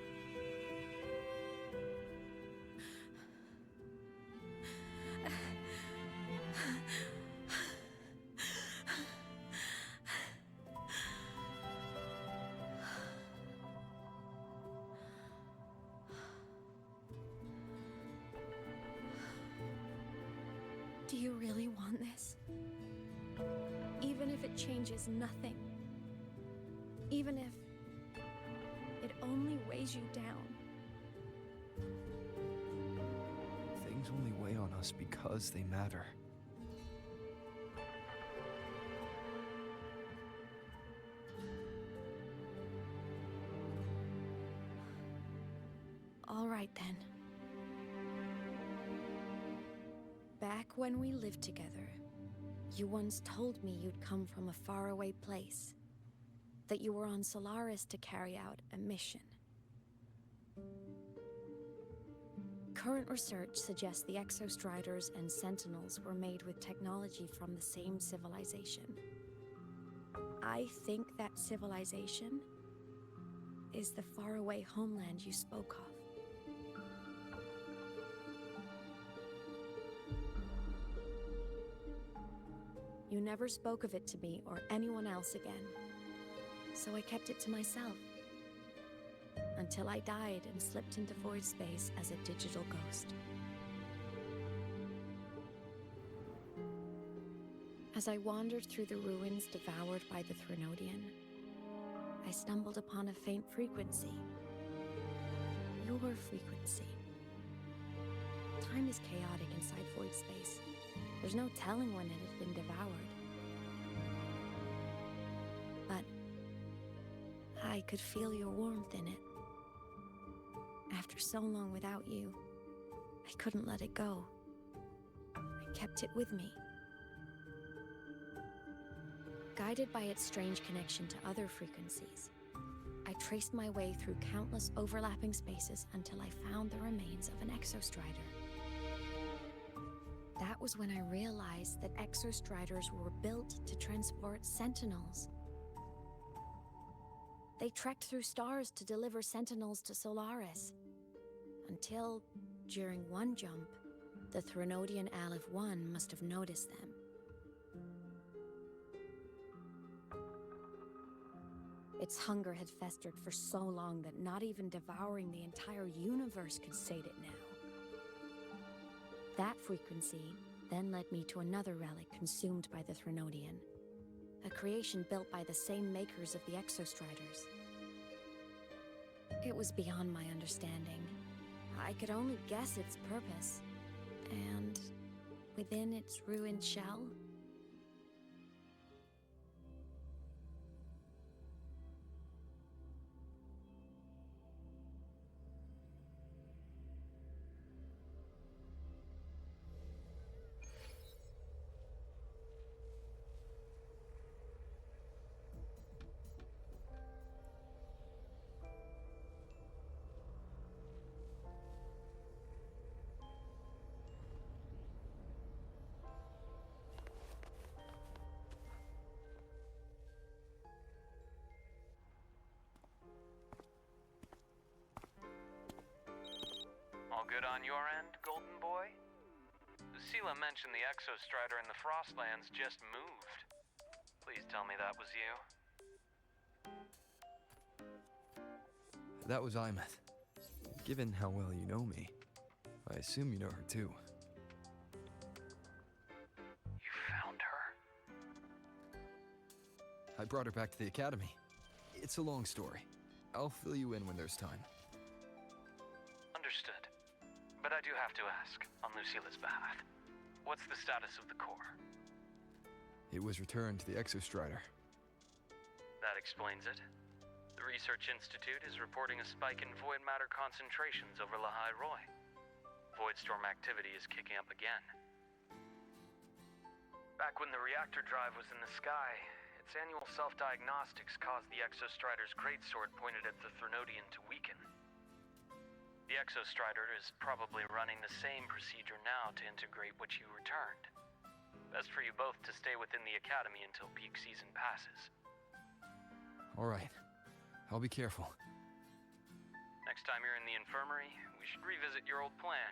E: Do you really want this? Even if it changes nothing? Even if it only weighs you down?
B: Things only weigh on us because they matter.
E: All right then. Back when we lived together, you once told me you'd come from a faraway place. That you were on Solaris to carry out a mission. Current research suggests the Exostriders and Sentinels were made with technology from the same civilization. I think that civilization is the faraway homeland you spoke of. You never spoke of it to me or anyone else again. So I kept it to myself. Until I died and slipped into void space as a digital ghost. As I wandered through the ruins devoured by the Threnodian, I stumbled upon a faint frequency. Your frequency. Time is chaotic inside void space. There's no telling when it had been devoured. But I could feel your warmth in it. After so long without you, I couldn't let it go. I kept it with me. Guided by its strange connection to other frequencies, I traced my way through countless overlapping spaces until I found the remains of an Exostrider. That was when I realized that Exostriders were built to transport Sentinels. They trekked through stars to deliver Sentinels to Solaris. Until, during one jump, the Threnodian Aleph 1 must have noticed them. Its hunger had festered for so long that not even devouring the entire universe could sate it now. That frequency then led me to another relic consumed by the Threnodian, a creation built by the same makers of the Exostriders. It was beyond my understanding. I could only guess its purpose, and within its ruined shell,
U: All good on your end, Golden Boy? Lucilla mentioned the Exostrider in the Frostlands just moved. Please tell me that was you.
B: That was Imeth. Given how well you know me, I assume you know her too.
U: You found her?
B: I brought her back to the academy. It's a long story. I'll fill you in when there's time.
U: Understood. But I do have to ask, on Lucilla's behalf, what's the status of the core?
B: It was returned to the Exostrider.
U: That explains it. The Research Institute is reporting a spike in void matter concentrations over Lahai Roy. Voidstorm activity is kicking up again. Back when the reactor drive was in the sky, its annual self-diagnostics caused the Exostrider's greatsword pointed at the Threnodian to weaken. The Exostrider is probably running the same procedure now to integrate what you returned. Best for you both to stay within the Academy until peak season passes.
B: All right. I'll be careful.
U: Next time you're in the infirmary, we should revisit your old plan.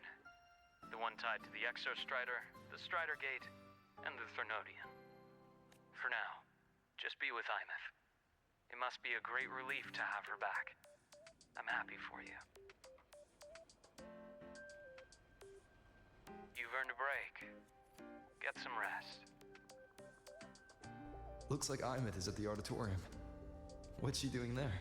U: The one tied to the Exostrider, the Strider Gate, and the Threnodian. For now, just be with Imeth. It must be a great relief to have her back. I'm happy for you. You've earned a break. Get some rest.
B: Looks like Imeth is at the auditorium. What's she doing there?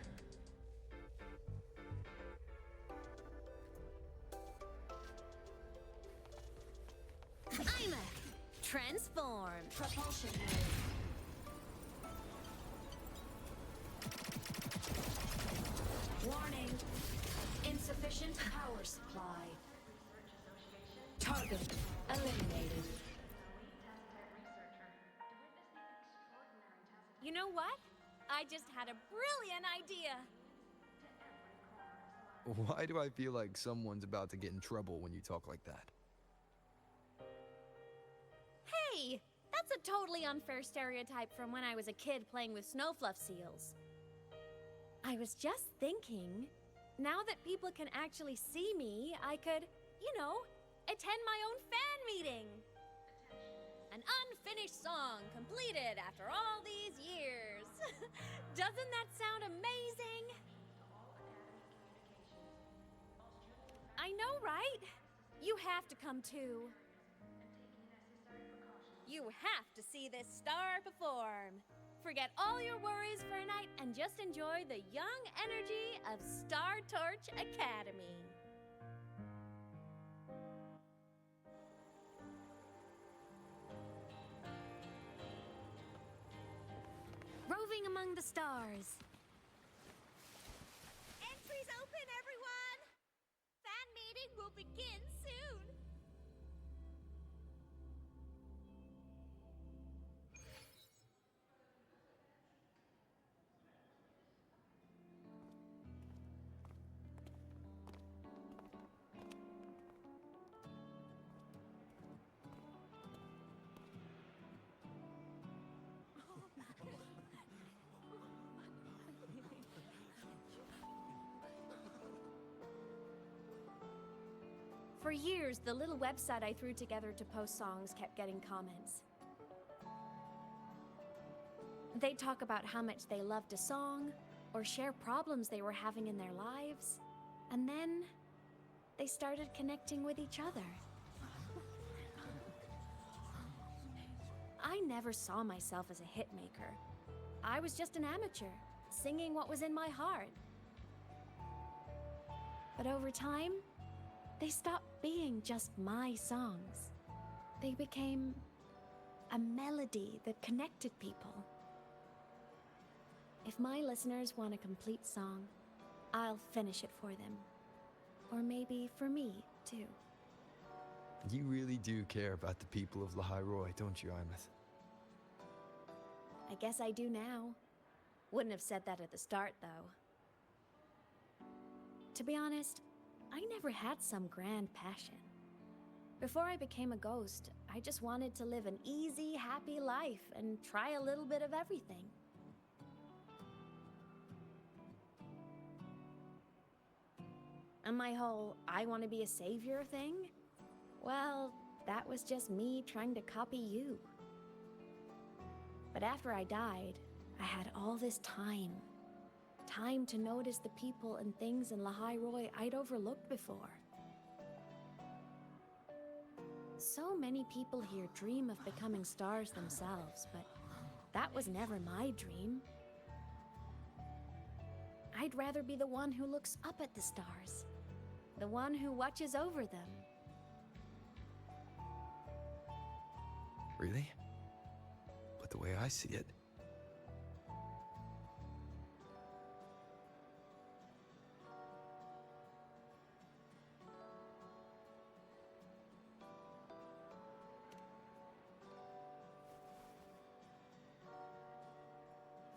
E: Imeth, transform.
S: Propulsion mode. Warning. Insufficient power supply. Target eliminated.
J: You know what? I just had a brilliant idea.
B: Why do I feel like someone's about to get in trouble when you talk like that?
J: Hey, that's a totally unfair stereotype from when I was a kid playing with snowfluff seals. I was just thinking, now that people can actually see me, I could, attend my own fan meeting. An unfinished song completed after all these years. Doesn't that sound amazing? I know, right? You have to come too. You have to see this star perform. Forget all your worries for a night and just enjoy the young energy of Star Torch Academy. Roving among the stars.
D: Entries open, everyone! Fan meeting will begin soon!
E: For years, the little website I threw together to post songs kept getting comments. They'd talk about how much they loved a song, or share problems they were having in their lives. And then they started connecting with each other. I never saw myself as a hitmaker. I was just an amateur, singing what was in my heart. But over time, they stopped being just my songs. They became a melody that connected people. If my listeners want a complete song, I'll finish it for them. Or maybe for me, too.
B: You really do care about the people of Lahairoi, don't you, Imeth?
E: I guess I do now. Wouldn't have said that at the start, though. To be honest, I never had some grand passion. Before I became a ghost, I just wanted to live an easy, happy life and try a little bit of everything. And my whole I want to be a savior thing? Well, that was just me trying to copy you. But after I died, I had all this time. Time to notice the people and things in Lahairoi I'd overlooked before. So many people here dream of becoming stars themselves, but that was never my dream. I'd rather be the one who looks up at the stars, the one who watches over them.
B: Really? But the way I see it,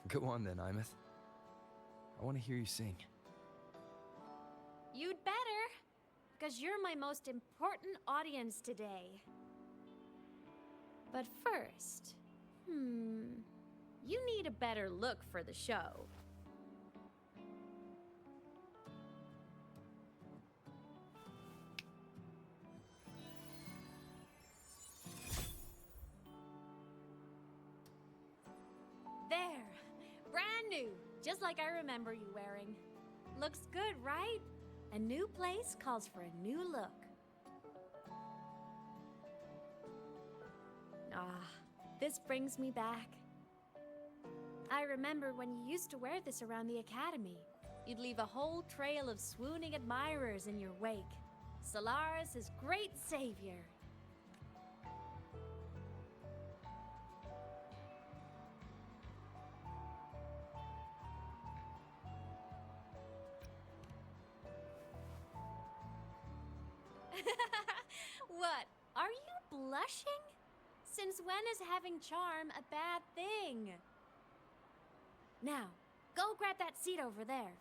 B: go on then, Imeth. I want to hear you sing.
E: You'd better, because you're my most important audience today. But first, you need a better look for the show. There, brand new, just like I remember you wearing. Looks good, right? A new place calls for a new look. This brings me back. I remember when you used to wear this around the academy. You'd leave a whole trail of swooning admirers in your wake. Solaris' great savior. What? Are you blushing? Since when is having charm a bad thing? Now, go grab that seat over there.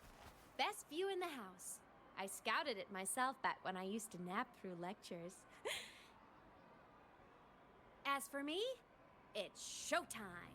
E: Best view in the house. I scouted it myself back when I used to nap through lectures. As for me, it's showtime.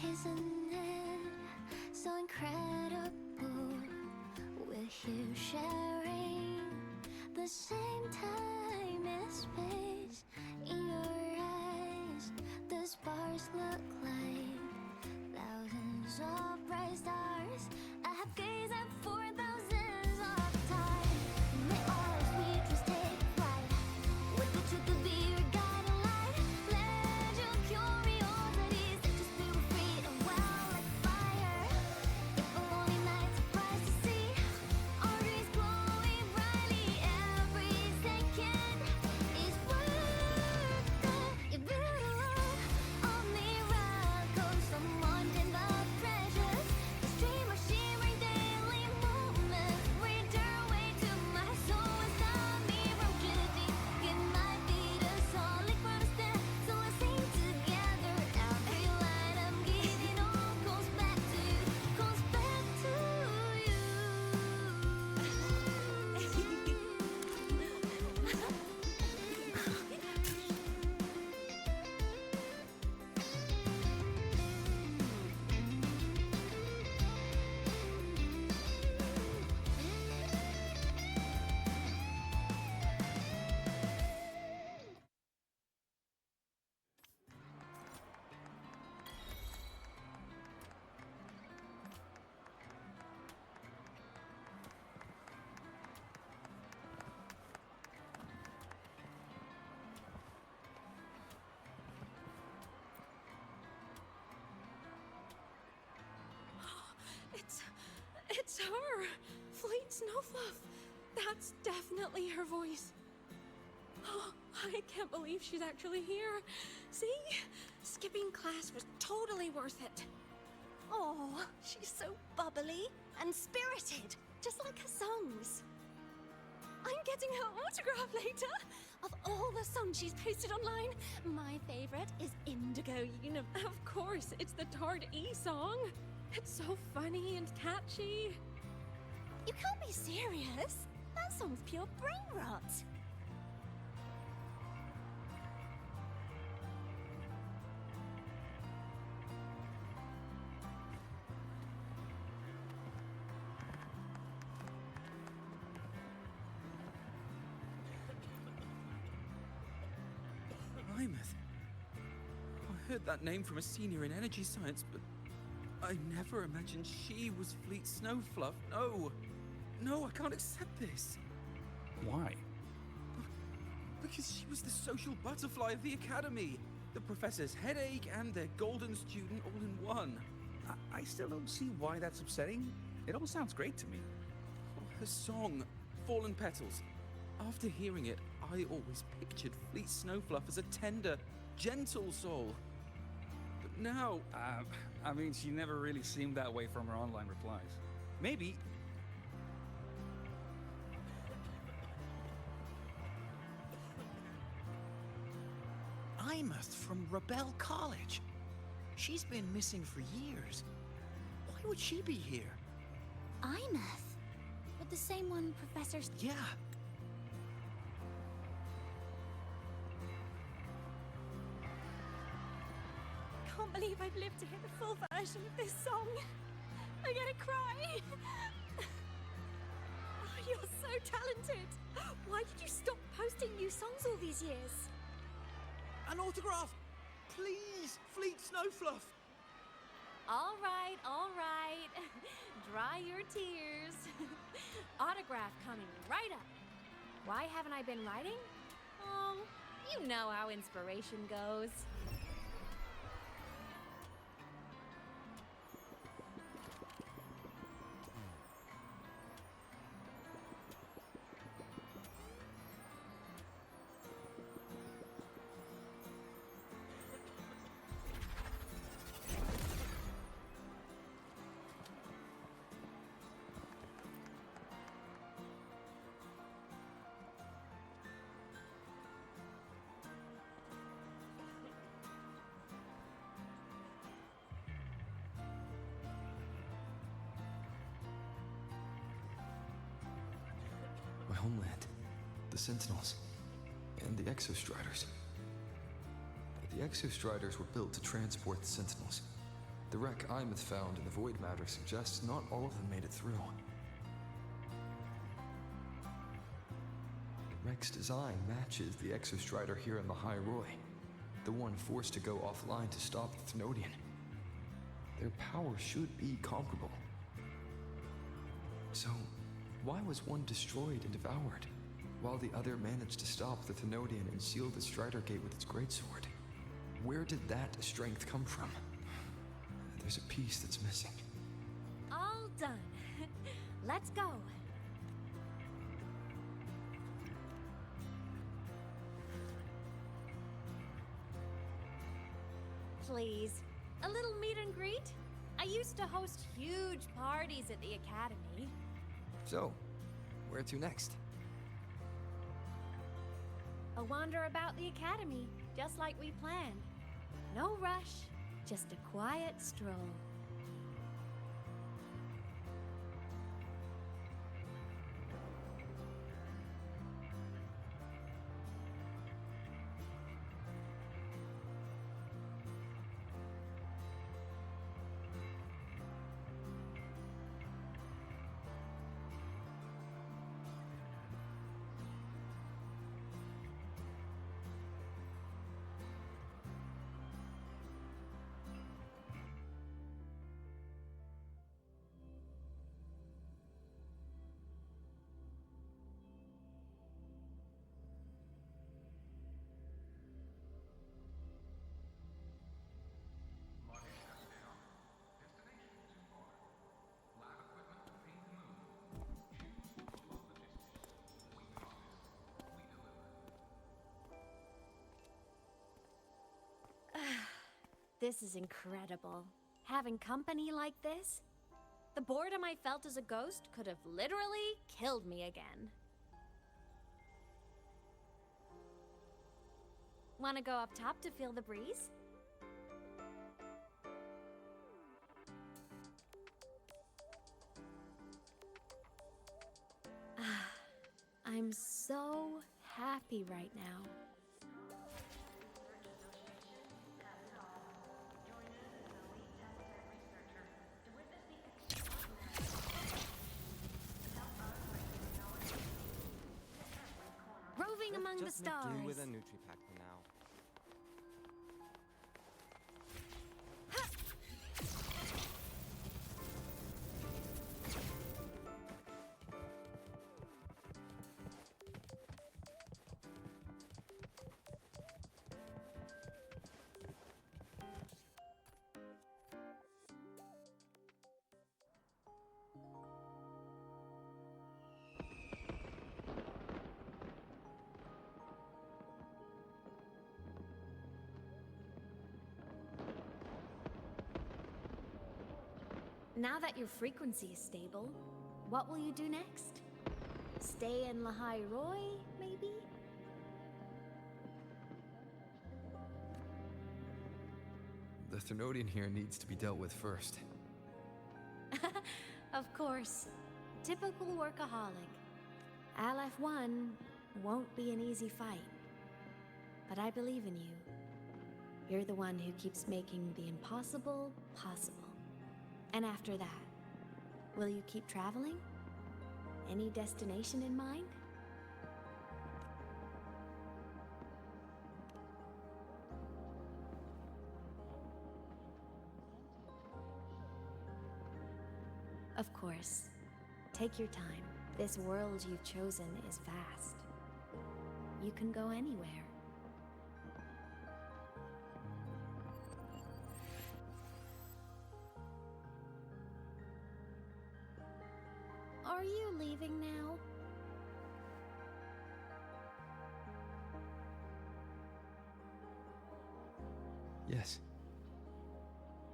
X: Isn't it so incredible? We're here sharing the same time and space. In your eyes, the sparks look like thousands of bright stars. I have gazed at for thousands of time. May all sweetness take flight with the truth of your guiding light. Let your curiosity set your spirit free and well like fire. If a lonely night surprised to see our dreams glowing brightly, every second is worth
G: It's her! Fleet Snowfluff! That's definitely her voice. Oh, I can't believe she's actually here. See? Skipping class was totally worth it.
D: Oh, she's so bubbly and spirited, just like her songs. I'm getting her autograph later. Of all the songs she's posted online, my favorite is Indigo Universe.
G: Of course, it's the Tard E song. It's so funny and catchy.
D: You can't be serious. That song's pure brain rot.
L: Plymouth. I heard that name from a senior in energy science, but I never imagined she was Fleet Snowfluff. No. No, I can't accept this.
M: Why?
L: Because she was the social butterfly of the academy. The professor's headache and their golden student all in one.
M: I still don't see why that's upsetting. It all sounds great to me.
L: Her song, Fallen Petals. After hearing it, I always pictured Fleet Snowfluff as a tender, gentle soul. But now...
M: I mean, she never really seemed that way from her online replies. Maybe...
N: Imeth from Rebel College. She's been missing for years. Why would she be here?
A: Imeth? With the same one Professor's...
N: Yeah.
D: Can't believe I've lived to hear the full version of this song. I'm gonna cry. Oh, you're so talented. Why did you stop posting new songs all these years?
N: An autograph! Please, Fleet Snowfluff!
E: All right, all right. Dry your tears. Autograph coming right up. Why haven't I been writing? Oh, you know how inspiration goes.
B: My homeland, the Sentinels, and the Exostriders. The Exostriders were built to transport the Sentinels. The wreck Imeth found in the Void Matter suggests not all of them made it through. The wreck's design matches the Exostrider here in the High Roy, the one forced to go offline to stop the Thenodian. Their power should be comparable. So, why was one destroyed and devoured, while the other managed to stop the Thenodian and seal the Strider Gate with its greatsword? Where did that strength come from? There's a piece that's missing.
E: All done. Let's go. Please, a little meet and greet? I used to host huge parties at the Academy.
B: So, where to next?
E: A wander about the Academy, just like we planned. No rush, just a quiet stroll. This is incredible. Having company like this? The boredom I felt as a ghost could have literally killed me again. Wanna go up top to feel the breeze? I'm so happy right now. Roving among the
C: Just make do
E: stars.
C: with a Nutri-Pack for now.
E: Now that your frequency is stable, what will you do next? Stay in Lahai Roy, maybe?
B: The Thermodian here needs to be dealt with first.
E: Of course. Typical workaholic. LF1 won't be an easy fight. But I believe in you. You're the one who keeps making the impossible possible. And after that, will you keep traveling? Any destination in mind? Of course. Take your time. This world you've chosen is vast. You can go anywhere. Are you leaving now?
B: Yes.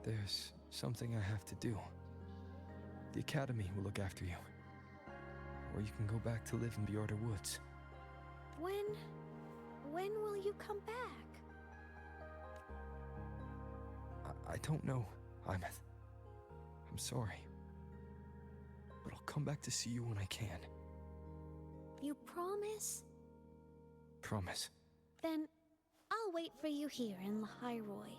B: There's something I have to do. The Academy will look after you. Or you can go back to live in Bjorda Woods.
E: When will you come back?
B: I don't know, Imeth. I'm sorry. But I'll come back to see you when I can.
E: You promise?
B: Promise.
E: Then I'll wait for you here in Lahai Roy.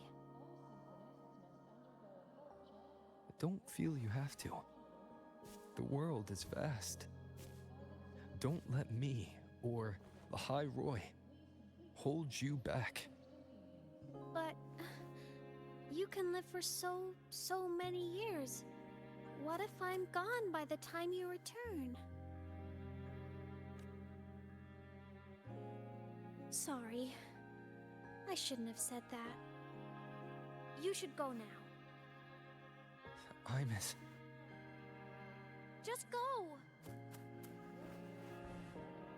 B: Don't feel you have to. The world is vast. Don't let me or Lahai Roy hold you back.
E: But you can live for so many years. What if I'm gone by the time you return? Sorry. I shouldn't have said that. You should go now.
B: Imeth.
E: Just go!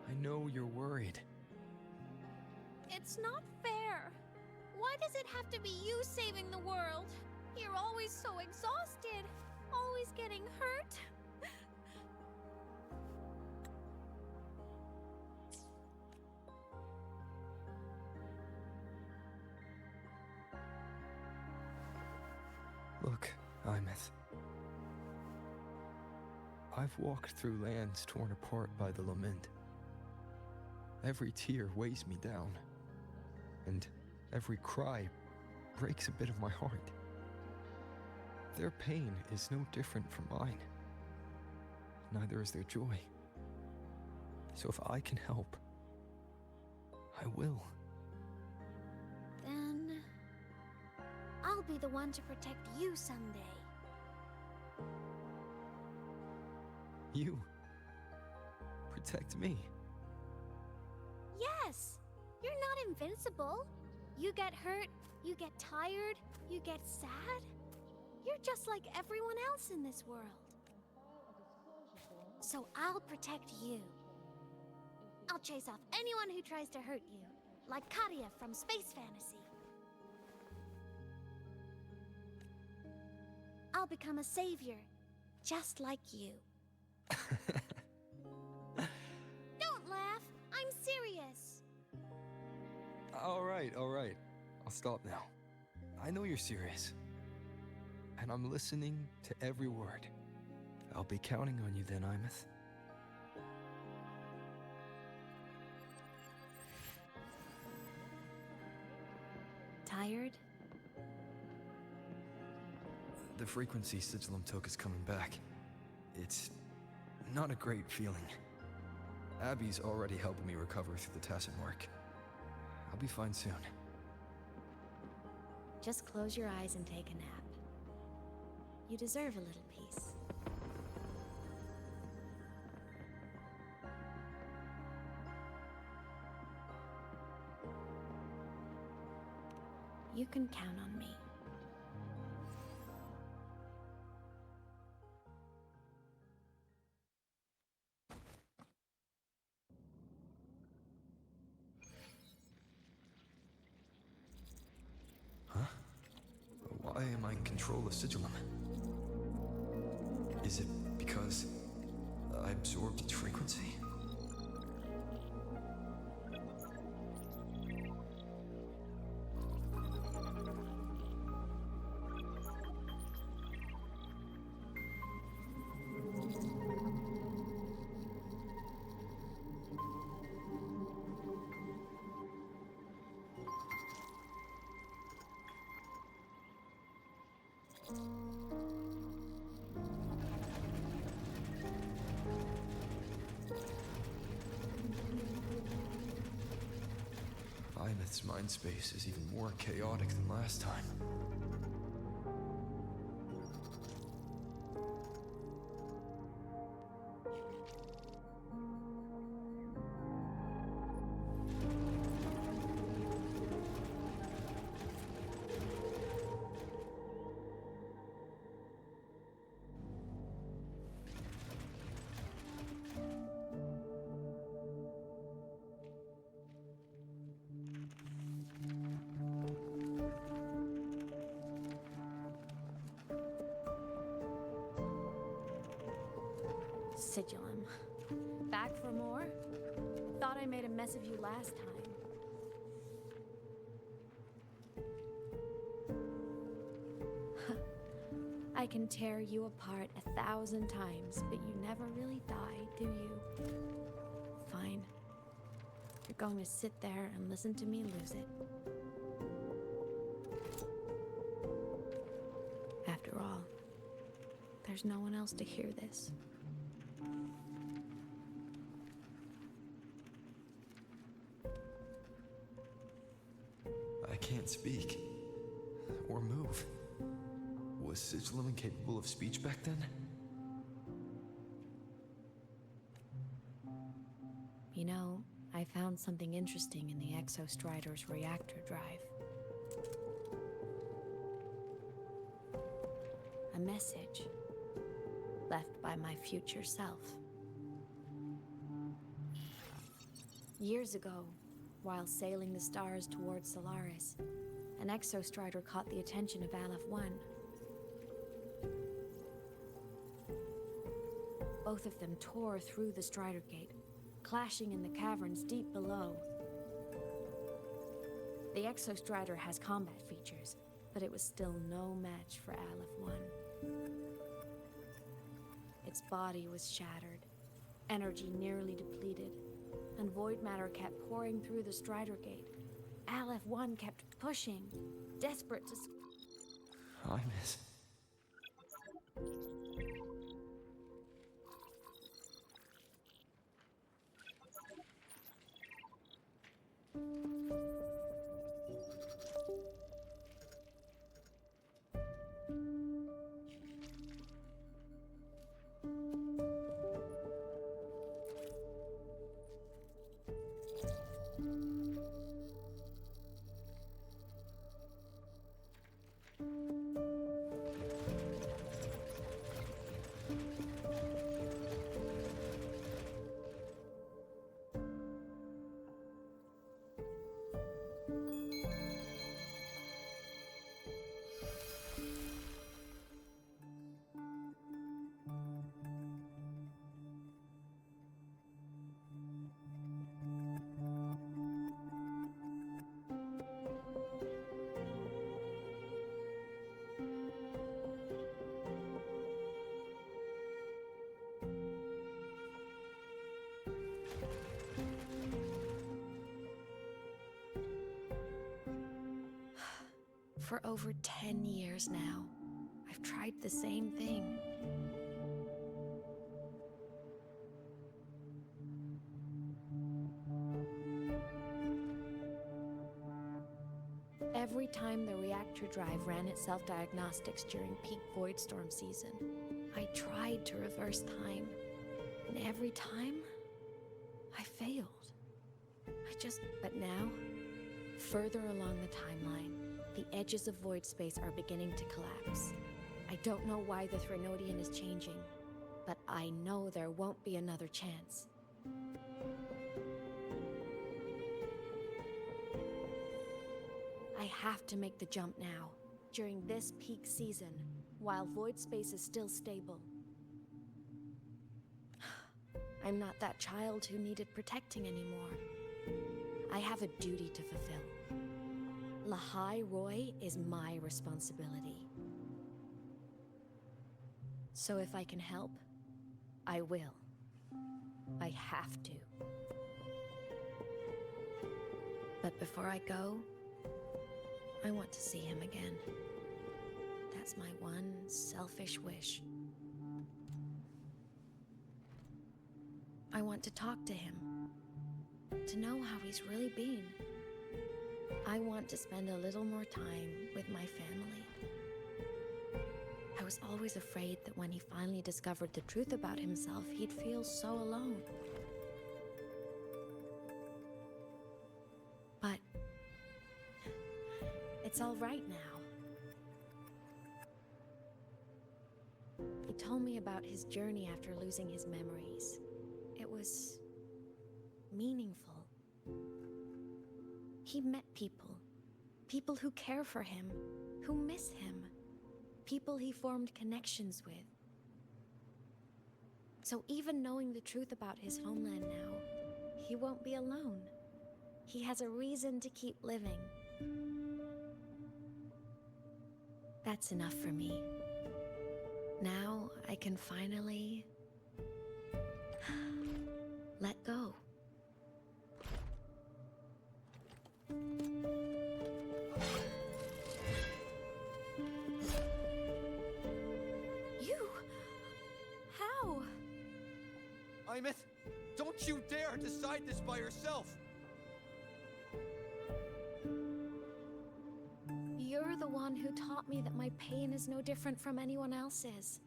B: I know you're worried.
E: It's not fair. Why does it have to be you saving the world? You're always so exhausted. Always getting hurt.
B: Look, Imeth. I've walked through lands torn apart by the lament. Every tear weighs me down, and every cry breaks a bit of my heart. Their pain is no different from mine. Neither is their joy. So if I can help, I will.
E: Then I'll be the one to protect you someday.
B: You protect me.
E: Yes! You're not invincible. You get hurt, you get tired, you get sad. You're just like everyone else in this world. So I'll protect you. I'll chase off anyone who tries to hurt you, like Karia from Space Fantasy.
J: I'll become a savior, just like you. Don't laugh. I'm serious.
B: All right. I'll stop now. I know you're serious. And I'm listening to every word. I'll be counting on you then, Imeth.
A: Tired?
B: The frequency Sigilum took is coming back. It's not a great feeling. Abby's already helping me recover through the Tacit mark. I'll be fine soon.
A: Just close your eyes and take a nap. You deserve a little peace. You can count on me.
B: Huh? Why am I in control of Sigilum? Is it because I absorbed its frequency? Imeth's mind space is even more chaotic than last time.
E: Sigilum. Back for more? Thought I made a mess of you last time. I can tear you apart 1,000 times, but you never really die, do you? Fine. You're going to sit there and listen to me lose it. After all, there's no one else to hear this.
B: I can't speak. Or move. Was Sigilum incapable of speech back then?
E: You know, I found something interesting in the Exostrider's reactor drive. A message left by my future self. Years ago, while sailing the stars towards Solaris, an Exostrider caught the attention of Aleph 1. Both of them tore through the Strider Gate, clashing in the caverns deep below. The Exostrider has combat features, but it was still no match for Aleph 1. Its body was shattered, energy nearly depleted, and void matter kept pouring through the Strider Gate. Aleph 1 kept pushing, desperate to...
B: I miss.
E: For over 10 years now, I've tried the same thing. Every time the reactor drive ran its self-diagnostics during peak void storm season, I tried to reverse time. And every time, I failed. But now, further along the timeline, the edges of void space are beginning to collapse. I don't know why the Threnodian is changing, but I know there won't be another chance. I have to make the jump now, during this peak season, while void space is still stable. I'm not that child who needed protecting anymore. I have a duty to fulfill. Lahai Roy is my responsibility. So if I can help, I will. I have to. But before I go, I want to see him again. That's my one selfish wish. I want to talk to him, to know how he's really been. I want to spend a little more time with my family. I was always afraid that when he finally discovered the truth about himself, he'd feel so alone. But it's all right now. He told me about his journey after losing his memories. It was meaningful. He met people who care for him, who miss him, people he formed connections with. So even knowing the truth about his homeland now, he won't be alone. He has a reason to keep living. That's enough for me. Now I can finally let go. You? How?
B: Imeth, don't you dare decide this by yourself!
E: You're the one who taught me that my pain is no different from anyone else's.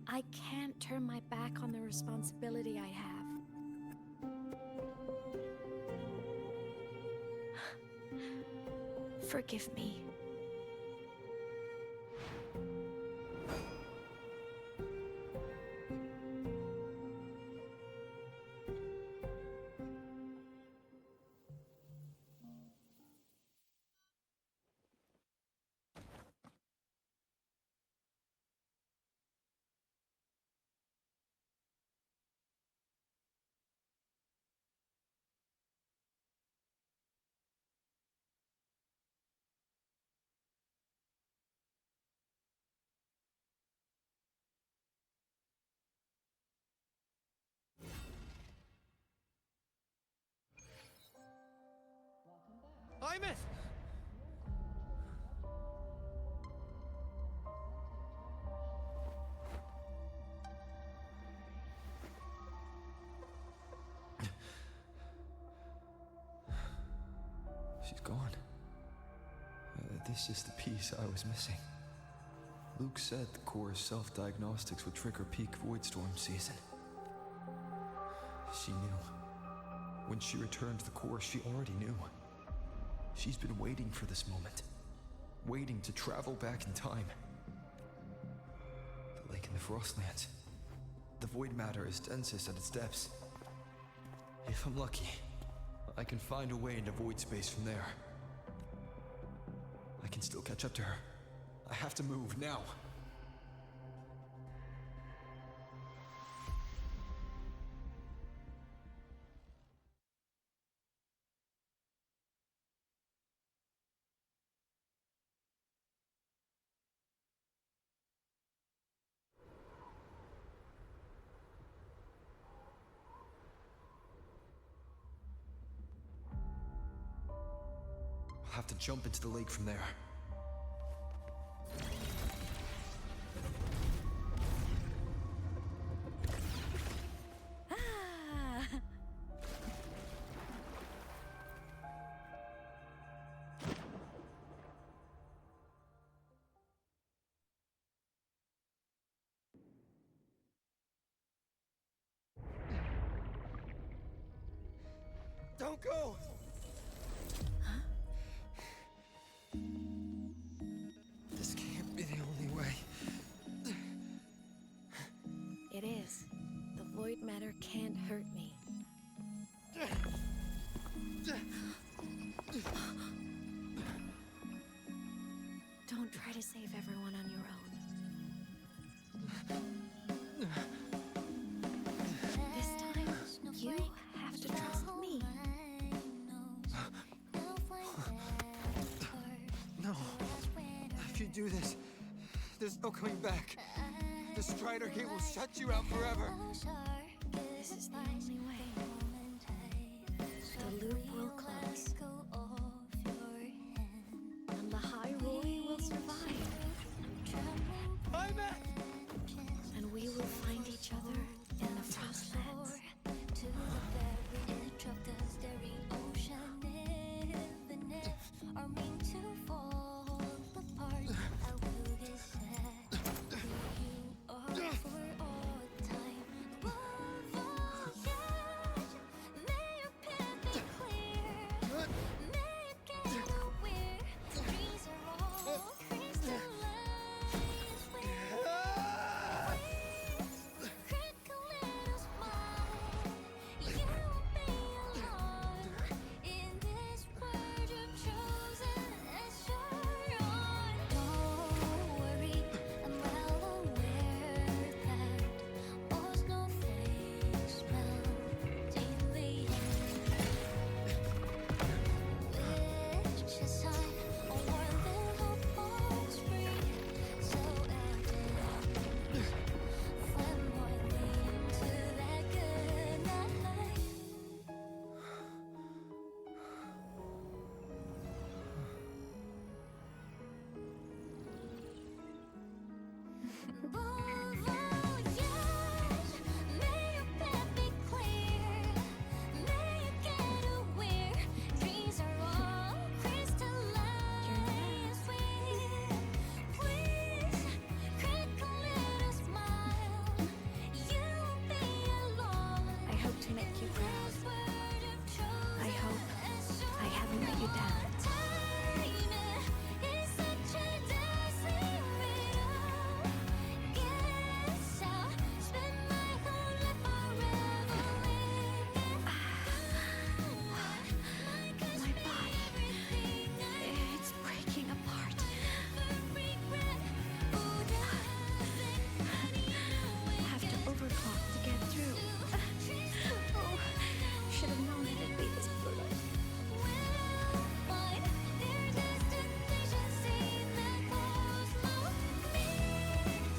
E: I can't turn my back on the responsibility I have. Forgive me.
B: Imeth! She's gone. This is the piece I was missing. Luke said the core's self-diagnostics would trigger peak void storm season. She knew. When she returned to the core, she already knew. She's been waiting for this moment. Waiting to travel back in time. The lake in the Frostlands. The void matter is densest at its depths. If I'm lucky, I can find a way into void space from there. I can still catch up to her. I have to move now. I'll have to jump into the lake from there. Go! This can't be the only way.
G: It is. The void matter can't hurt me. Don't try to save everyone on your own. This time, you have to trust me.
B: No. If you do this, there's no coming back. The Strider Gate will shut you out forever.
G: This is the only way. The loop will close. And the High Roy will survive.
B: I'm back!
G: And we will find each other in the Frostlands.
X: To the very edge of the starry ocean, even if our mean to fall apart, I will get sad who you are for all time. Voyage, may your path be clear, may you get aware. Dreams are all crystallized. Critical little smile. You won't be alone in this world you've chosen as your own. Don't worry, I'm well aware that all snowflakes melt in the end. Wish aside, a world that hope holds free, so evident. Flamboyant into that good night. Voyage, may your path be clear, may you get aware. Dreams are all crystallized. Please, critical little smile. You won't be alone.
G: I hope to make you proud. I hope I haven't let you down.
X: It's such a dazzling riddle. Guess I'll spend my whole life forever
G: My body, it's breaking apart. Have to overclock to get through. Oh, should have known it'd be this brutal.
X: Find their destinations in the cosmos.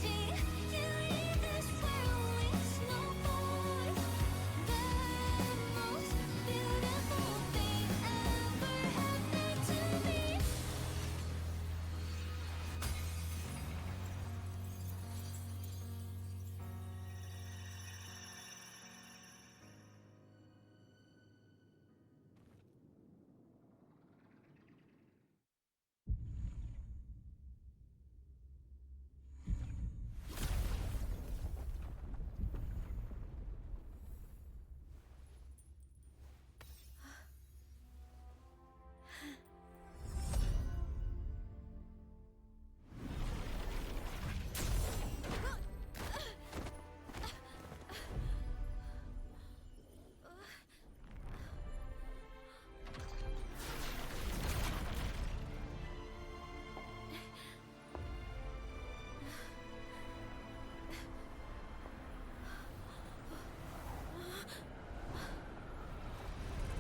X: Meeting you in this world is no point. The most beautiful thing ever happened to me.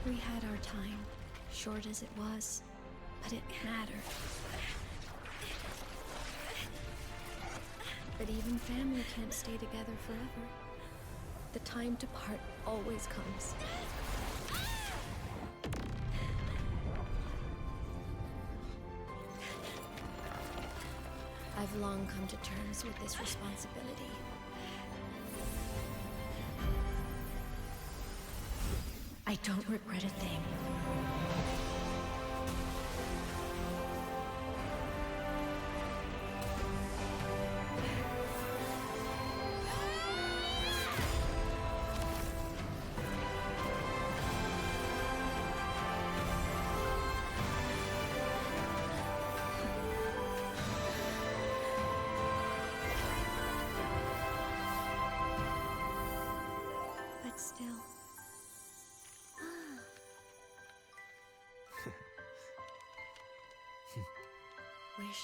G: We had our time, short as it was, but it mattered. But even family can't stay together forever. The time to part always comes. I've long come to terms with this responsibility. I don't regret a thing. still. Wish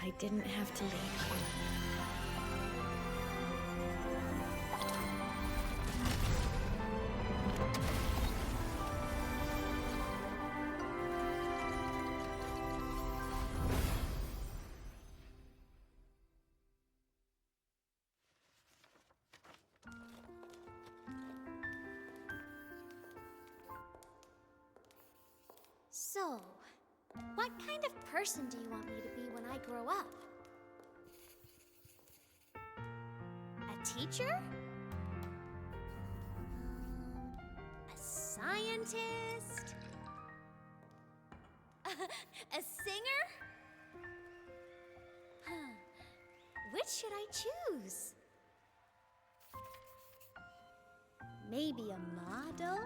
G: I didn't have to leave you.
X: So, what kind of person do you want me to be when I grow up? A teacher? A scientist? A singer? Huh. Which should I choose? Maybe a model?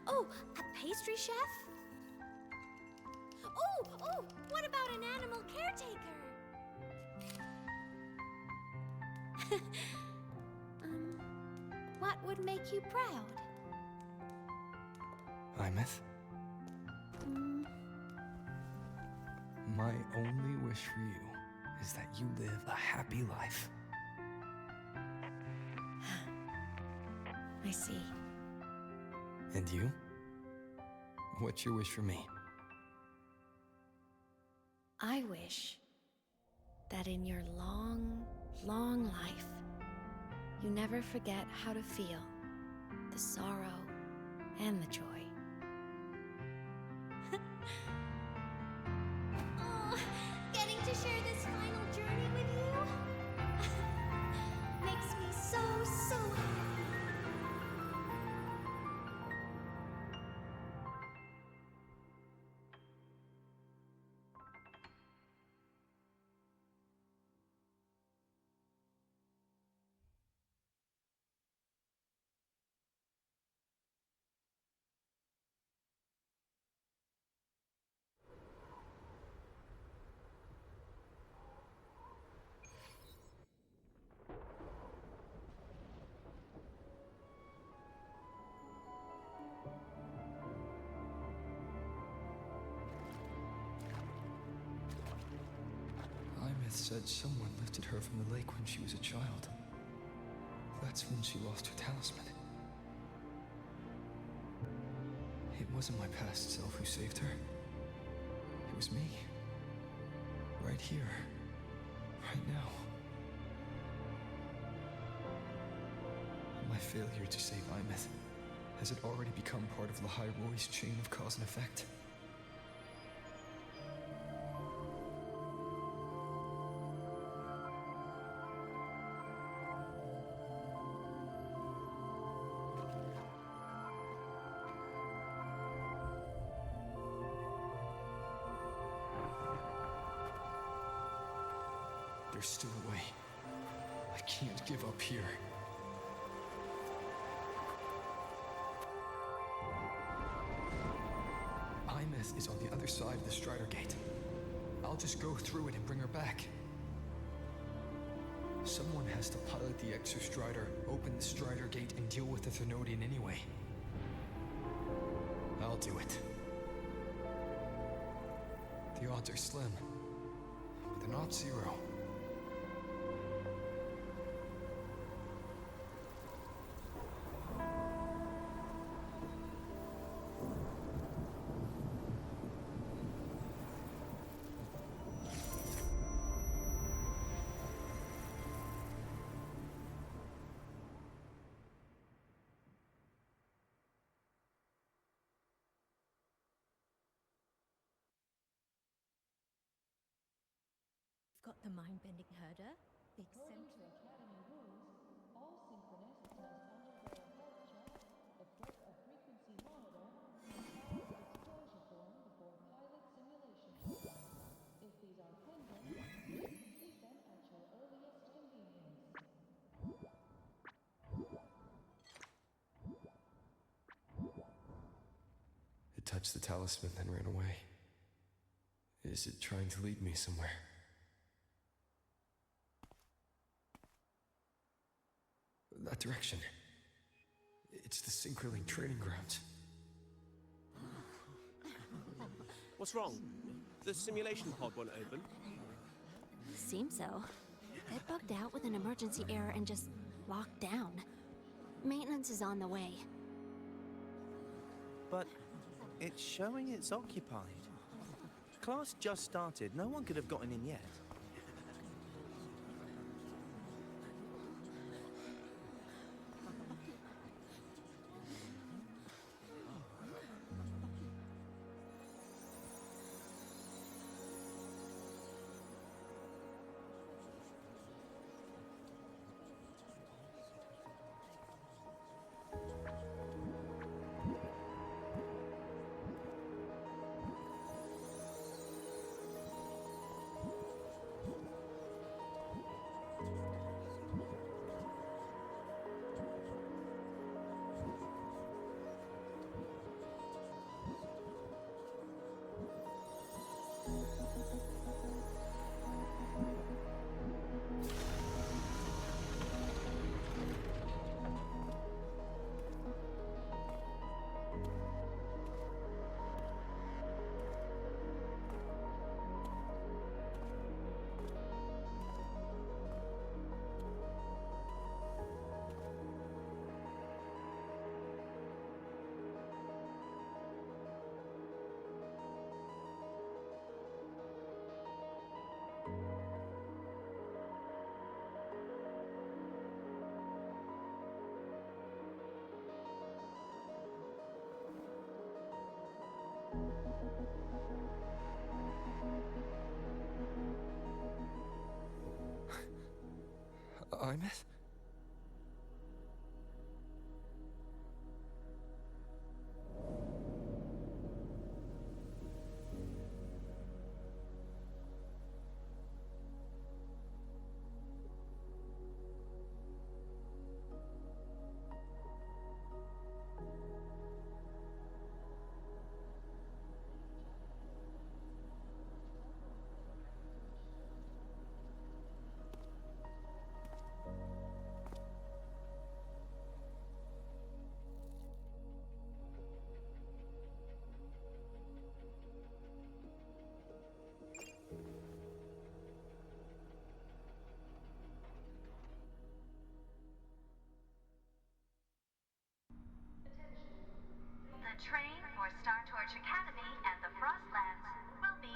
X: Oh, a pastry chef? Oh, what about an animal caretaker? What would make you proud?
B: Imeth, my only wish for you is that you live a happy life.
G: I see.
B: And you? What's your wish for me?
G: I wish that in your long, long life, you never forget how to feel the sorrow and the joy.
X: Oh, getting to share this final journey with you makes me so happy.
B: Imeth said someone lifted her from the lake when she was a child. That's when she lost her talisman. It wasn't my past self who saved her. It was me. Right here. Right now. My failure to save Imeth, has it already become part of Lahai Roy's chain of cause and effect? There's still a way. I can't give up here. Imeth is on the other side of the Strider Gate. I'll just go through it and bring her back. Someone has to pilot the Exostrider, open the Strider Gate, and deal with the Thermodian anyway. I'll do it. The odds are slim, but they're not zero.
J: Got the mind-bending herder, the
C: According to Academy rules, all synchronists must undergo a health check, equip a frequency monitor, and file a disclosure form before pilot simulation training. If these are pending, please complete them at your earliest convenience.
B: It touched the talisman, then ran away. Is it trying to lead me somewhere? That direction. It's the Synchroling training grounds.
F: What's wrong? The simulation pod won't open?
E: Seems so. It bugged out with an emergency error and just locked down. Maintenance is on the way.
H: But it's showing it's occupied. Class just started. No one could have gotten in yet.
B: Imeth?
I: The train for Star Torch Academy and the Frostlands will be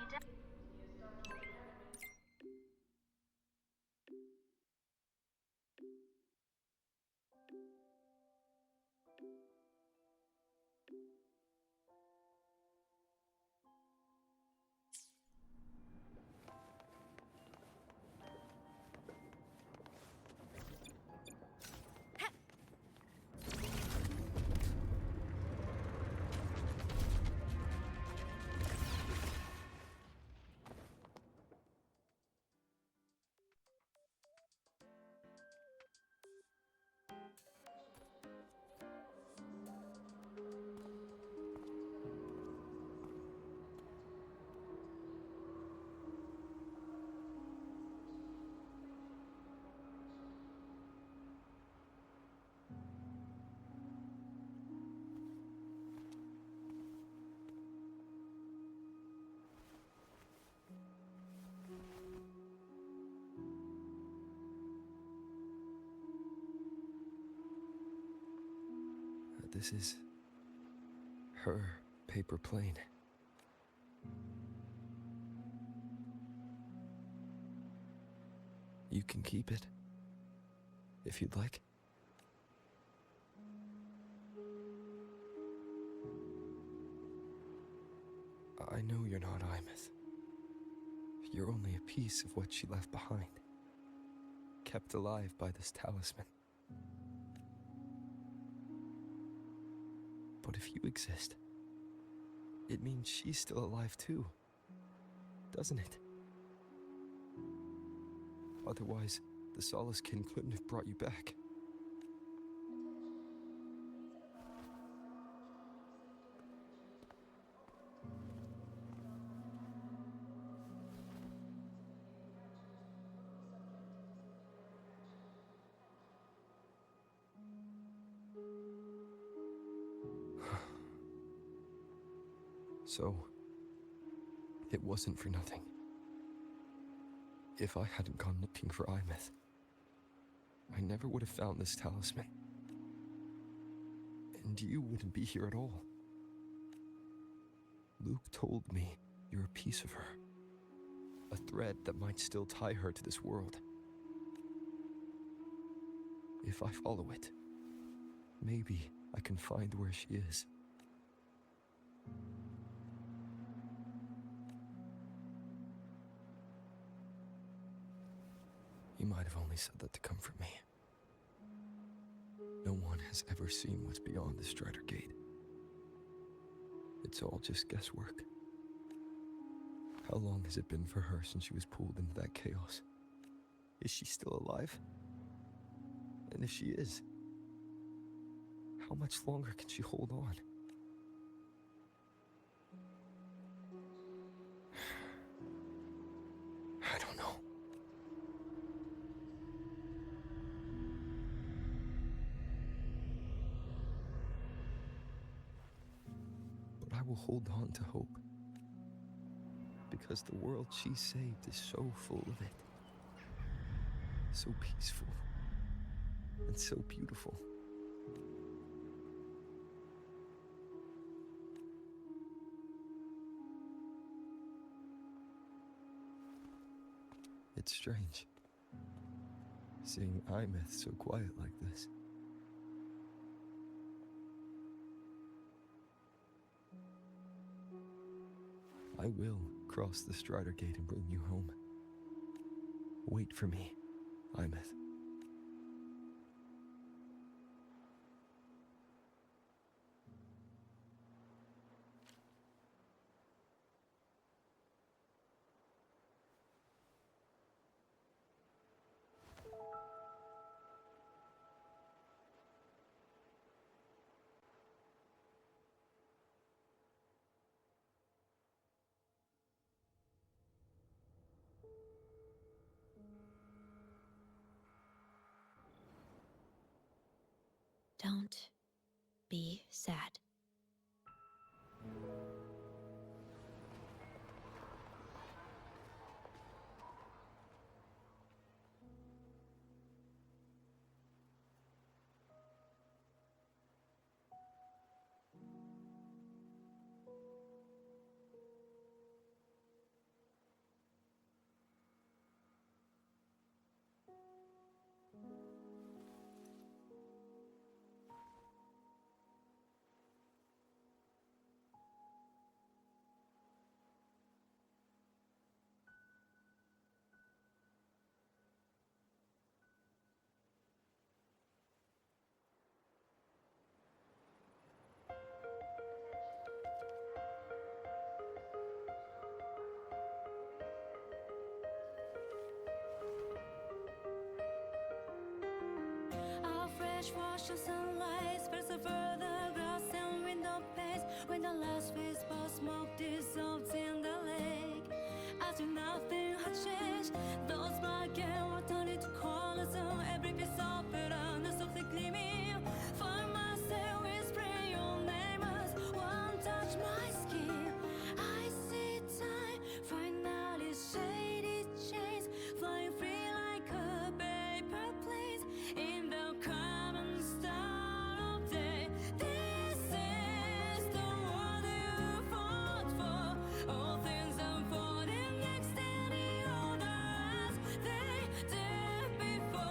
B: This is her paper plane. You can keep it, if you'd like. I know you're not Imeth. You're only a piece of what she left behind, kept alive by this talisman. But if you exist, it means she's still alive too, doesn't it? Otherwise, the Solace Kin couldn't have brought you back. So, it wasn't for nothing. If I hadn't gone looking for Imeth, I never would have found this talisman. And you wouldn't be here at all. Luke told me you're a piece of her. A thread that might still tie her to this world. If I follow it, maybe I can find where she is. You might have only said that to comfort me. No one has ever seen what's beyond the Strider Gate. It's all just guesswork. How long has it been for her since she was pulled into that chaos? Is she still alive? And if she is, how much longer can she hold on? I don't know. But I will hold on to hope. Because the world she saved is so full of it. So peaceful. And so beautiful. It's strange, seeing Imeth so quiet like this. I will cross the Strider Gate and bring you home. Wait for me, Imeth.
A: Don't be sad.
P: A fresh wash of sunlight spreads over the grass and window panes when the last wisp of smoke dissolves in the lake. As if nothing had changed, those black and white turned into colors on every piece of it and softly gleaming. Find myself whispering your name as one touch my skin. I see time finally shaded chains flying free like a paper plane in the common star of day. This is the world you fought for. All things unfolding next in the order as they did before.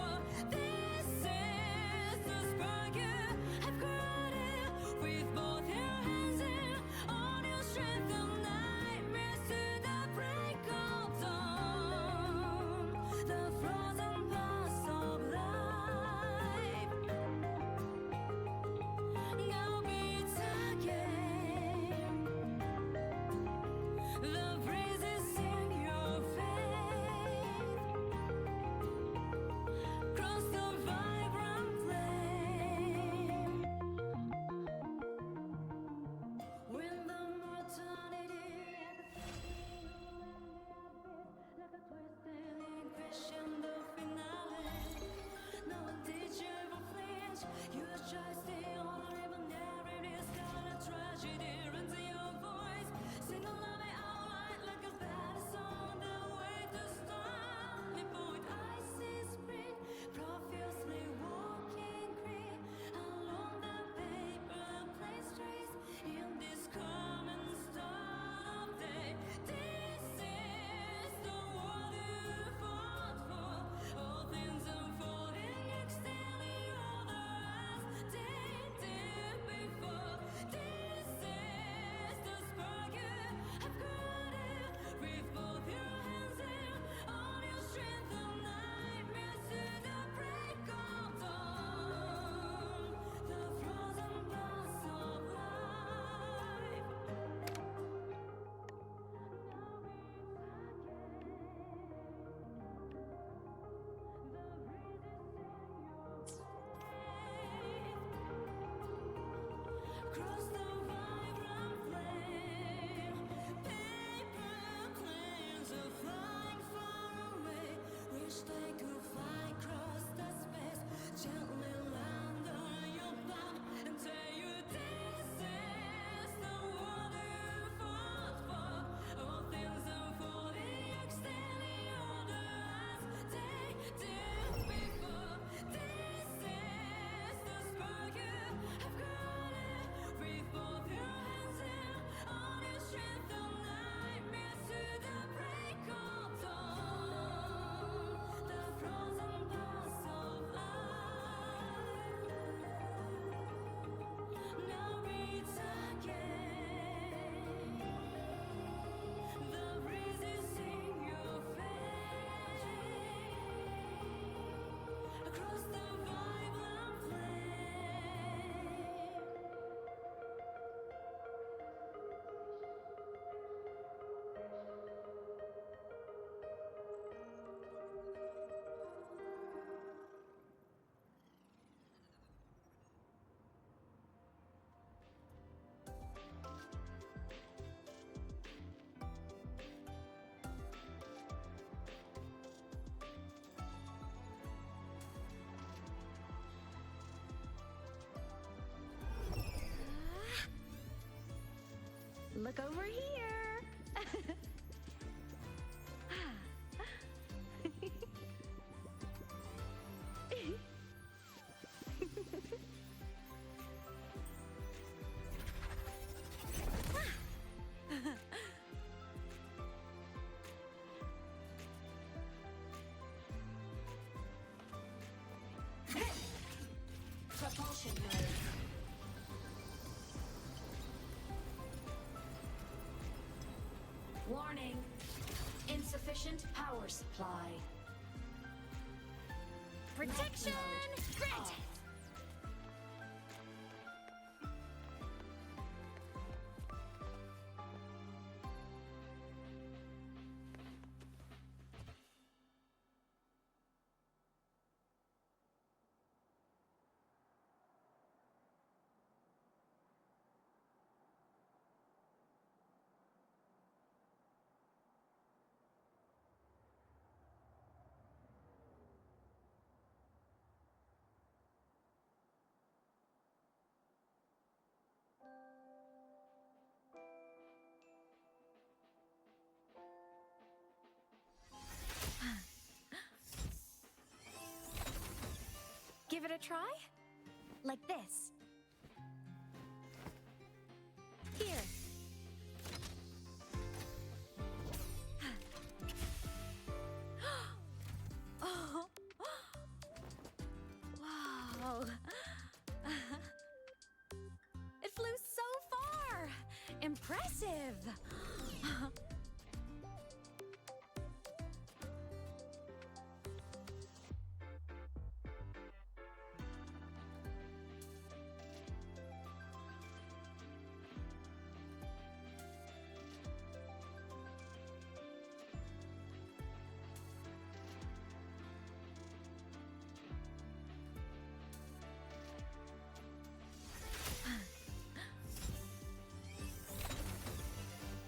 J: Look over here.
W: Propulsion blade. Warning. Insufficient power supply.
J: Protection granted.
E: Give it a try?
J: Like this.
E: Here.
J: Oh. Wow.
E: It flew so far! Impressive!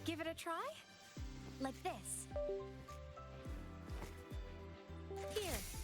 E: Give it a try?
J: Like this.
E: Here.